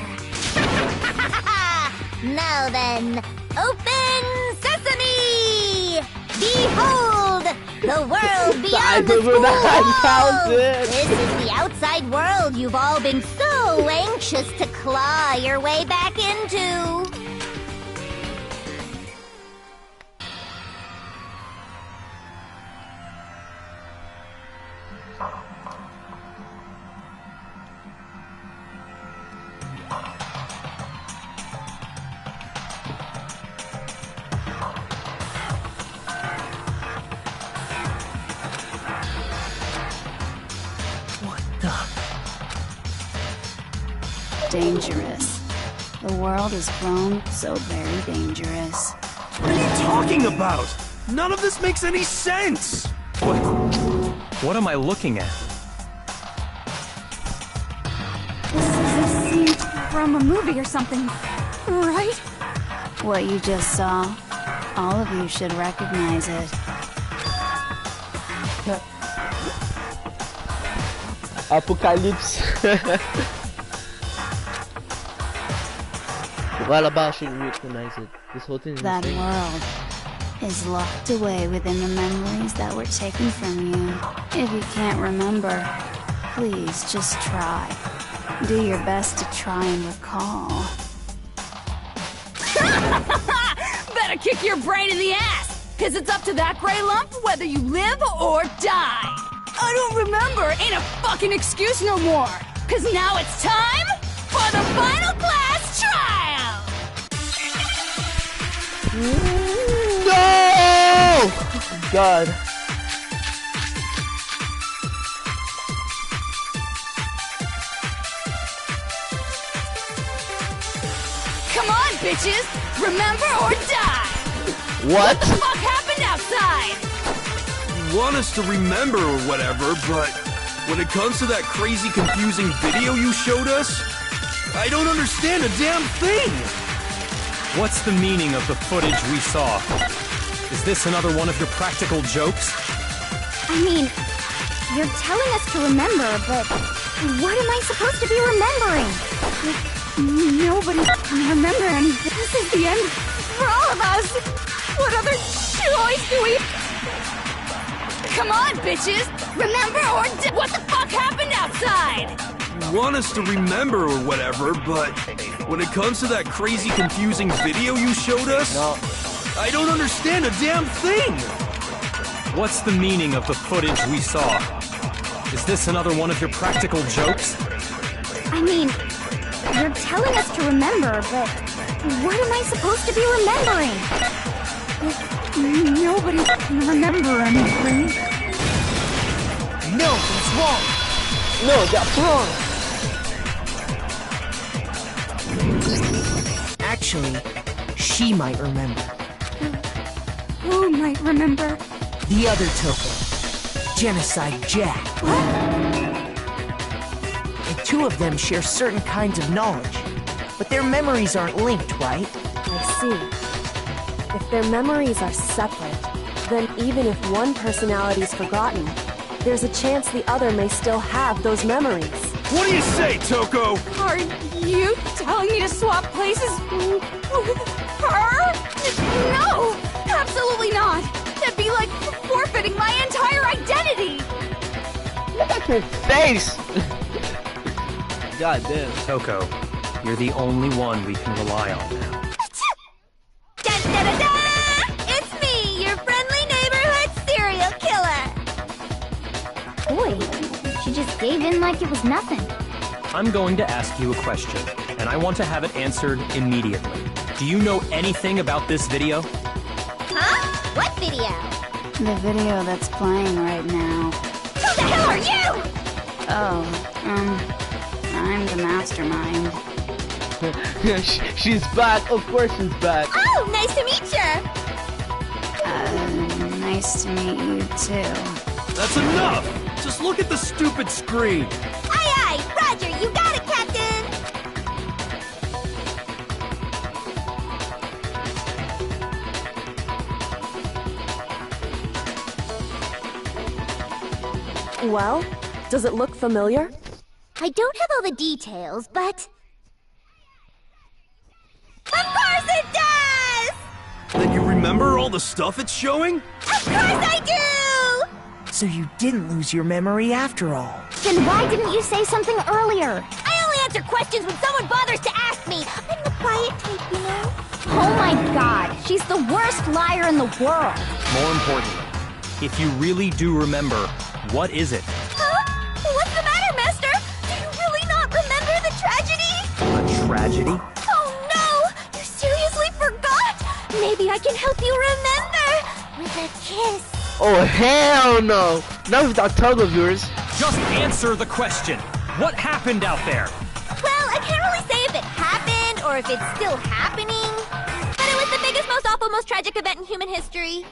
Now then, open sesame! Behold, the world beyond the school walls! This is the outside world you've all been so anxious to claw your way back into. Dangerous. The world has grown so very dangerous. What are you talking about? None of this makes any sense! What am I looking at? This is a scene from a movie or something, right? What you just saw, all of you should recognize it. Apocalypse. What about should recognize it? This whole thing is That insane. world is locked away within the memories that were taken from you. If you can't remember, please just try. Do your best to try and recall. Better kick your brain in the ass, cause it's up to that gray lump whether you live or die. I don't remember ain't a fucking excuse no more, cause now it's time for the final class trial! No! God. Come on, bitches! Remember or die! What? What the fuck happened outside? You want us to remember or whatever, but when it comes to that crazy, confusing video you showed us, I don't understand a damn thing! What's the meaning of the footage we saw? Is this another one of your practical jokes? I mean, you're telling us to remember, but what am I supposed to be remembering? Nobody can remember anything. This is the end for all of us. What other choice do we... Come on, bitches! Remember or die! What the fuck happened outside? You want us to remember or whatever, but when it comes to that crazy, confusing video you showed us, I don't understand a damn thing! What's the meaning of the footage we saw? Is this another one of your practical jokes? I mean, you're telling us to remember, but what am I supposed to be remembering? Nobody can remember anything. No, that's wrong. No, that's wrong. Actually, she might remember. Who might remember? The other Toko, Genocide Jack. The two of them share certain kinds of knowledge, but their memories aren't linked, right? I see. If their memories are separate, then even if one personality's forgotten, there's a chance the other may still have those memories. What do you say, Toko? Are you telling me to swap places with her? No! Absolutely not! That'd be like forfeiting my entire identity! Look at your face! God damn. Toko, you're the only one we can rely on now. Dun, dun, dun, dun! It's me, your friendly neighborhood serial killer! Boy, she just gave in like it was nothing. I'm going to ask you a question, and I want to have it answered immediately. Do you know anything about this video? Huh? What video? The video that's playing right now. Who the hell are you? Oh, I'm the mastermind. She's back. Of course she's back. Oh, nice to meet you. Nice to meet you too. That's enough! Just look at the stupid screen. Aye, aye, Roger, you got it, Captain. Well, does it look familiar? I don't have all the details, but... Of course it does! Then you remember all the stuff it's showing? Of course I do! So you didn't lose your memory after all. Then why didn't you say something earlier? I only answer questions when someone bothers to ask me. I'm the quiet type, you know? Oh my god, she's the worst liar in the world. More importantly, if you really do remember, what is it? Huh? What's the matter, Master? Do you really not remember the tragedy? A tragedy? Oh no! You seriously forgot? Maybe I can help you remember with a kiss. Oh, hell no! Not with that tongue of yours. Just answer the question. What happened out there? Well, I can't really say if it happened or if it's still happening. But it was the biggest, most awful, most tragic event in human history.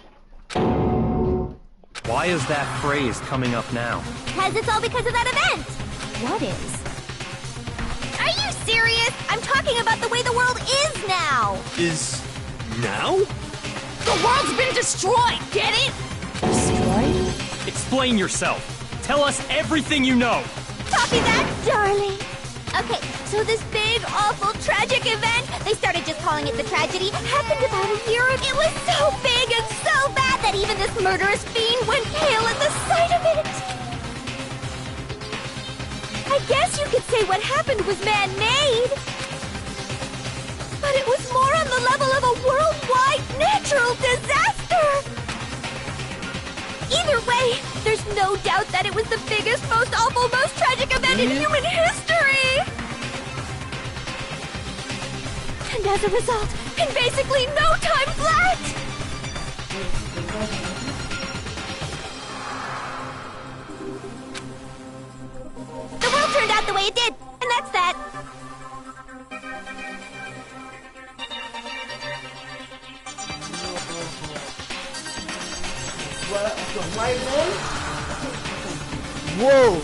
Why is that phrase coming up now? Because it's all because of that event. What is? Are you serious? I'm talking about the way the world is now. Is... now? The world's been destroyed, get it? Destroyed? Explain yourself. Tell us everything you know. Copy that, darling. Okay, so this big, awful, tragic event, they started just calling it the tragedy, happened about a year ago. It was so big and so bad that even this murderous fiend went pale at the sight of it. I guess you could say what happened was man-made. But it was more on the level of a worldwide natural disaster. Either way, there's no doubt that it was the biggest, most awful, most tragic event in human history! And as a result, in basically no time flat! The world turned out the way it did, and that's that. Whoa!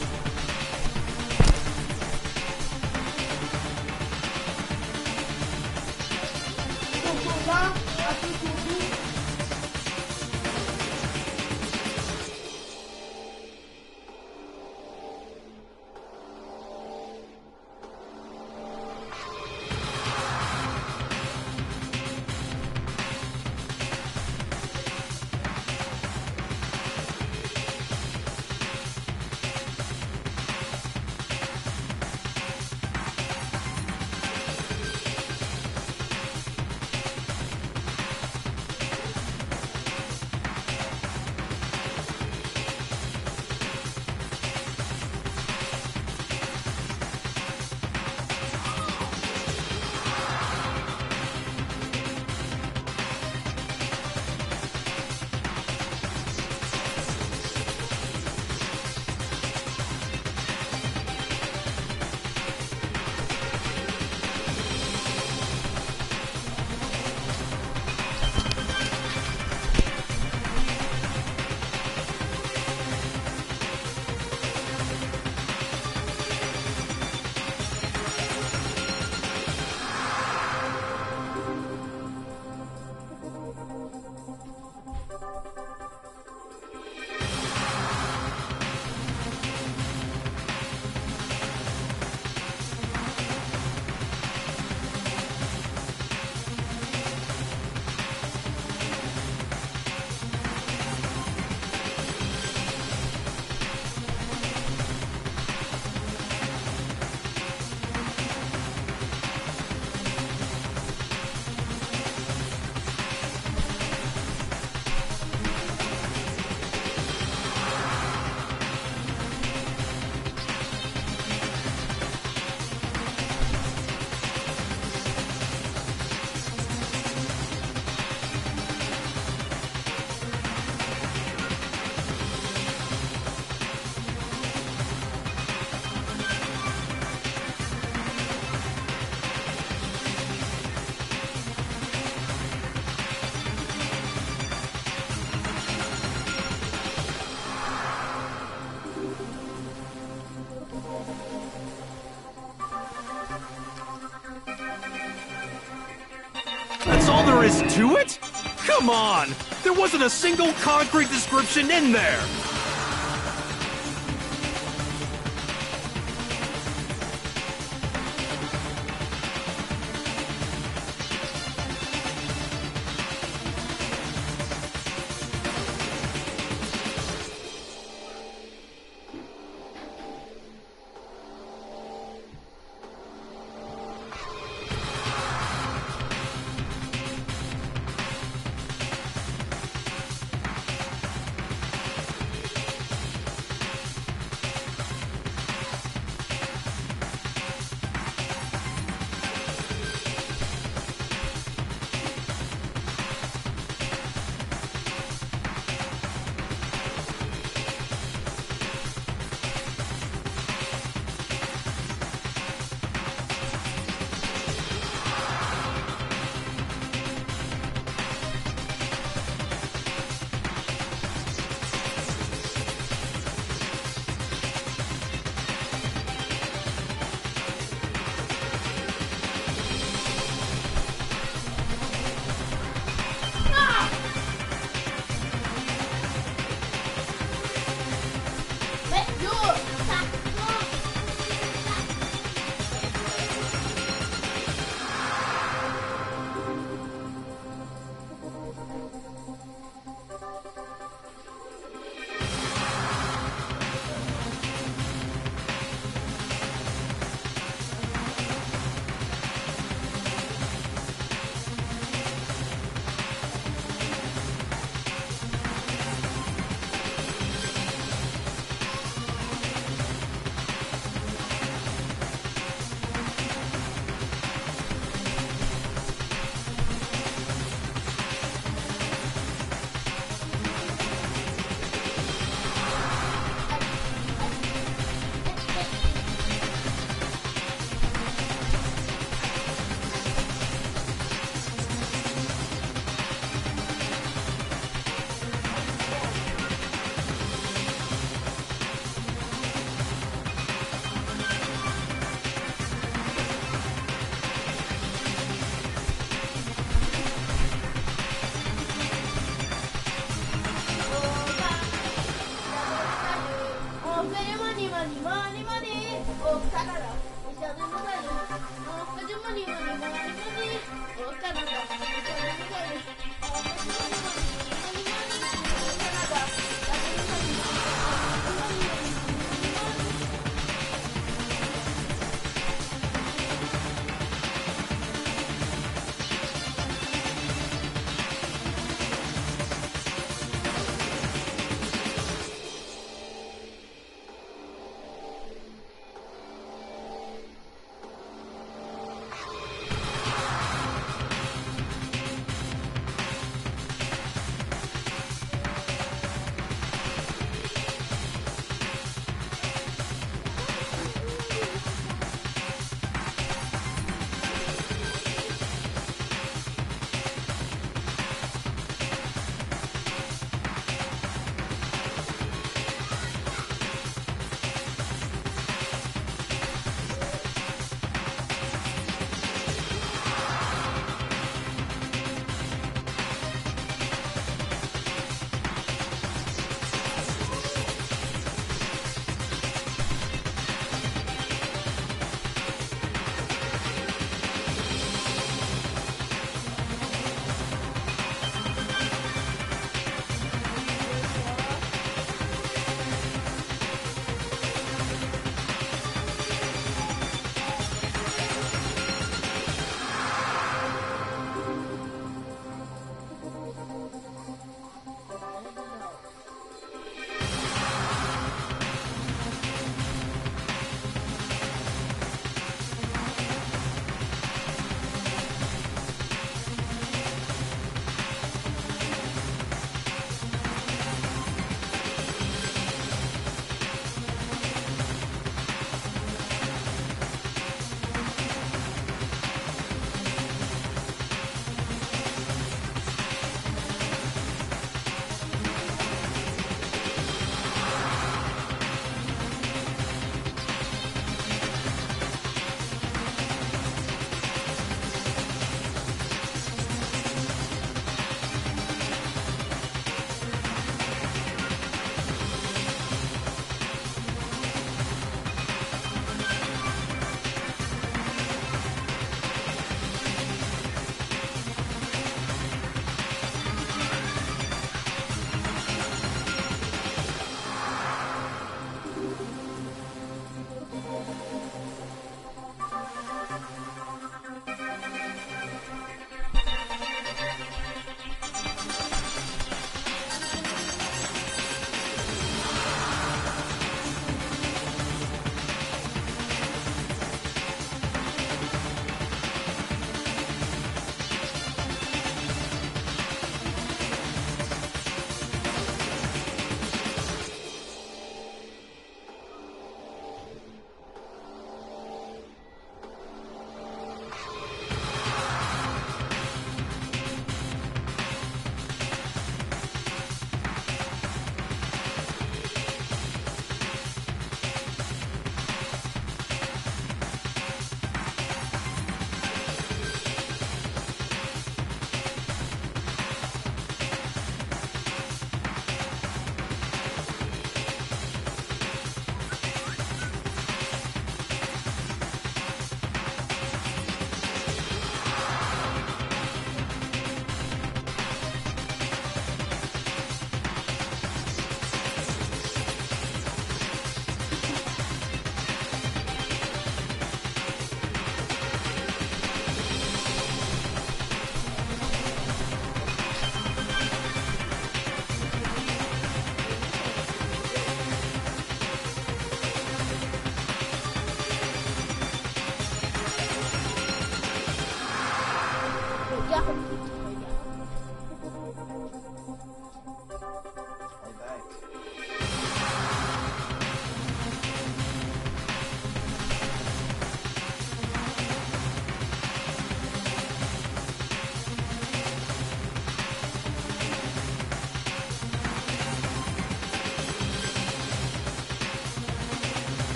all there is to it? Come on! There wasn't a single concrete description in there!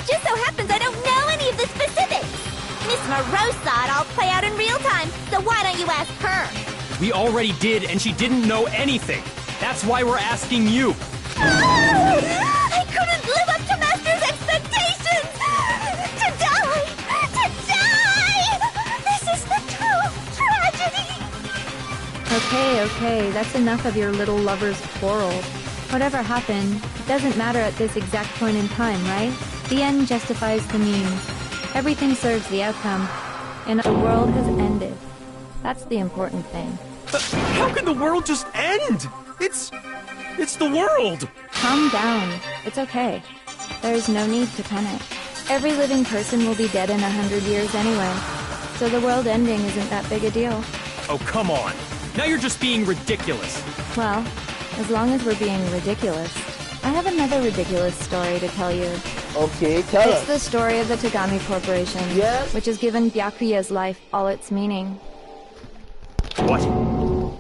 just so happens I don't know any of the specifics. Miss Moreau saw it all play out in real time, so why don't you ask her? We already did, and she didn't know anything. That's why we're asking you. I couldn't live up to Master's expectations! To die! To die! This is the true tragedy! Okay, that's enough of your little lover's quarrel. Whatever happened, it doesn't matter at this exact point in time, right? The end justifies the means. Everything serves the outcome, and the world has ended. That's the important thing. How can the world just end? It's the world! Calm down. It's okay. There's no need to panic. Every living person will be dead in 100 years anyway, so the world ending isn't that big a deal. Oh, come on. Now you're just being ridiculous. Well, as long as we're being ridiculous, I have another ridiculous story to tell you. Okay, tell us. It's the story of the Tagami Corporation, yes? which has given Byakuya's life all its meaning. What?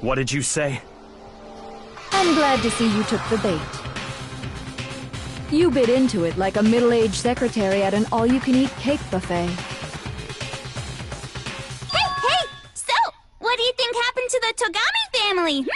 What did you say? I'm glad to see you took the bait. You bit into it like a middle-aged secretary at an all-you-can-eat cake buffet. Hey! So, what do you think happened to the Tagami family?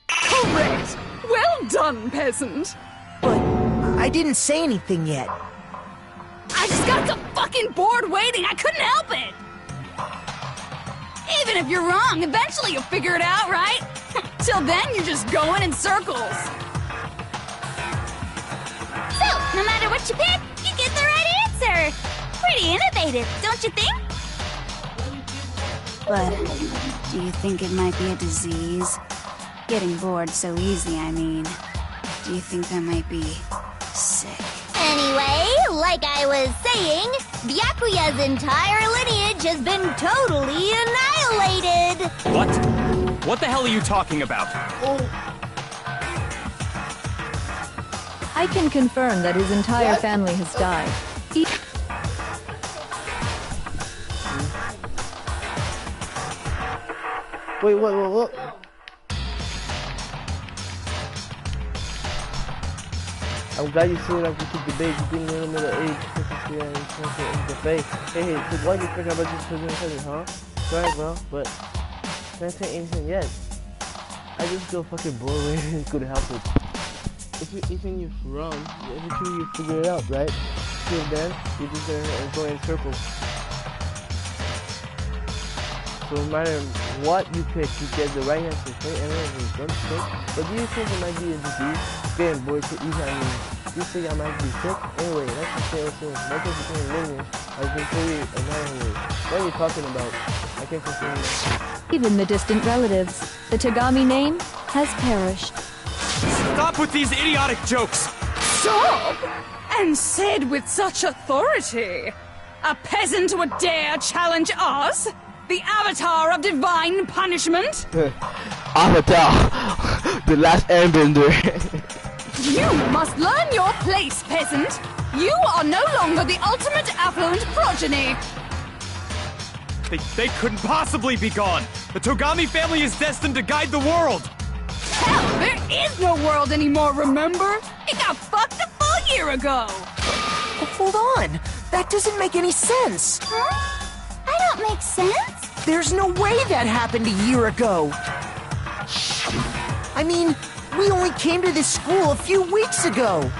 Correct! Well done, peasant! But I didn't say anything yet. I just got so fucking bored waiting, I couldn't help it! Even if you're wrong, eventually you'll figure it out, right? Till then, you're just going in circles. So, no matter what you pick, you get the right answer! Pretty innovative, don't you think? But do you think it might be a disease? Getting bored so easy, I mean. Do you think that might be sick? Anyway, like I was saying, Byakuya's entire lineage has been totally annihilated! What? What the hell are you talking about? I can confirm that his entire family has died. Wait, what? I'm glad you said that we could debate. You being in the middle age, debate. Hey, so why do you think about this presentation, huh? Right, well, but can't say anything yet. I just feel fucking bored waiting could help it. If you even you're wrong, eventually you figure it out, right? Till then, you're just gonna go in circles. So no matter what you pick, you get the right answer. But do you think it might be a disease? Getting bored too easy, I mean, you think I might be sick? Anyway, that's the same thing. Nothing between lineage has been fully annihilated. What are you talking about? I can't confirm. Even the distant relatives, the Tagami name has perished. Stop with these idiotic jokes! Stop! And said with such authority. A peasant would dare challenge us? The avatar of divine punishment? Avatar! The last airbender! You must learn your place, peasant! You are no longer the ultimate affluent progeny! They couldn't possibly be gone! The Togami family is destined to guide the world! Hell, there is no world anymore, remember? It got fucked a full year ago! Hold on! That doesn't make any sense! Huh? I don't make sense? There's no way that happened a year ago! I mean, we only came to this school a few weeks ago!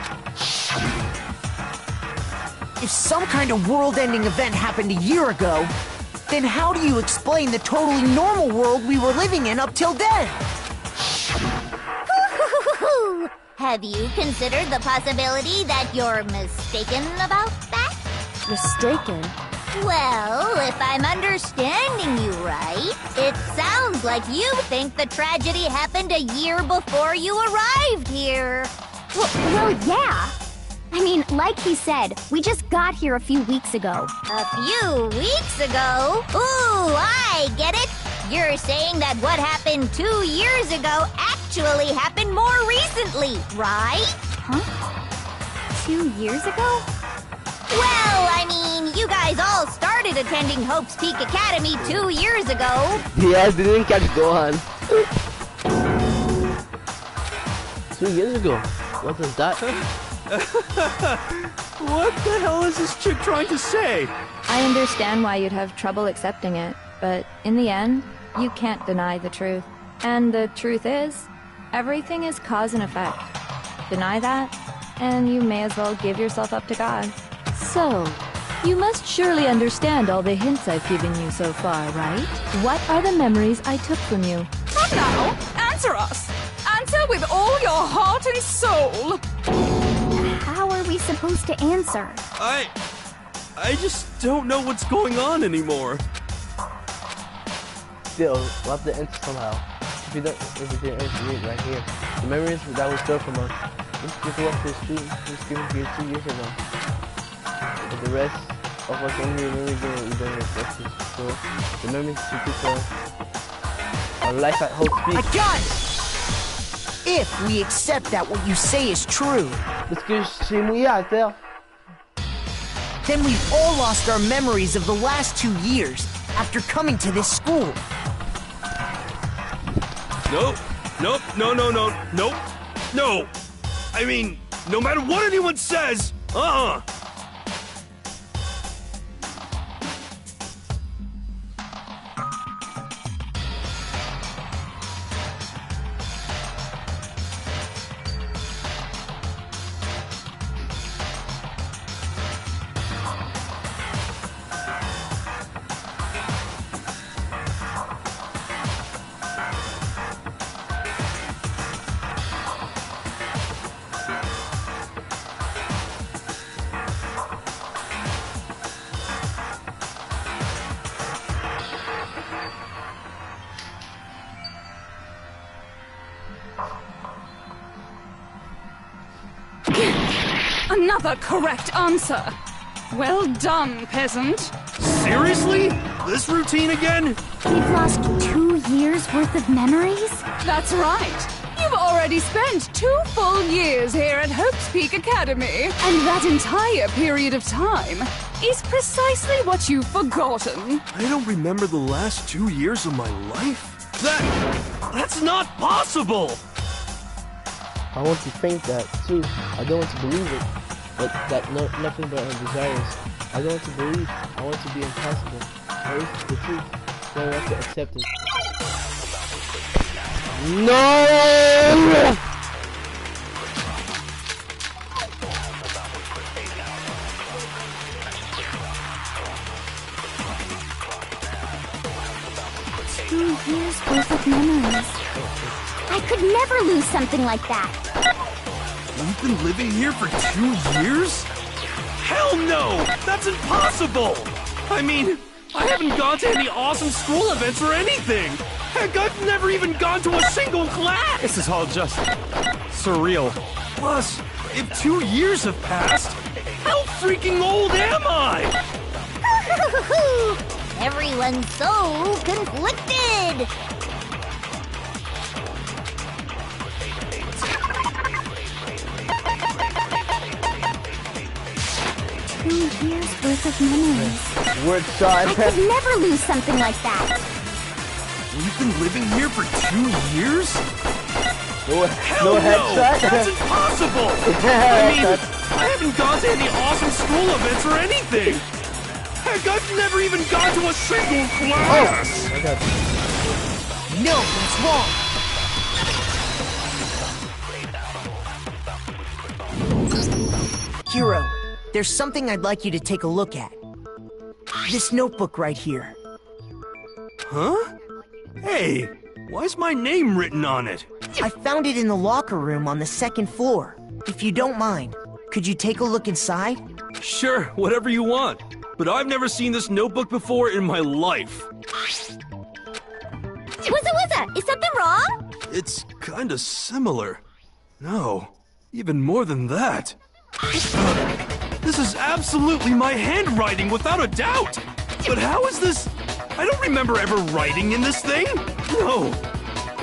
If some kind of world-ending event happened a year ago, then how do you explain the totally normal world we were living in up till then? Have you considered the possibility that you're mistaken about that? Mistaken? Well, if I'm understanding you right, it sounds like you think the tragedy happened a year before you arrived here. Well, yeah. I mean, like he said, we just got here a few weeks ago. A few weeks ago? Ooh, I get it. You're saying that what happened 2 years ago actually happened more recently, right? Huh? 2 years ago? Well, I mean, you guys all started attending Hope's Peak Academy 2 years ago. Yeah, they didn't catch Gohan. 2 years ago. What was that? What the hell is this chick trying to say? I understand why you'd have trouble accepting it, but in the end, you can't deny the truth. And the truth is, everything is cause and effect. Deny that, and you may as well give yourself up to God. So, you must surely understand all the hints I've given you so far, right? What are the memories I took from you? Come now, answer us. Answer with all your heart and soul. How are we supposed to answer? I just don't know what's going on anymore. Still, we'll have to answer somehow. If you didn't answer it right here, the memories that was stolen from us. Just watch this was given to you 2 years ago. But the rest of us only remember we don't reflect it. So, the memories you took from our life at Hope Peak. I got it! If we accept that what you say is true, Parce que c'est mouillé à terre. then we've all lost our memories of the last 2 years after coming to this school. Nope. Nope. No. Nope. No. I mean, no matter what anyone says, Another correct answer. Well done, peasant. Seriously? This routine again? We've lost 2 years worth of memories? That's right. You've already spent 2 full years here at Hope's Peak Academy, and that entire period of time is precisely what you've forgotten. I don't remember the last 2 years of my life? That's not possible! I want to think that too. I don't want to believe it. But nothing but desires. I don't want to believe. I want to be impossible. Or is it the truth? So I want to accept it. No! Years worth of memories. I could never lose something like that. We've been living here for 2 years? Hell no! That's impossible! I mean, I haven't gone to any awesome school events or anything! Heck, I've never even gone to a single class! This is all just surreal. Plus, if 2 years have passed, how freaking old am I? Everyone's so conflicted! 2 years worth of memories. Word shot. I could never lose something like that. We've been living here for 2 years? Hell no no! headshot? That's impossible! I mean, I haven't gone to any awesome school events or anything! Heck, I've never even gone to a single class! I got you. No, that's wrong. Hero, there's something I'd like you to take a look at. This notebook right here. Huh? Hey, why's my name written on it? I found it in the locker room on the 2nd floor. If you don't mind, could you take a look inside? Sure, whatever you want. but I've never seen this notebook before in my life. What's that? Is something wrong? It's kinda similar. No, even more than that. This is absolutely my handwriting, without a doubt! But how is this? I don't remember ever writing in this thing! No!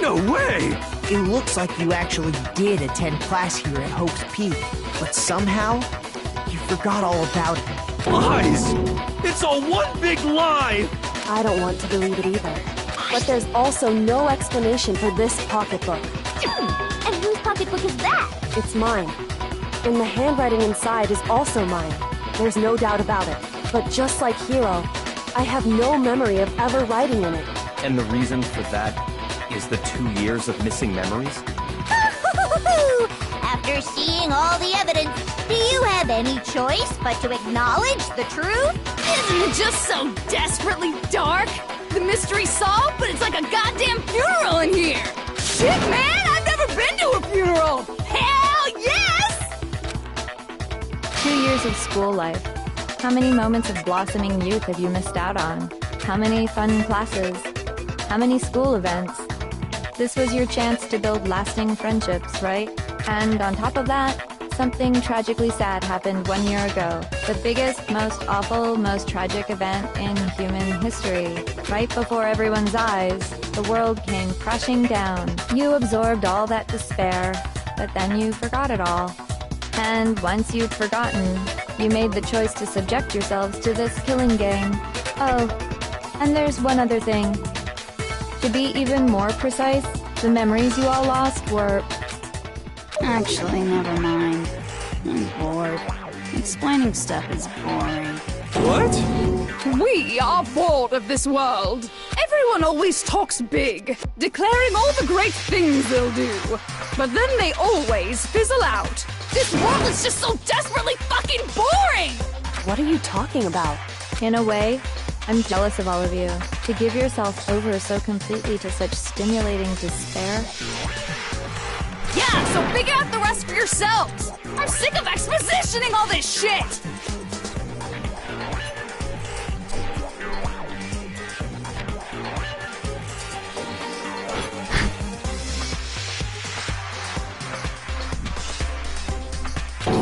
No way! It looks like you actually did attend class here at Hope's Peak, but somehow, you forgot all about it. Lies! It's all one big lie! I don't want to believe it either. But there's also no explanation for this pocketbook. And whose pocketbook is that? It's mine. And the handwriting inside is also mine. There's no doubt about it. But just like Hiro, I have no memory of ever writing in it. And the reason for that is the 2 years of missing memories? After seeing all the evidence, do you have any choice but to acknowledge the truth? Isn't it just so desperately dark? The mystery's solved, but it's like a goddamn funeral in here! Shit, man! I've never been to a funeral! Hell yes! 2 years of school life. How many moments of blossoming youth have you missed out on? How many fun classes? How many school events? This was your chance to build lasting friendships, right? And on top of that, something tragically sad happened 1 year ago. The biggest, most awful, most tragic event in human history. Right before everyone's eyes, the world came crashing down. You absorbed all that despair, but then you forgot it all. And once you'd forgotten, you made the choice to subject yourselves to this killing game. Oh, and there's one other thing. To be even more precise, the memories you all lost were... Actually, never mind. I'm bored. Explaining stuff is boring. What? We are bored of this world. Everyone always talks big, declaring all the great things they'll do. But then they always fizzle out. This world is just so desperately fucking boring! What are you talking about? In a way, I'm jealous of all of you. To give yourself over so completely to such stimulating despair. Yeah, so figure out the rest for yourselves! I'm sick of expositioning all this shit!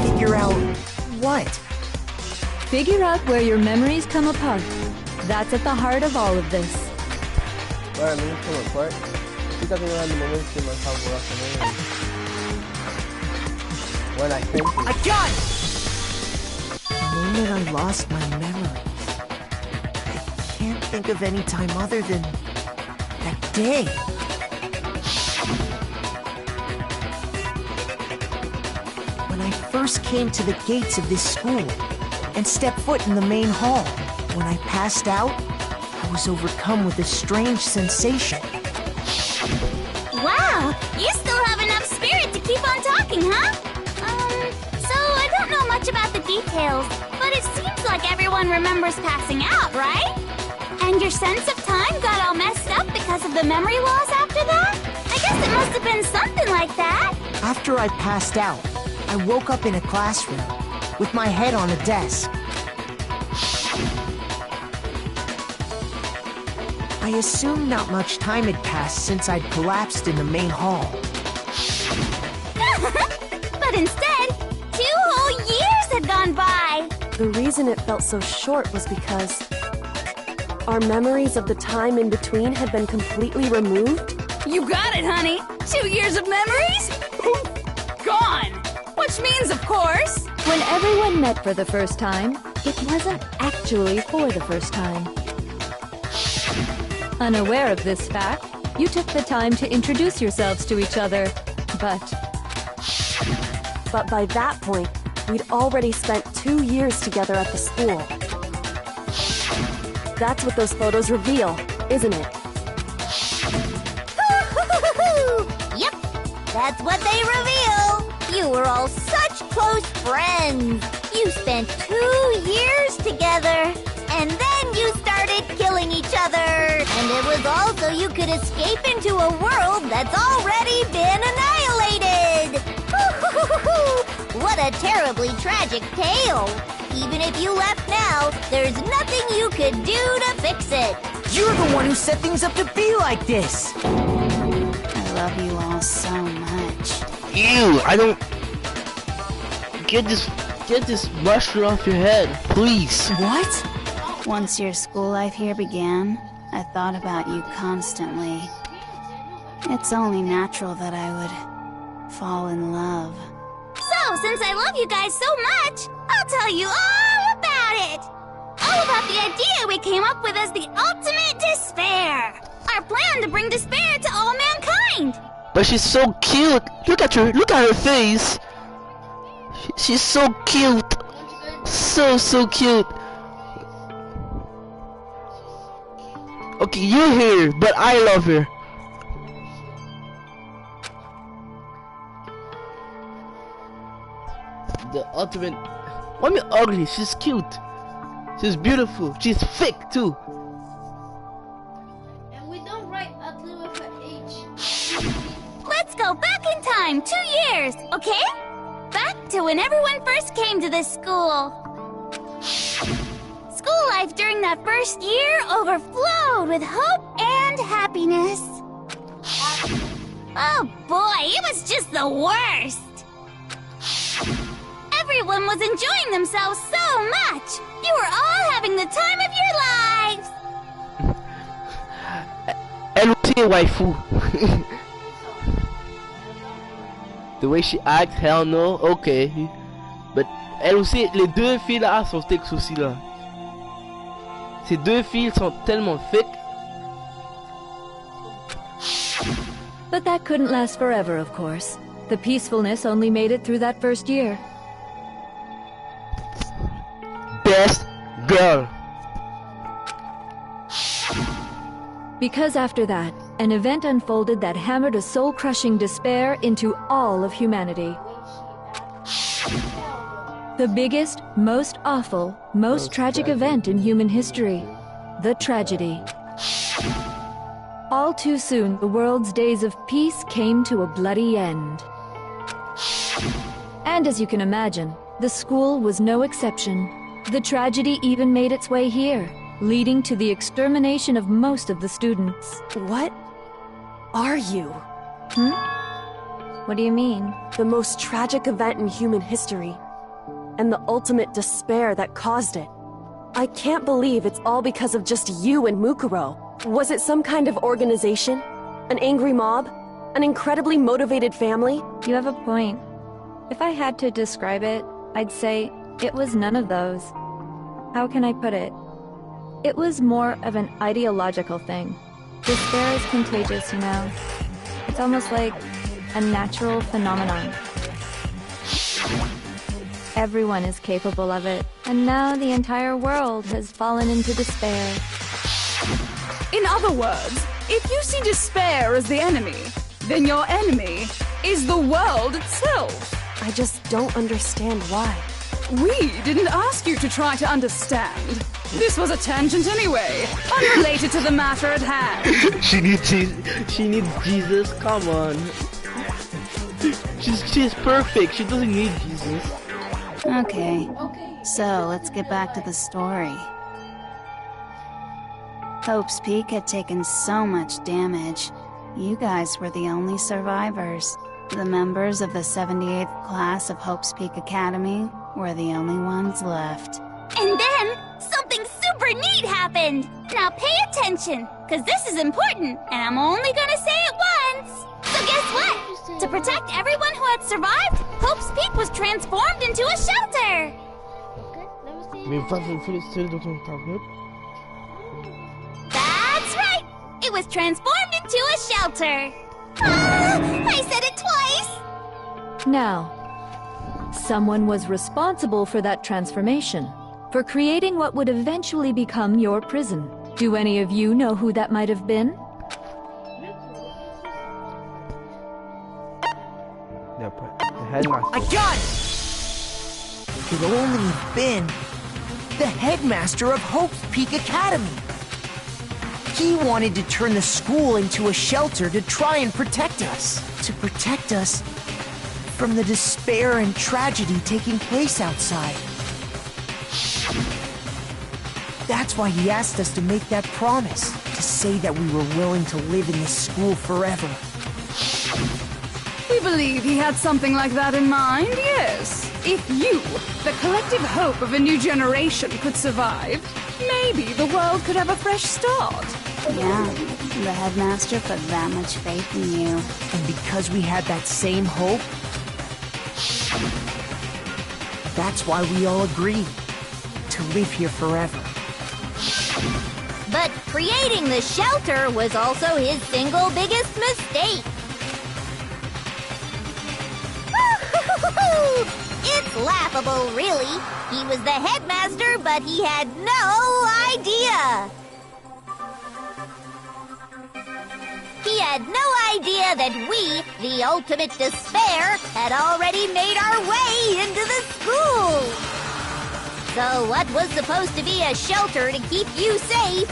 Figure out what? Figure out where your memories come apart. That's at the heart of all of this. Where our memories come apart? Estoy cambiando el momento que más hago when I think I got it! The moment I lost my memories. I can't think of any time other than that day. When I first came to the gates of this school and stepped foot in the main hall, when I passed out, I was overcome with a strange sensation. Wow, you still have enough spirit to keep on talking, huh? So I don't know much about the details, but it seems like everyone remembers passing out, right? And your sense of time got all messed up because of the memory loss after that? I guess it must have been something like that. After I passed out, I woke up in a classroom with my head on a desk. I assumed not much time had passed since I'd collapsed in the main hall. But instead, 2 whole years had gone by! The reason it felt so short was because our memories of the time in between had been completely removed. You got it, honey! 2 years of memories? Poof! Gone! Which means, of course... When everyone met for the first time, it wasn't actually for the first time. Unaware of this fact, you took the time to introduce yourselves to each other, But by that point, we'd already spent 2 years together at the school. That's what those photos reveal, isn't it? Yep, that's what they reveal. You were all such close friends. You spent 2 years together, and then you started killing each other. And it was all so you could escape into a world that's already been annihilated. What a terribly tragic tale. Even if you left now, there's nothing you could do to fix it. You're the one who set things up to be like this! I love you all so much. Ew, I don't... Get this mushroom off your head, please. What? Once your school life here began, I thought about you constantly. It's only natural that I would fall in love. So, since I love you guys so much, I'll tell you all about it! All about the idea we came up with as the ultimate despair! Our plan to bring despair to all mankind! But she's so cute! Look at her face! She's so cute! So cute! Okay, you're here, but I love her. The ultimate... I mean ugly, she's cute. She's beautiful. She's thick too. And we don't write ugly with an H. Let's go back in time 2 years, okay? Back to when everyone first came to this school. School life during that first year overflowed with hope and happiness. Oh boy, it was just the worst. Everyone was enjoying themselves so much. You were all having the time of your lives. Elle aussi est waifu. The way she acts, hell no, okay. But elle aussi, les deux filles là sont thick aussi là. Ces deux filles sont tellement thick. But that couldn't last forever, of course. The peacefulness only made it through that first year. Best girl. Because after that, an event unfolded that hammered a soul-crushing despair into all of humanity. The biggest, most awful, most tragic event in human history. The tragedy. All too soon, the world's days of peace came to a bloody end. And as you can imagine, the school was no exception. The tragedy even made its way here, leading to the extermination of most of the students. What are you? What do you mean? The most tragic event in human history, and the ultimate despair that caused it. I can't believe it's all because of just you and Mukuro. Was it some kind of organization? An angry mob? An incredibly motivated family? You have a point. If I had to describe it, I'd say it was none of those. How can I put it? It was more of an ideological thing. Despair is contagious, you know. It's almost like a natural phenomenon. Everyone is capable of it, and now the entire world has fallen into despair. In other words, if you see despair as the enemy, then your enemy is the world itself. I just don't understand why. We didn't ask you to try to understand. This was a tangent anyway, unrelated to the matter at hand. She needs Jesus. Come on. She's perfect. She doesn't need Jesus. Okay, so let's get back to the story. Hope's Peak had taken so much damage. You guys were the only survivors. The members of the 78th class of Hope's Peak Academy were the only ones left. And then, something super neat happened! Now pay attention, because this is important, and I'm only gonna say it once! So guess what? To protect everyone who had survived, Hope's Peak was transformed into a shelter! That's right! It was transformed into a shelter! Ah, I said it twice! Now, someone was responsible for that transformation, for creating what would eventually become your prison. Do any of you know who that might have been? I got it! Could only have been the headmaster of Hope's Peak Academy. He wanted to turn the school into a shelter to try and protect us. To protect us from the despair and tragedy taking place outside. That's why he asked us to make that promise, to say that we were willing to live in this school forever. We believe he had something like that in mind, yes. If you, the collective hope of a new generation, could survive, maybe the world could have a fresh start. Yeah, the headmaster put that much faith in you. And because we had that same hope, that's why we all agreed to live here forever. But creating the shelter was also his single biggest mistake. It's laughable, really. He was the headmaster, but he had no idea. He had no idea that we, the ultimate despair, had already made our way into the school. So what was supposed to be a shelter to keep you safe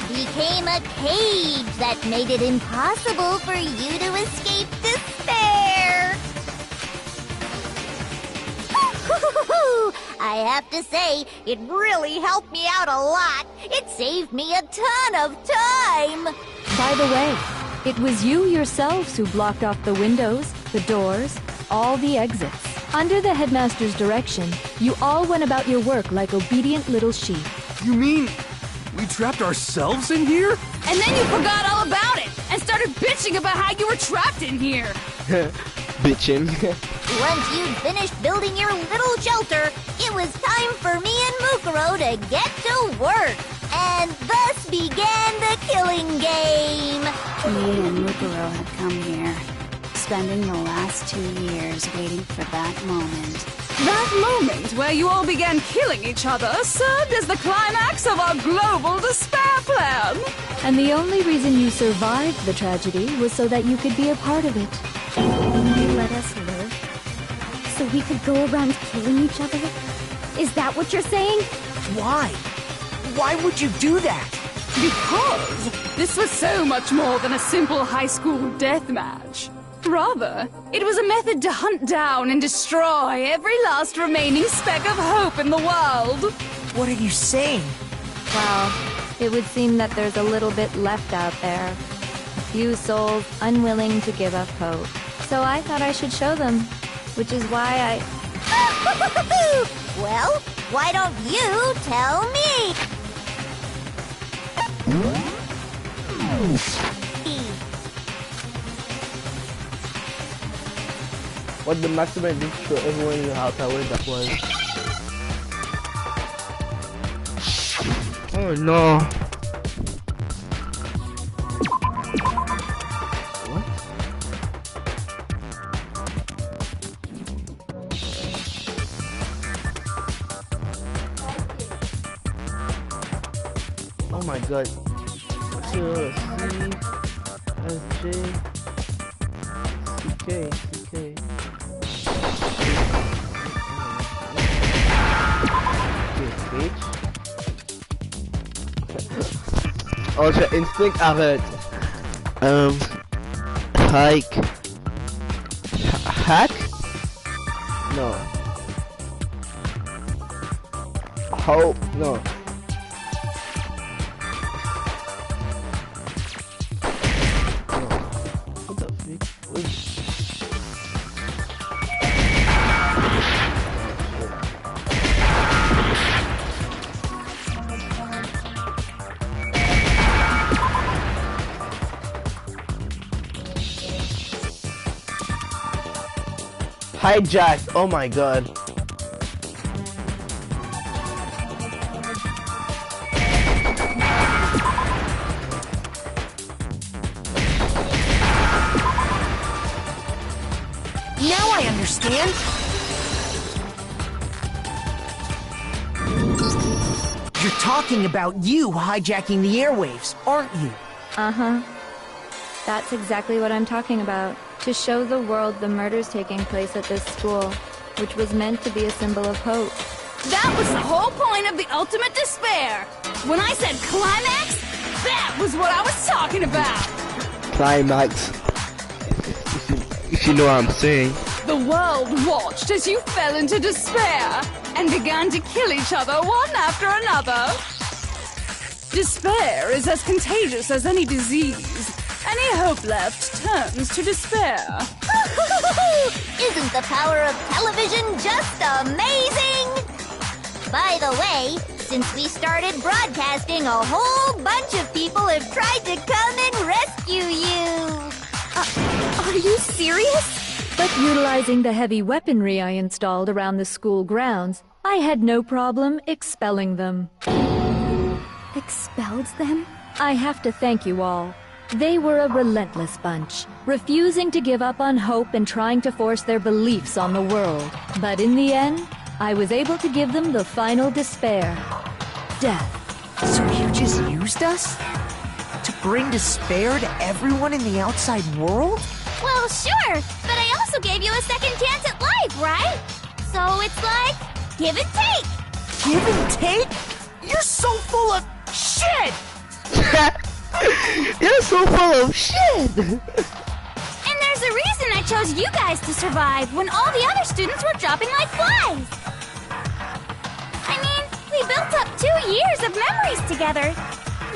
became a cage that made it impossible for you to escape despair. I have to say, it really helped me out a lot. It saved me a ton of time. By the way, it was you yourselves who blocked off the windows, the doors, all the exits. Under the headmaster's direction, you all went about your work like obedient little sheep. You mean we trapped ourselves in here? And then you forgot all about it and started bitching about how you were trapped in here. Bitchin'. Once you'd finished building your little shelter, it was time for me and Mukuro to get to work. And thus began the killing game. Me and Mukuro had come here, spending the last 2 years waiting for that moment. That moment where you all began killing each other served as the climax of our global despair plan. And the only reason you survived the tragedy was so that you could be a part of it. You let us live? So we could go around killing each other? Is that what you're saying? Why? Why would you do that? Because this was so much more than a simple high school death match. Rather, it was a method to hunt down and destroy every last remaining speck of hope in the world. What are you saying? Well, it would seem that there's a little bit left out there. A few souls unwilling to give up hope. So I thought I should show them, which is why Well, why don't you tell me? What the mastermind did show everyone in the house how that was. Oh no. What? Oh my god. C, S, J, C, K, C, K. Ultra Instinct, arrête. Hike. Hack? No. Hope? No. What the fuck? Wait. Hijacked. Oh my god. Now I understand. You're talking about you hijacking the airwaves, aren't you? Uh-huh. That's exactly what I'm talking about. To show the world the murders taking place at this school, which was meant to be a symbol of hope. That was the whole point of the ultimate despair. When I said climax, that was what I was talking about. Climax. If you know what I'm saying. The the world watched as you fell into despair and began to kill each other one after another. Despair is as contagious as any disease. Any hope left turns to despair. Isn't the power of television just amazing? By the way, since we started broadcasting, a whole bunch of people have tried to come and rescue you. Are you serious? But utilizing the heavy weaponry I installed around the school grounds, I had no problem expelling them. Expelled them? I have to thank you all. They were a relentless bunch, refusing to give up on hope and trying to force their beliefs on the world. But in the end, I was able to give them the final despair. Death. So you just used us? To bring despair to everyone in the outside world? Well, sure, but I also gave you a second chance at life, right? So it's like, give and take. Give and take? You're so full of shit! You're so full of shit! And there's a reason I chose you guys to survive when all the other students were dropping like flies. I mean, we built up 2 years of memories together.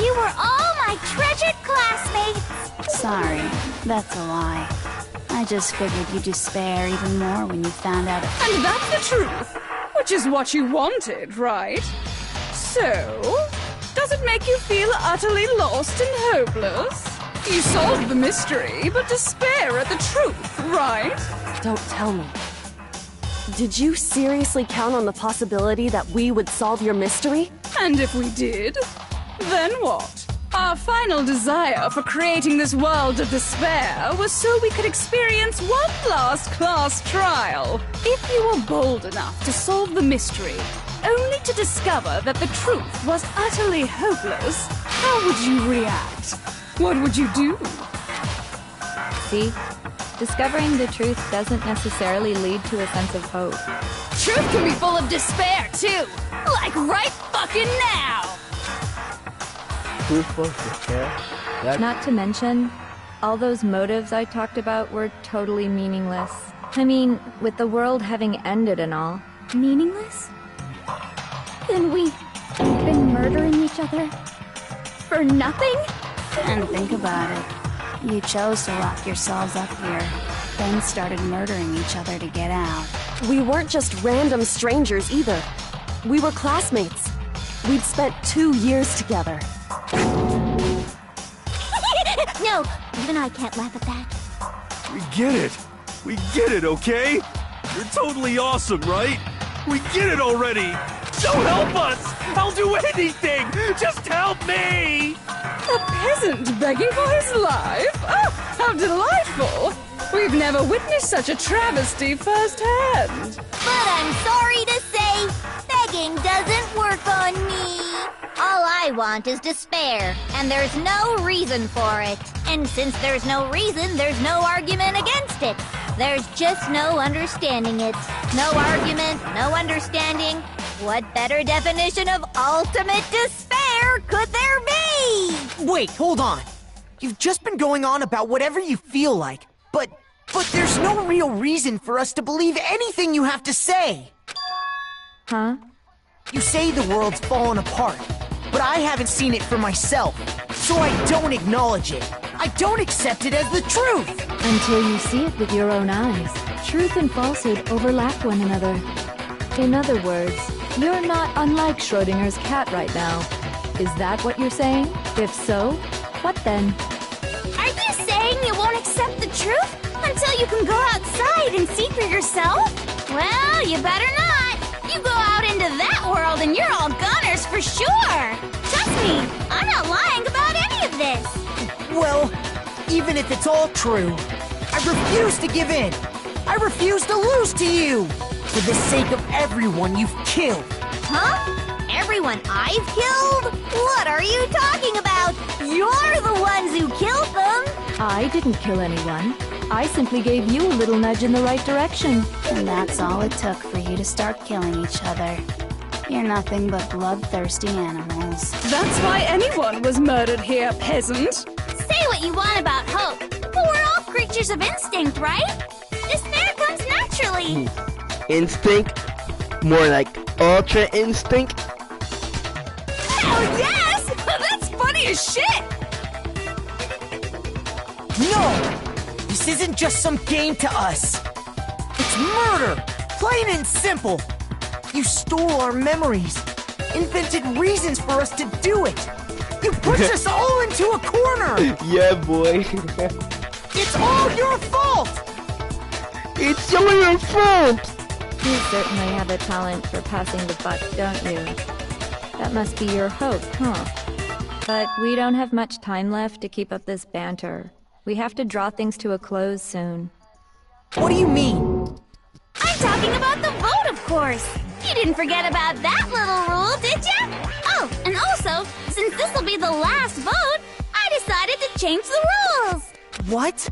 You were all my treasured classmates. Sorry, that's a lie. I just figured you'd despair even more when you found out. And that's the truth, which is what you wanted, right? So, does it make you feel utterly lost and hopeless? You solved the mystery, but despair at the truth, right? Don't tell me. Did you seriously count on the possibility that we would solve your mystery? And if we did, then what? Our final desire for creating this world of despair was so we could experience one last class trial. If you were bold enough to solve the mystery, only to discover that the truth was utterly hopeless, how would you react? What would you do? See? Discovering the truth doesn't necessarily lead to a sense of hope. Truth can be full of despair, too! Like right fucking now! Truthful despair? Not to mention, all those motives I talked about were totally meaningless. I mean, with the world having ended and all. Meaningless? Then we've been murdering each other? For nothing? And think about it. You chose to lock yourselves up here, then started murdering each other to get out. We weren't just random strangers either. We were classmates. We'd spent 2 years together. No, even I can't laugh at that. We get it. We get it, okay? You're totally awesome, right? We get it already. So help us! I'll do anything! Just help me! A peasant begging for his life? Oh, how delightful! We've never witnessed such a travesty firsthand. But I'm sorry to say, begging doesn't work on me. All I want is despair, and there's no reason for it. And since there's no reason, there's no argument against it. There's just no understanding it. No argument, no understanding. What better definition of ultimate despair could there be? Wait, hold on. You've just been going on about whatever you feel like, but there's no real reason for us to believe anything you have to say. Huh? You say the world's fallen apart, but I haven't seen it for myself, so I don't acknowledge it. I don't accept it as the truth. Until you see it with your own eyes. Truth and falsehood overlap one another. In other words, you're not unlike Schrodinger's cat right now. Is that what you're saying? If so, what then? Are you saying you won't accept the truth until you can go outside and see for yourself? Well, you better not. You go out into that world and you're all goners for sure. Trust me, I'm not lying about any of this. Well, even if it's all true, I refuse to give in. I refuse to lose to you. For the sake of everyone you've killed. Huh? Everyone I've killed? What are you talking about? You're the ones who killed them! I didn't kill anyone. I simply gave you a little nudge in the right direction. And that's all it took for you to start killing each other. You're nothing but bloodthirsty animals. That's why anyone was murdered here, peasant. Say what you want about hope, but we're all creatures of instinct, right? Despair comes naturally. silly. Instinct? More like Ultra Instinct? Hell yes! That's funny as shit! No! This isn't just some game to us. It's murder! Plain and simple! You stole our memories, invented reasons for us to do it! You pushed us all into a corner! Yeah, boy. It's all your fault! It's all your fault! You certainly have a talent for passing the buck, don't you? That must be your hope, huh? But we don't have much time left to keep up this banter. We have to draw things to a close soon. What do you mean? I'm talking about the vote, of course. You didn't forget about that little rule, did ya? Oh, and also, since this will be the last vote, I decided to change the rules. What?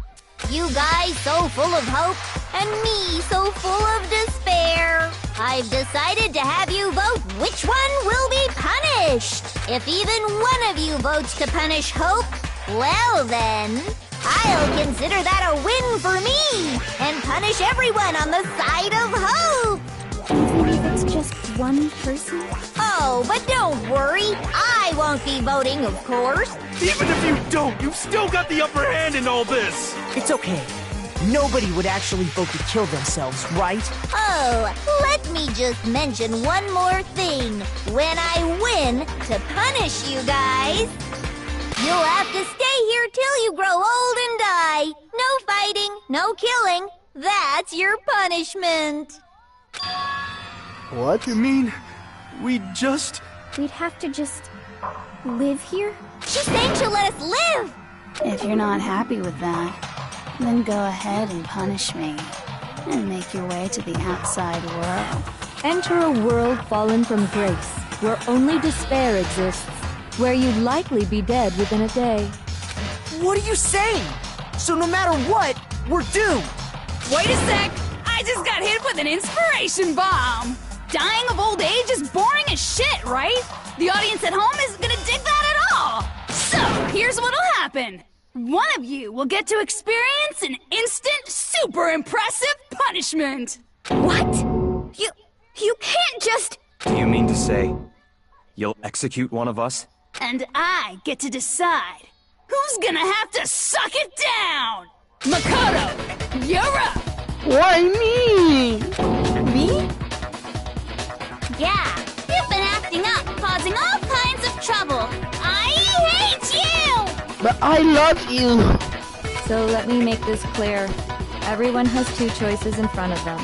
You guys so full of hope, and me so full of despair. I've decided to have you vote which one will be punished. If even one of you votes to punish Hope, well then, I'll consider that a win for me, and punish everyone on the side of Hope. Even if it's just one person? Oh, but don't worry, I won't be voting, of course. Even if you don't, you've still got the upper hand in all this! It's okay. Nobody would actually vote to kill themselves, right? Oh, let me just mention one more thing. When I win to punish you guys, you'll have to stay here till you grow old and die. No fighting, no killing. That's your punishment. What? You mean, we'd have to just live here? She's saying she'll let us live. If you're not happy with that, then go ahead and punish me. And make your way to the outside world. Enter a world fallen from grace, where only despair exists, where you'd likely be dead within a day. What are you saying? So no matter what, we're doomed! Wait a sec! I just got hit with an inspiration bomb! Dying of old age is boring as shit, right? The audience at home isn't gonna dig that at all! So, here's what'll happen. One of you will get to experience an instant, super impressive punishment! What? You can't just... Do you mean to say you'll execute one of us? And I get to decide who's gonna have to suck it down! Makoto, you're up! Why me? Me? Yeah, you've been acting up, causing all kinds of trouble. I hate you! But I love you! So let me make this clear. Everyone has two choices in front of them.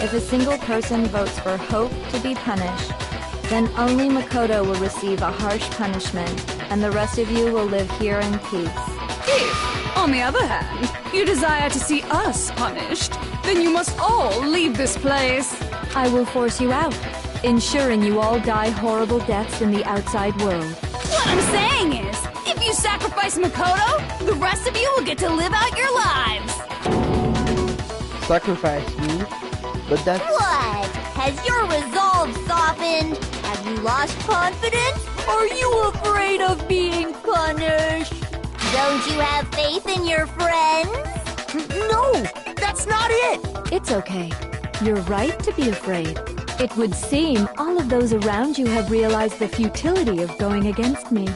If a single person votes for Hope to be punished, then only Makoto will receive a harsh punishment, and the rest of you will live here in peace. If, on the other hand, you desire to see us punished, then you must all leave this place. I will force you out, ensuring you all die horrible deaths in the outside world. What I'm saying is, if you sacrifice Makoto, the rest of you will get to live out your lives. Sacrifice me? But that's... What? Has your resolve softened? Have you lost confidence? Are you afraid of being punished? Don't you have faith in your friends? No! That's not it! It's okay. You're right to be afraid. It would seem all of those around you have realized the futility of going against me.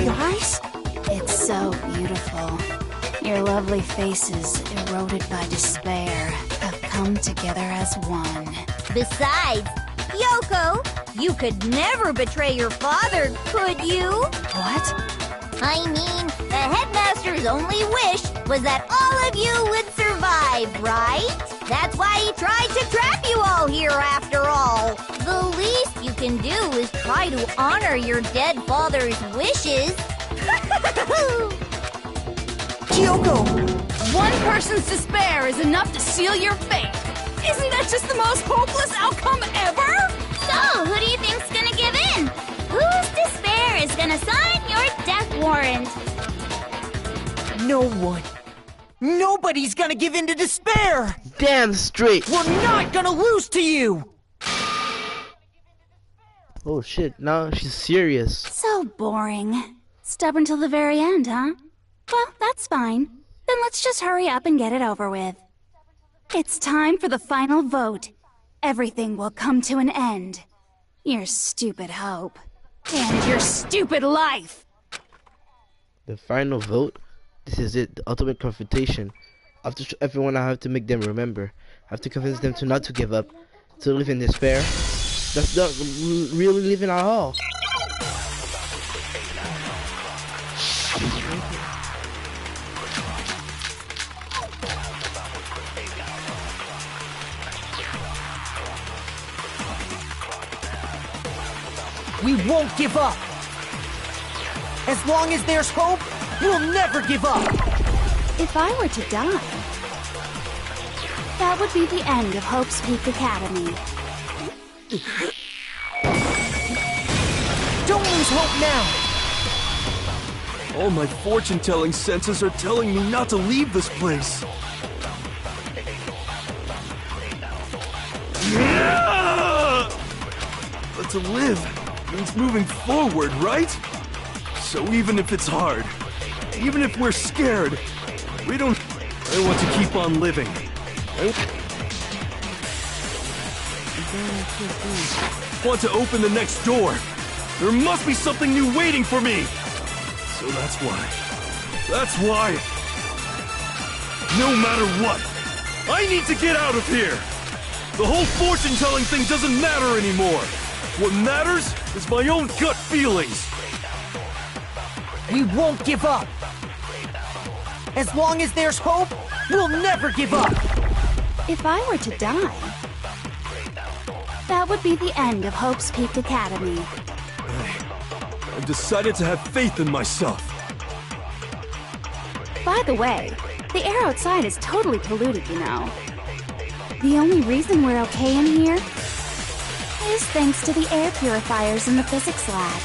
Guys? It's so beautiful. Your lovely faces, eroded by despair, have come together as one. Besides, Yoko, you could never betray your father, could you? What? I mean, the headmaster's only wish was that all of you would survive, right? That's why he tried to trap you all here after all. The least you can do is try to honor your dead father's wishes. Kyoko! One person's despair is enough to seal your fate. Isn't that just the most hopeless outcome ever? So, who do you think's gonna give in? Whose despair is gonna sign your death warrant? No one. Nobody's gonna give in to despair! Damn straight! We're not gonna lose to you! Oh shit, now she's serious. So boring. Stubborn till the very end, huh? Well, that's fine. Then let's just hurry up and get it over with. It's time for the final vote. Everything will come to an end. Your stupid hope. And your stupid life! The final vote? This is it, the ultimate confrontation. I have to show everyone I have to make them remember. I have to convince them to not to give up, to live in despair. That's not really living at all. We won't give up. As long as there's hope, we'll never give up. If I were to die, that would be the end of Hope's Peak Academy. Don't lose hope now. All my fortune-telling senses are telling me not to leave this place. But to live means moving forward, right? So even if it's hard, even if we're scared, I want to keep on living. I want to open the next door. There must be something new waiting for me. So that's why, no matter what, I need to get out of here. The whole fortune-telling thing doesn't matter anymore. What matters is my own gut feelings. We won't give up. As long as there's hope, we'll never give up. If I were to die, that would be the end of Hope's Peak Academy. I've decided to have faith in myself. By the way, the air outside is totally polluted, you know. The only reason we're okay in here is thanks to the air purifiers in the physics lab.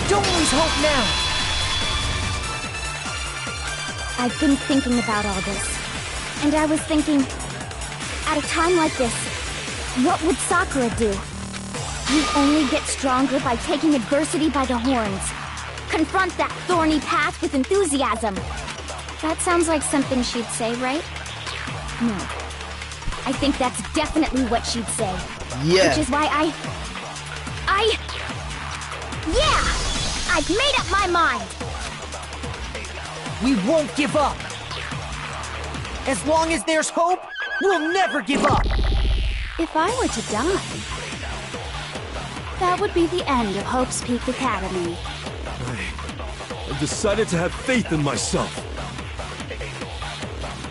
Don't lose hope now. I've been thinking about all this. And I was thinking, at a time like this, what would Sakura do? You only get stronger by taking adversity by the horns. Confront that thorny path with enthusiasm. That sounds like something she'd say, right? No. I think that's definitely what she'd say. Yeah. Which is why Yeah! I've made up my mind! We won't give up. As long as there's hope, we'll never give up. If I were to die, that would be the end of Hope's Peak Academy. I've decided to have faith in myself.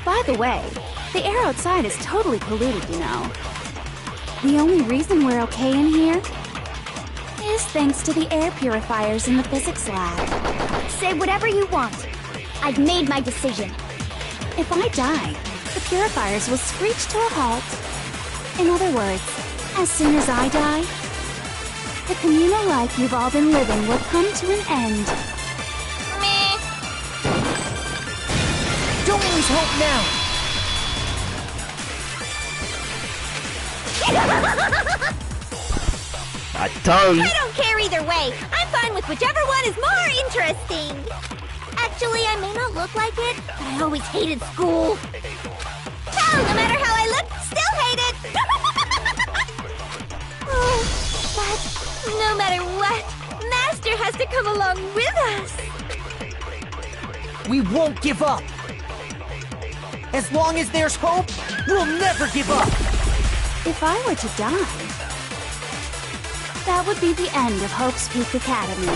By the way, the air outside is totally polluted, you know. The only reason we're okay in here is thanks to the air purifiers in the physics lab. Say whatever you want. I've made my decision. If I die, the purifiers will screech to a halt. In other words, as soon as I die, the communal life you've all been living will come to an end. Meh. Don't lose hope now. My tongue. I don't care either way. I'm fine with whichever one is more interesting. Actually, I may not look like it, but I always hated school. Hell, no matter how I look, still hate it. Oh, but no matter what, Master has to come along with us. We won't give up. As long as there's hope, we'll never give up. If I were to die, that would be the end of Hope's Peak Academy.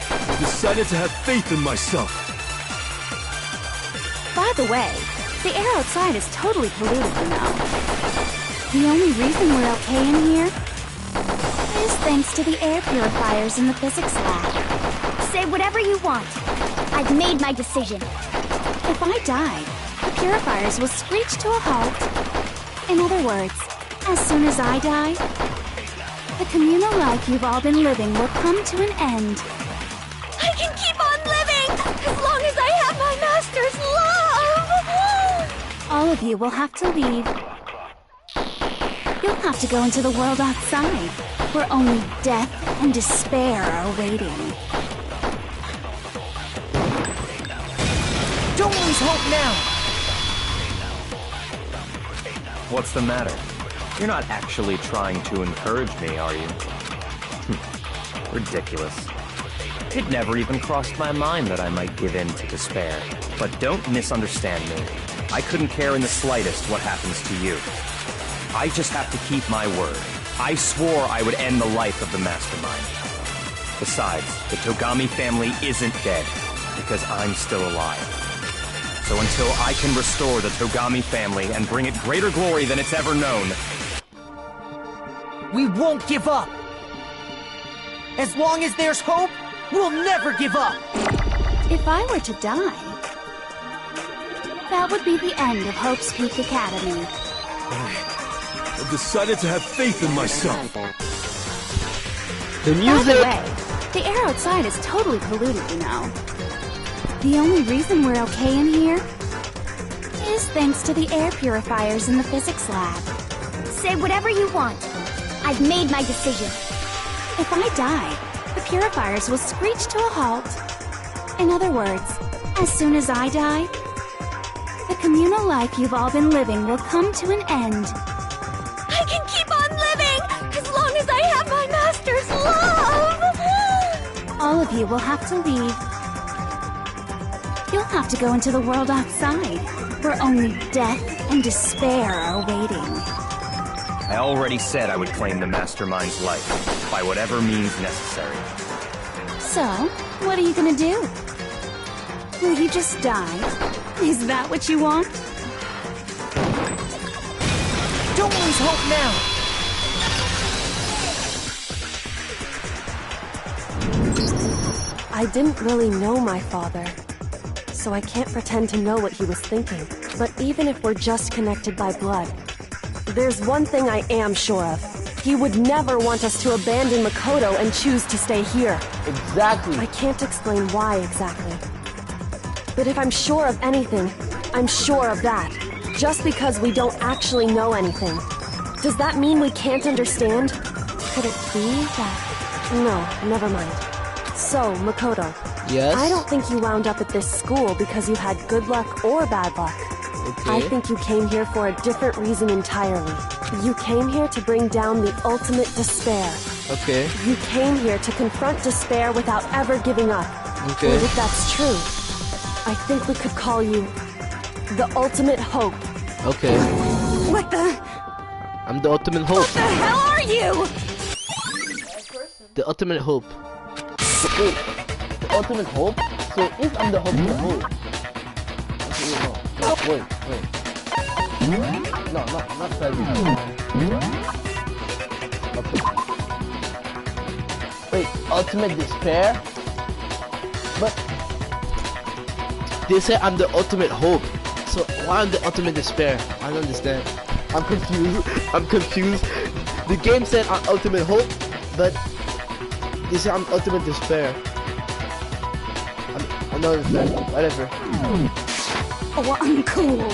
I've decided to have faith in myself. By the way, the air outside is totally polluted, you know. The only reason we're okay in here is thanks to the air purifiers in the physics lab. Say whatever you want. I've made my decision. If I die, the purifiers will screech to a halt. In other words, as soon as I die, the communal life you've all been living will come to an end. I can keep on living as long as I have my Master's love! All of you will have to leave. You'll have to go into the world outside. where only death and despair are waiting. Don't lose hope now! What's the matter? You're not actually trying to encourage me, are you? Ridiculous. It never even crossed my mind that I might give in to despair. But don't misunderstand me. I couldn't care in the slightest what happens to you. I just have to keep my word. I swore I would end the life of the Mastermind. Besides, the Togami family isn't dead, because I'm still alive. So until I can restore the Togami family and bring it greater glory than it's ever known, We won't give up! As long as there's hope, we'll never give up! If I were to die, that would be the end of Hope's Peak Academy. I've decided to have faith in myself. The By music! the way, the air outside is totally polluted, you know. The only reason we're okay in here is thanks to the air purifiers in the physics lab. Say whatever you want. I've made my decision. If I die, the purifiers will screech to a halt. In other words, as soon as I die, the communal life you've all been living will come to an end. I can keep on living as long as I have my master's love! All of you will have to leave. You'll have to go into the world outside, where only death and despair are waiting. I already said I would claim the Mastermind's life, by whatever means necessary. So, what are you gonna do? Will you just die? Is that what you want? Don't lose hope now! I didn't really know my father, so I can't pretend to know what he was thinking. But even if we're just connected by blood, there's one thing I am sure of. He would never want us to abandon Makoto and choose to stay here. Exactly. I can't explain why exactly. But if I'm sure of anything, I'm sure of that. Just because we don't actually know anything. Does that mean we can't understand? Could it be that... No, never mind. So, Makoto. Yes? I don't think you wound up at this school because you had good luck or bad luck. Okay. I think you came here for a different reason entirely. You came here to bring down the ultimate despair. Okay. You came here to confront despair without ever giving up. Okay. And if that's true, I think we could call you the ultimate hope. Okay. What the... I'm the ultimate hope. What the hell are you? The ultimate hope. Wait, the ultimate hope? So if I'm the ultimate hope... Okay, no. Wait. No, not Freddy. Okay. Wait, ultimate despair? But... They say I'm the ultimate hope. So why I'm the ultimate despair? I don't understand. I'm confused. The game said I'm ultimate hope, but they say I'm ultimate despair. I don't understand. Whatever. Oh, uncool.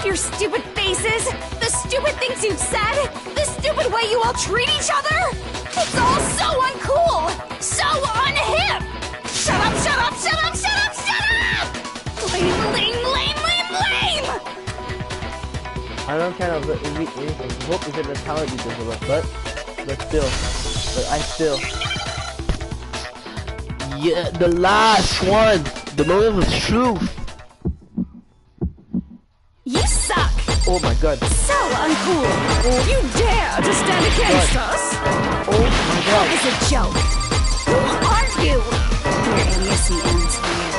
Your stupid faces, the stupid things you've said, the stupid way you all treat each other. It's all so uncool, so unhip. Shut up, shut up, shut up, shut up, shut up! Lame, lame, lame, lame, lame! I don't kind of hope is a mentality disorder, but I still. Yeah, the last one, the moment of truth. You suck! Oh my god. So uncool! You dare to stand against us? Oh my god. That is a joke! Who are you? Your idiocy ends here.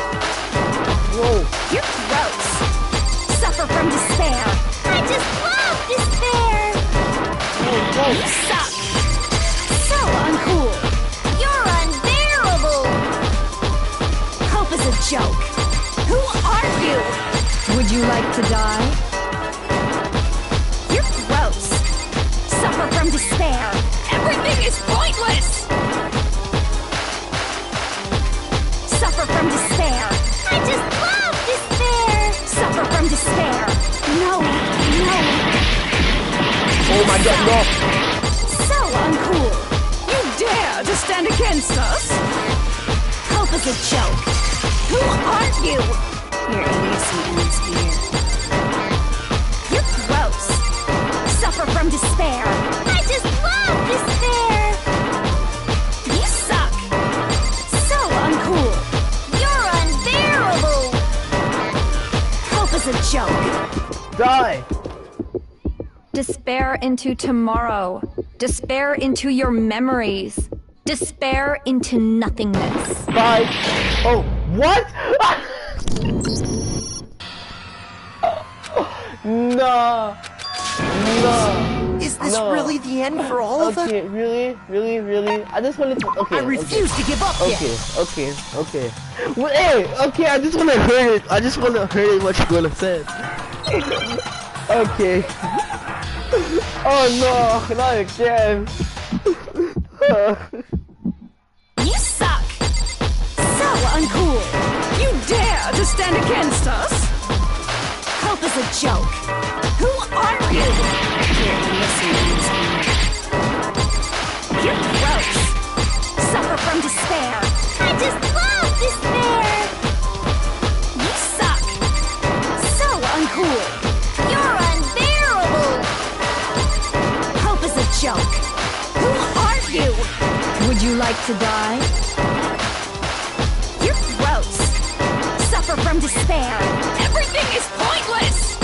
Whoa. You're gross! Suffer from despair! I just love despair! Whoa. You suck! So uncool! You're unbearable! Hope is a joke! Who are you? Would you like to die? You're gross! Suffer from despair! Everything is pointless! Suffer from despair! I just love despair! Suffer from despair! No! Oh my god, no! So uncool! against us? Hope is a joke. Who are you? Your idiocy ends here. You're gross. Suffer from despair. I just love despair. You suck. So uncool. You're unbearable. Hope is a joke. Die! Despair into tomorrow. Despair into your memories. Despair into nothingness. Bye! Oh, what? No! No! Is this No. really the end for all of us? Okay, really? I just wanted to. Okay. I refuse to give up yet. Okay. Well, hey, okay, I just want to hear it. I just want to hear what you're gonna say. Okay. Oh no, not again. You suck. So uncool. You dare to stand against us? Hope is a joke. Who are you? Your idiocy ends here. You're gross. Suffer from despair. I just love despair. You suck. So uncool. You're unbearable. Hope is a joke. Who are you? Would you like to die? You're gross. Suffer from despair. Everything is pointless.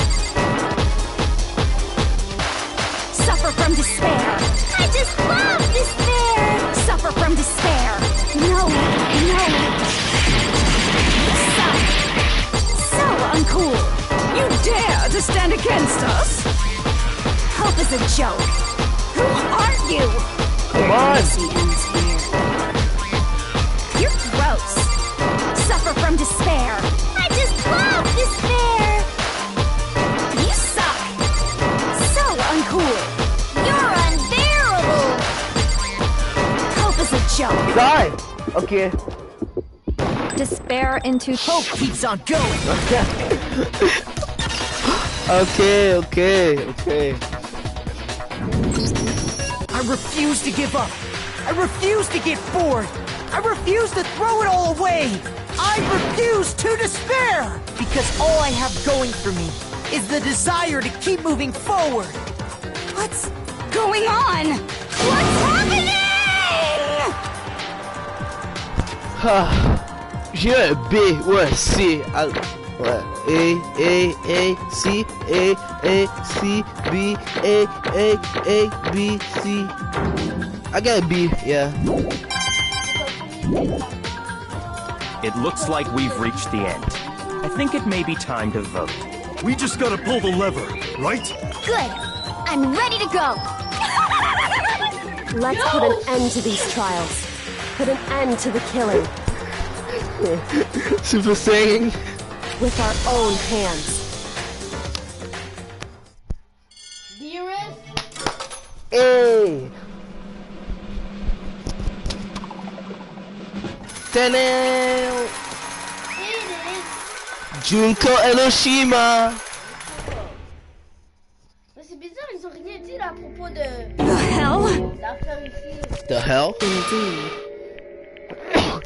Suffer from despair. I just love despair. Suffer from despair. No. You suck. So uncool. You dare to stand against us? Hope is a joke. Who are you? Come on! Idiocy ends here. You're gross. Suffer from despair. I just love despair. You suck. So uncool. You're unbearable. Hope is a joke. Die! Okay. Despair into Hope keeps on going. Okay. I refuse to give up. I refuse to get bored. I refuse to throw it all away. I refuse to despair. Because all I have going for me is the desire to keep moving forward. What's going on? What's happening? Je, B, ouais, C, ouais, A, C, C, B, A, B, C. I got a B, yeah. It looks like we've reached the end. I think it may be time to vote. We just gotta pull the lever, right? Good. I'm ready to go. Let's put an end to these trials. Put an end to the killing. Super Saiyan. With our own hands. Dearest, Hey. Ta-da! Junko Enoshima. mais c'est bizarre, ils ont rien dit là à propos de The hell? l'affaire ici. The hell? Indeed.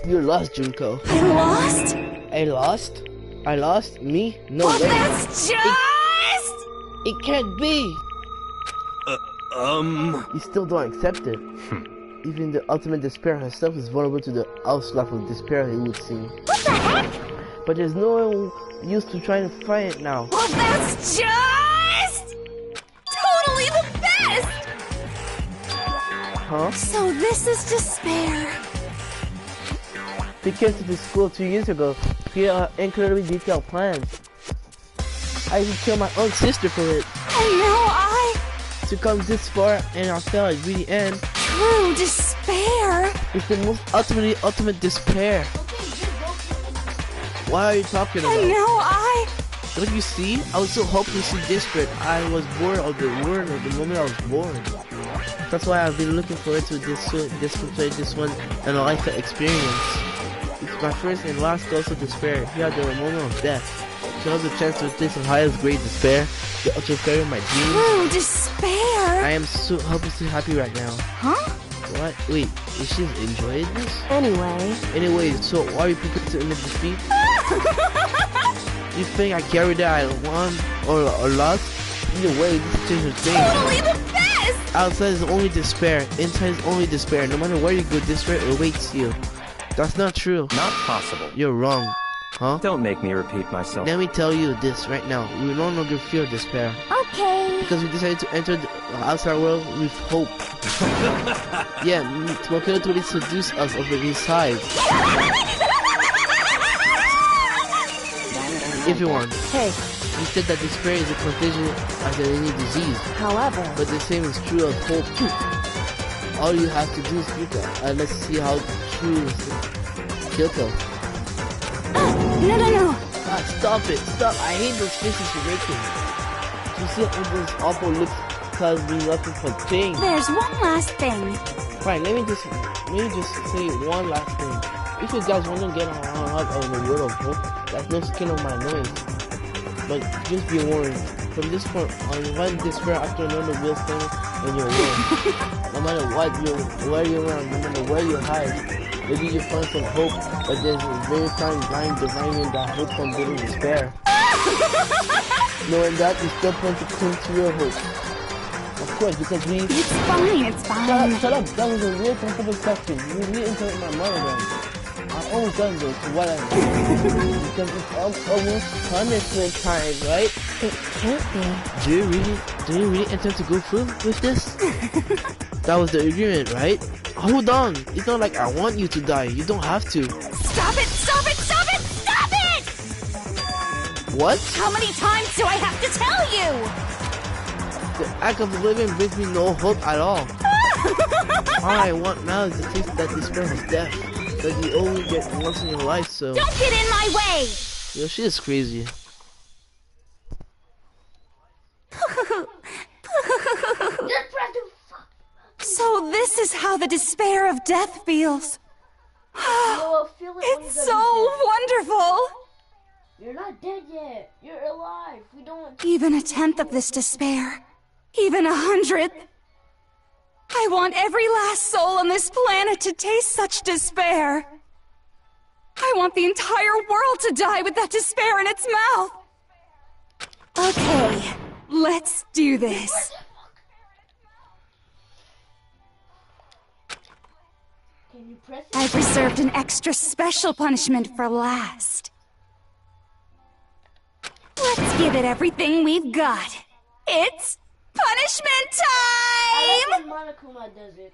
You lost, Junko. I lost? I lost? I lost? Me? No Well, way. that's just... It can't be. You still don't accept it. Even the ultimate despair herself is vulnerable to the onslaught of despair, it would seem. What the heck? But there's no use to trying to fight it now. Well, that's just... totally the best! Huh? So this is despair. They came to this school 2 years ago. He had incredibly detailed plans. I even killed my own sister for it. And now I... To come this far and I felt at the end. True despair? It's the most ultimate despair. What are you talking about? And now I... Don't you see? I was so hopelessly desperate. I was bored of the world at the moment I was born. That's why I've been looking forward to this one and a life experience. It's my first and last dose of despair. Here at the moment of death. So I have the chance to taste the highest grade despair, the ultra fairy of my dreams. True despair? I am so hopelessly happy right now. Huh? What? Wait, is she enjoying this? Anyway, so why are you prepared to end the defeat? You think I carried that I won or lost? Either way, this is just a thing. Totally the best! Outside is only despair. Inside is only despair. No matter where you go, despair awaits you. That's not true. Not possible. You're wrong. Huh? Don't make me repeat myself. Let me tell you this right now. We no longer fear despair. Okay. Because we decided to enter the outside world with hope. Yeah, Smokey totally seduced us over inside. If you want. hey, You said that despair is a contagion as in any disease. however, But the same is true of hope. All you have to do is look at and let's see how true is Kyoko. No. Ah, stop it! Stop! I hate those faces you're making. You see all those awful looks cause me nothing for things. There's one last thing. Fine, let me just say one last thing. If you guys want to get out of the world of hope, that's no skin on my nose. But just be warned, from this point on, when despair after another will stand in your way. No matter what where you're around, no matter where you hide, maybe you find some hope, but there's a very fine line dividing that hope from bitter despair. Knowing that, you still plan to cling to your hope. Of course, because we... It's fine. Shut up, that was a real comfortable question. You really interrupt my monologue. I almost done though, so what I do? Because it's almost punishment time, right? it can't be. Do you really intend to go through with this? That was the agreement, right? Hold on, it's not like I want you to die. You don't have to. Stop it! Stop it! Stop it! Stop it! What? How many times do I have to tell you? The act of living brings me no hope at all. All I want now is to taste that despair of death. But you only get once in your life, so... Don't get in my way! Yo, she is crazy. So this is how the despair of death feels. It's so wonderful! You're not dead yet. You're alive. We don't... Even a tenth of this despair. Even 100th. I want every last soul on this planet to taste such despair. I want the entire world to die with that despair in its mouth. Okay, let's do this. Can you press it? I've reserved an extra special punishment for last. Let's give it everything we've got. It's punishment I time! like when Monokuma does it.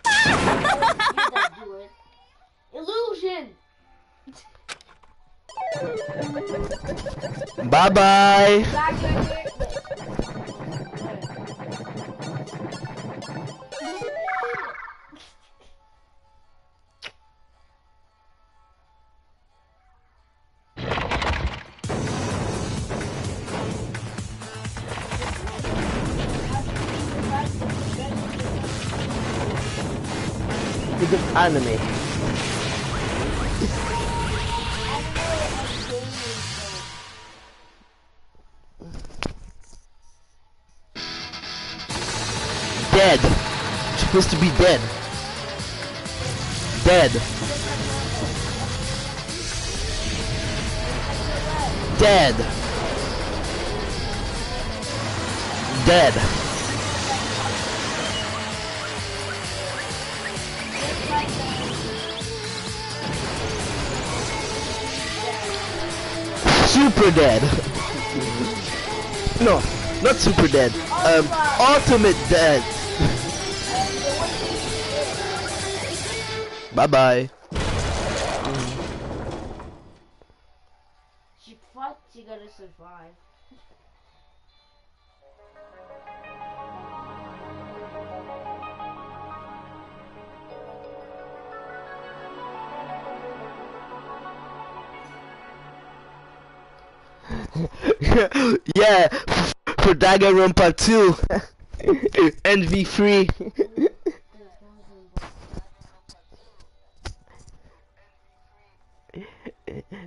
That do it. Illusion! Bye bye. Back here. It's an anime. Dead. You're supposed to be dead. Dead. Dead. Dead. Super dead. No, not super dead. Ultimate dead. Bye bye. She fought, she gotta survive. Yeah, for Danganronpa 2. Envy free.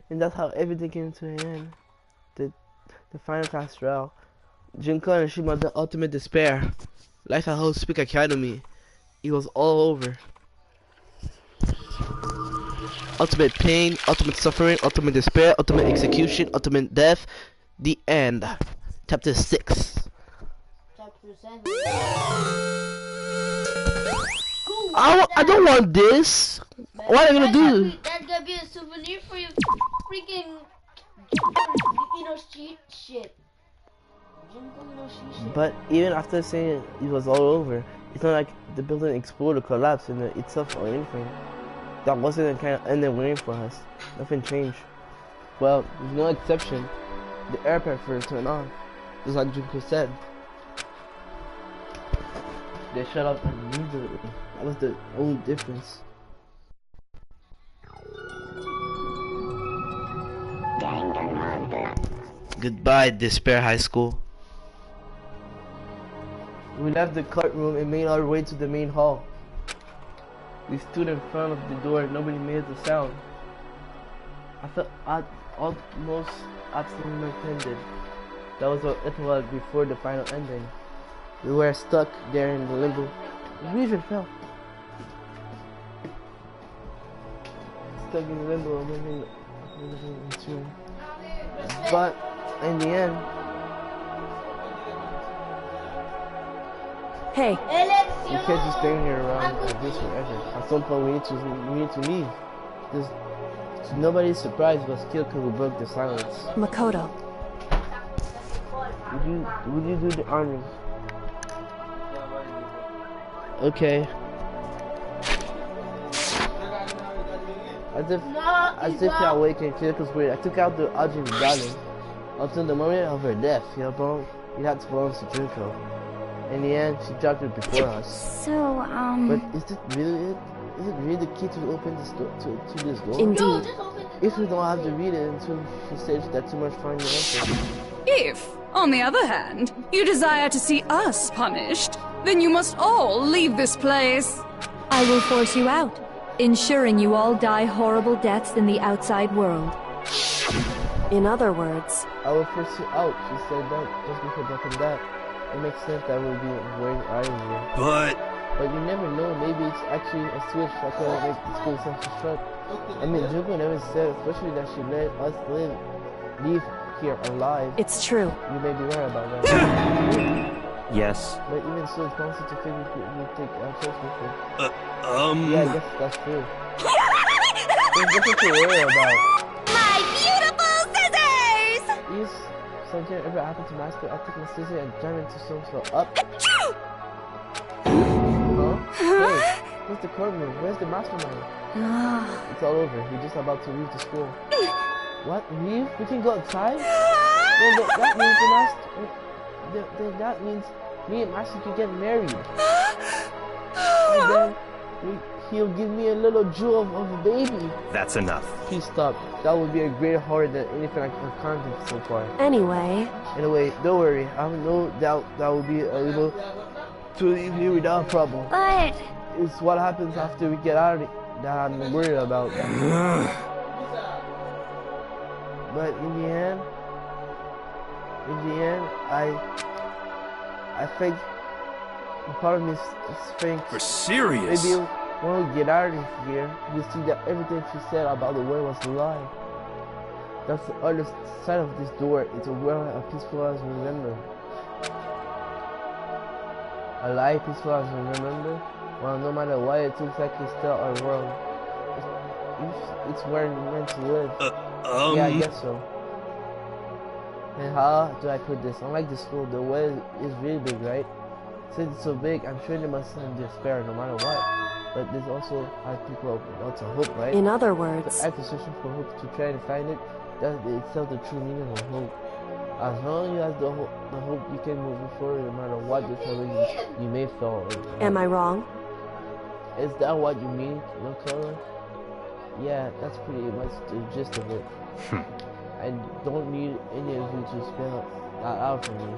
And that's how everything came to an end. The final class trial. Junko and Shima, the ultimate despair. Life at Hope Speak Academy. It was all over. Ultimate pain, ultimate suffering, ultimate despair, ultimate execution, ultimate death. The end. Chapter 6. Chapter 7. I don't want this. What am I gonna do? That's gonna be a souvenir for your freaking shit. But even after saying it was all over, it's not like the building exploded or collapsed in itself or anything. That wasn't the kind of ending waiting for us. Nothing changed. Well, with no exception, the air purifier turned on, just like Junko said. They shut off immediately. That was the only difference. Goodbye, Despair High School. We left the cart room and made our way to the main hall. We stood in front of the door, nobody made a sound. I felt almost absolutely offended. That was what it was before the final ending. We were stuck there in the limbo. We even fell. Stuck in limbo, but in the end, hey, we can't just stay here around like this forever. At some point, we need to leave. Nobody's surprised was killed because we broke the silence. Makoto. Would you do the honors? Okay. As if I awakened, Kiriko's weird. I took out the Ajin Darling until the moment of her death. You had to belong to Junko. In the end, she dropped it before us. So, But is it really it? Is it really the key to open this door to this door? Indeed. If we don't have to read it until she says that too much fun, you answer. If, on the other hand, you desire to see us punished, then you must all leave this place. I will force you out, ensuring you all die horrible deaths in the outside world. In other words, I will force you out. She said that just before dropping that. It makes sense that we'll be going out of here. But you never know. Maybe it's actually a switch that could make the school self-destruct. I mean, Junko never said, especially that she let us leave here alive. It's true. You may be right about that. Yes. But even so, it's possible to figure we take our choice with it. Yeah, I guess that's true. There's nothing to worry about. My beautiful scissors! Is something ever happened to Master? I took my scissors and jammed into some stuff up. Hey, where's the courtroom? Where's the mastermind? It's all over. We're just about to leave the school. What? Leave? We can go outside? That means the master... that means me and Master can get married. And then he'll give me a little jewel of a baby. That's enough. Please stop. That would be a greater horror than anything I've encountered so far. Anyway, don't worry. I have no doubt that will be able to leave me without a problem. but... It's what happens after we get out of it that I'm worried about. But in the end, I think part of me thinks For serious? maybe when we get out of here, we'll see that everything she said about the world was a lie. That's the other side of this door. It's a world as peaceful as we remember. A lie peaceful as we remember? Well, no matter what, it looks like it's still our world. It's where we're meant to live. Yeah, I guess so. And how do I put this? Unlike the school, the world is really big, right? Since it's so big, I'm sure there must be despair no matter what. But there's also people have lots of hope, right? in other words, The act of searching for hope to try to find it, that's itself the true meaning of hope. As long as the hope you can move forward no matter what the challenges you may fall. am I wrong? Is that what you mean, no color? Yeah, that's pretty much the gist of it. I don't need any of you to spell that out for me.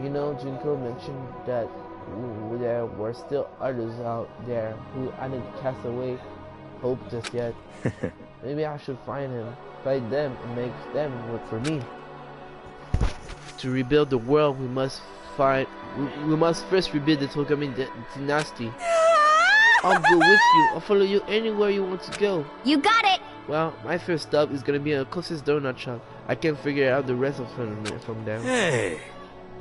You know, Junko mentioned that there were still others out there who hadn't cast away hope just yet. Maybe I should find them and make them work for me. To rebuild the world, we must first rebuild the Togami dynasty. I'll go with you. I'll follow you anywhere you want to go. You got it! Well, my first stop is gonna be the closest donut shop. I can figure out the rest of it from there. Hey!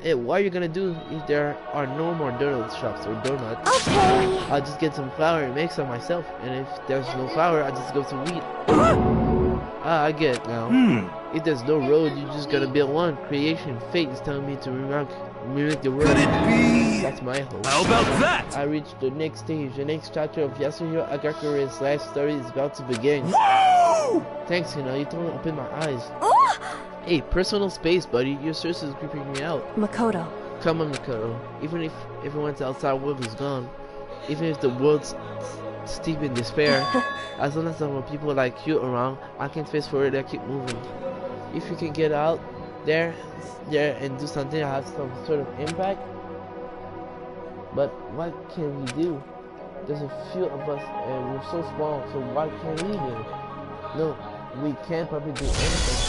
Hey, what are you gonna do if there are no more donut shops or donuts? Okay. I'll just get some flour and make some myself. And if there's no flour, I'll just go to wheat. I get it now. If there's no road, you're just gonna build one. Creation, fate is telling me to mimic the road. Could it be? That's my hope. How about that? I reached the next stage. The next chapter of Yasuhiro Agakure's life story is about to begin. Whoa! Thanks, Hina. You totally opened my eyes. Oh! Hey, personal space, buddy. Your source is creeping me out. Makoto. Come on, Makoto. Even if everyone's outside world is gone, even if the world's steep in despair, as long as there are people like you around, I can face forward and keep moving. If you can get out there and do something that has some sort of impact. But what can we do? There's a few of us and we're so small, so what can we do? No, we can't probably do anything.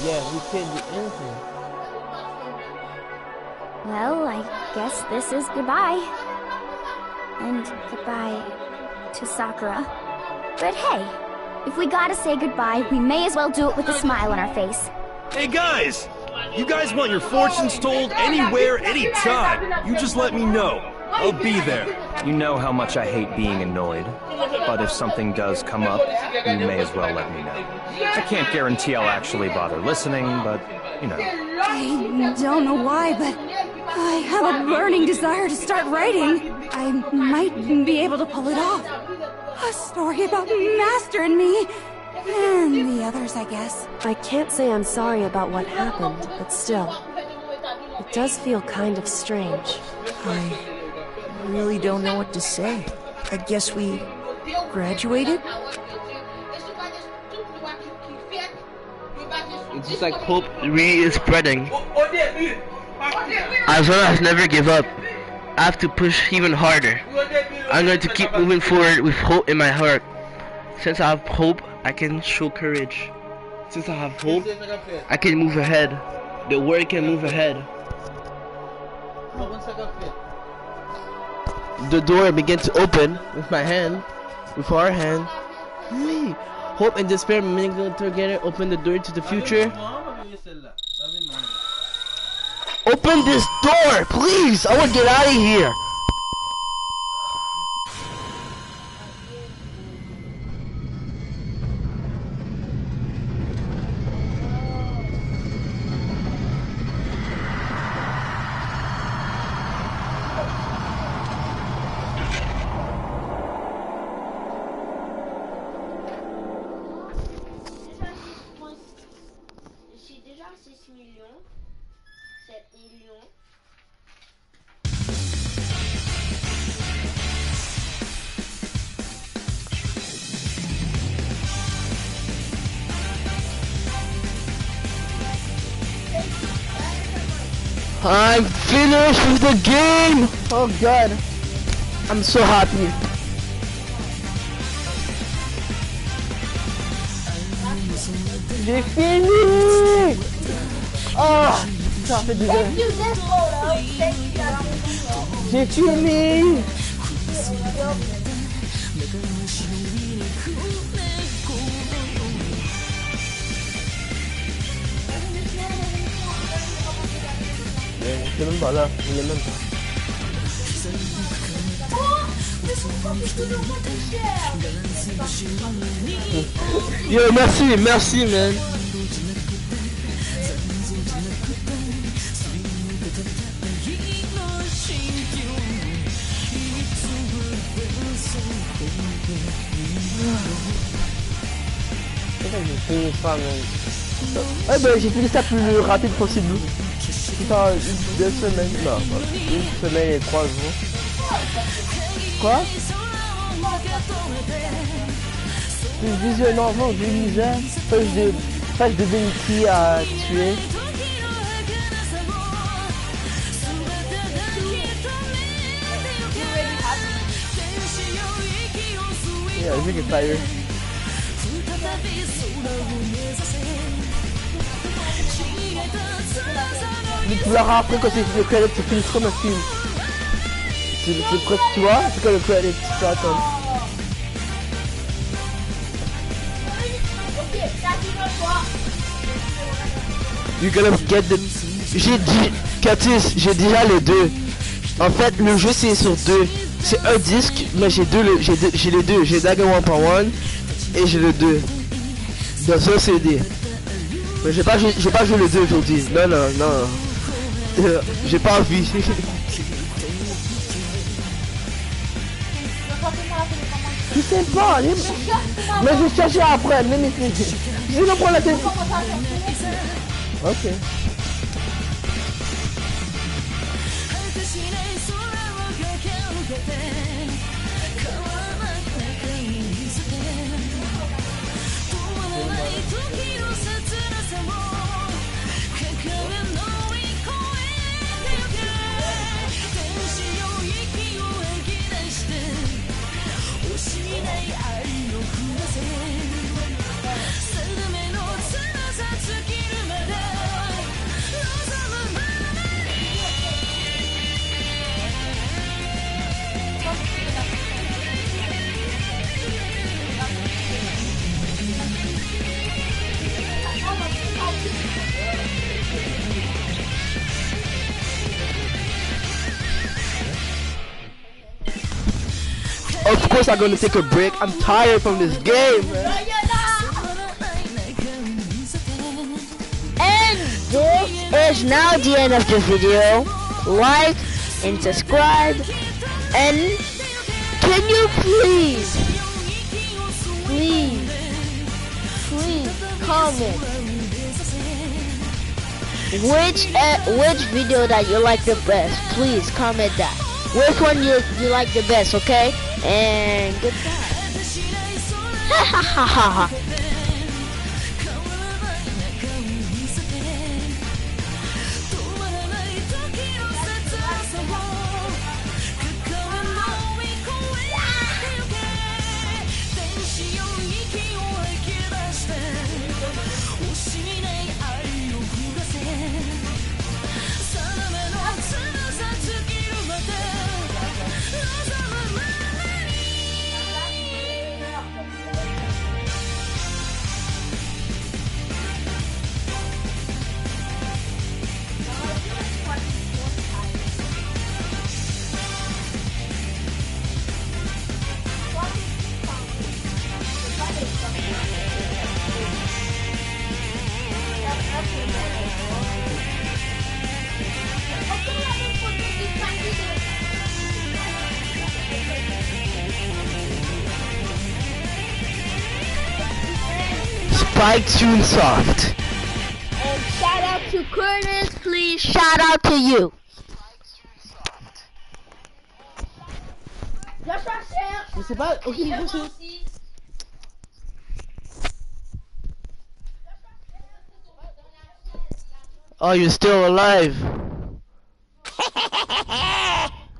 Yeah, we can't do anything. Well, I guess this is goodbye. And goodbye to Sakura. But hey, if we gotta say goodbye, we may as well do it with a smile on our face. Hey guys! You guys want your fortunes told anywhere, anytime. You just let me know. I'll be there. You know how much I hate being annoyed. But if something does come up, you may as well let me know. I can't guarantee I'll actually bother listening, but, you know. I don't know why, but I have a burning desire to start writing. I might be able to pull it off. A story about Master and me. And the others, I guess. I can't say I'm sorry about what happened, but still, it does feel kind of strange. I really don't know what to say. I guess we graduated? It's just like hope really is spreading. As long as never give up, I have to push even harder. I'm going to keep moving forward with hope in my heart. Since I have hope, I can show courage. Since I have hope, I can move ahead. The world can move ahead. The door began to open with my hand, with our hand. Hey, hope and despair mingled together. Open the door to the future. Open this door, please! I want to get out of here. I'm finished with the game! Oh god. I'm so happy. J'ai fini! Ah! Ça fait du bien. J'ai fini! Il est même pas là, il est même pas. Yo, merci, man. J'ai fini ça, man. Ouais, ben j'ai fini ça le plus rapide possible. Putain, 2 semaines, non, 1 semaine et 3 jours. Quoi? Je disais, non, je lisais, je devais une fille à tuer. Yeah, I think it's tired. Tu l'auras après quand c'est le credit, tu finis comme un film. Tu vois, c'est quoi le credit? Attends. You're gonna get the... J'ai dit... Curtis, j'ai déjà les deux. En fait, le jeu c'est sur deux. C'est un disque, mais j'ai les deux. J'ai Danganronpa Final et j'ai le 2. Dans un CD. Mais j'ai pas joué le 2 aujourd'hui. Non. J'ai pas envie. Je sais pas, mais je cherche après, même si je vais prendre la tête. Ok. Of course I'm gonna take a break. I'm tired from this game, man. And this is now the end of the video. Like and subscribe. And can you please comment which video that you like the best. Please comment that. Which one you like the best, okay? And goodbye. Ha ha ha ha ha. Spike Tunesoft. And shout out to Curtis, please shout out to you. Je sais pas, ok, Oh, you're still alive.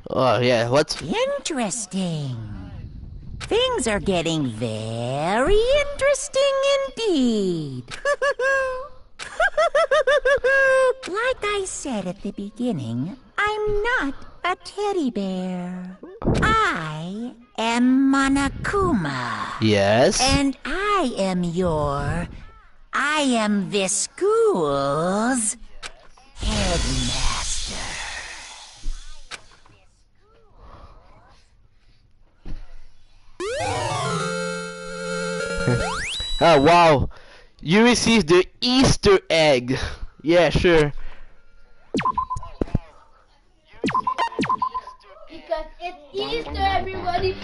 Oh yeah, what's interesting? Things are getting very interesting indeed. Like I said at the beginning, I'm not a teddy bear. I am Monokuma. Yes. And I am this school's headmaster. Oh wow, you received the Easter egg. Yeah, sure. Because it's Easter, everybody.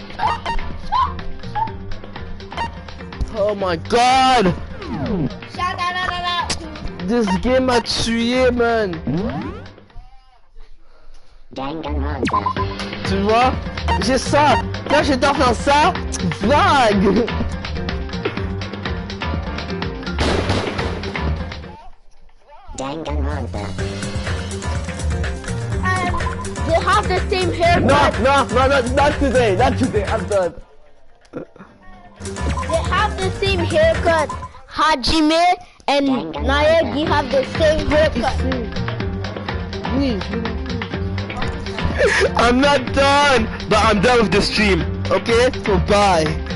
Oh my god! Shout out. This game m'a tué, man. Tu vois? J'ai ça. Quand j'étais en faire ça, vague. They have the same haircut. No, not today. Not today. I'm done. They have the same haircut. Hajime and Naegi have the same haircut. Oui. I'm not done, but I'm done with the stream. Okay, so bye.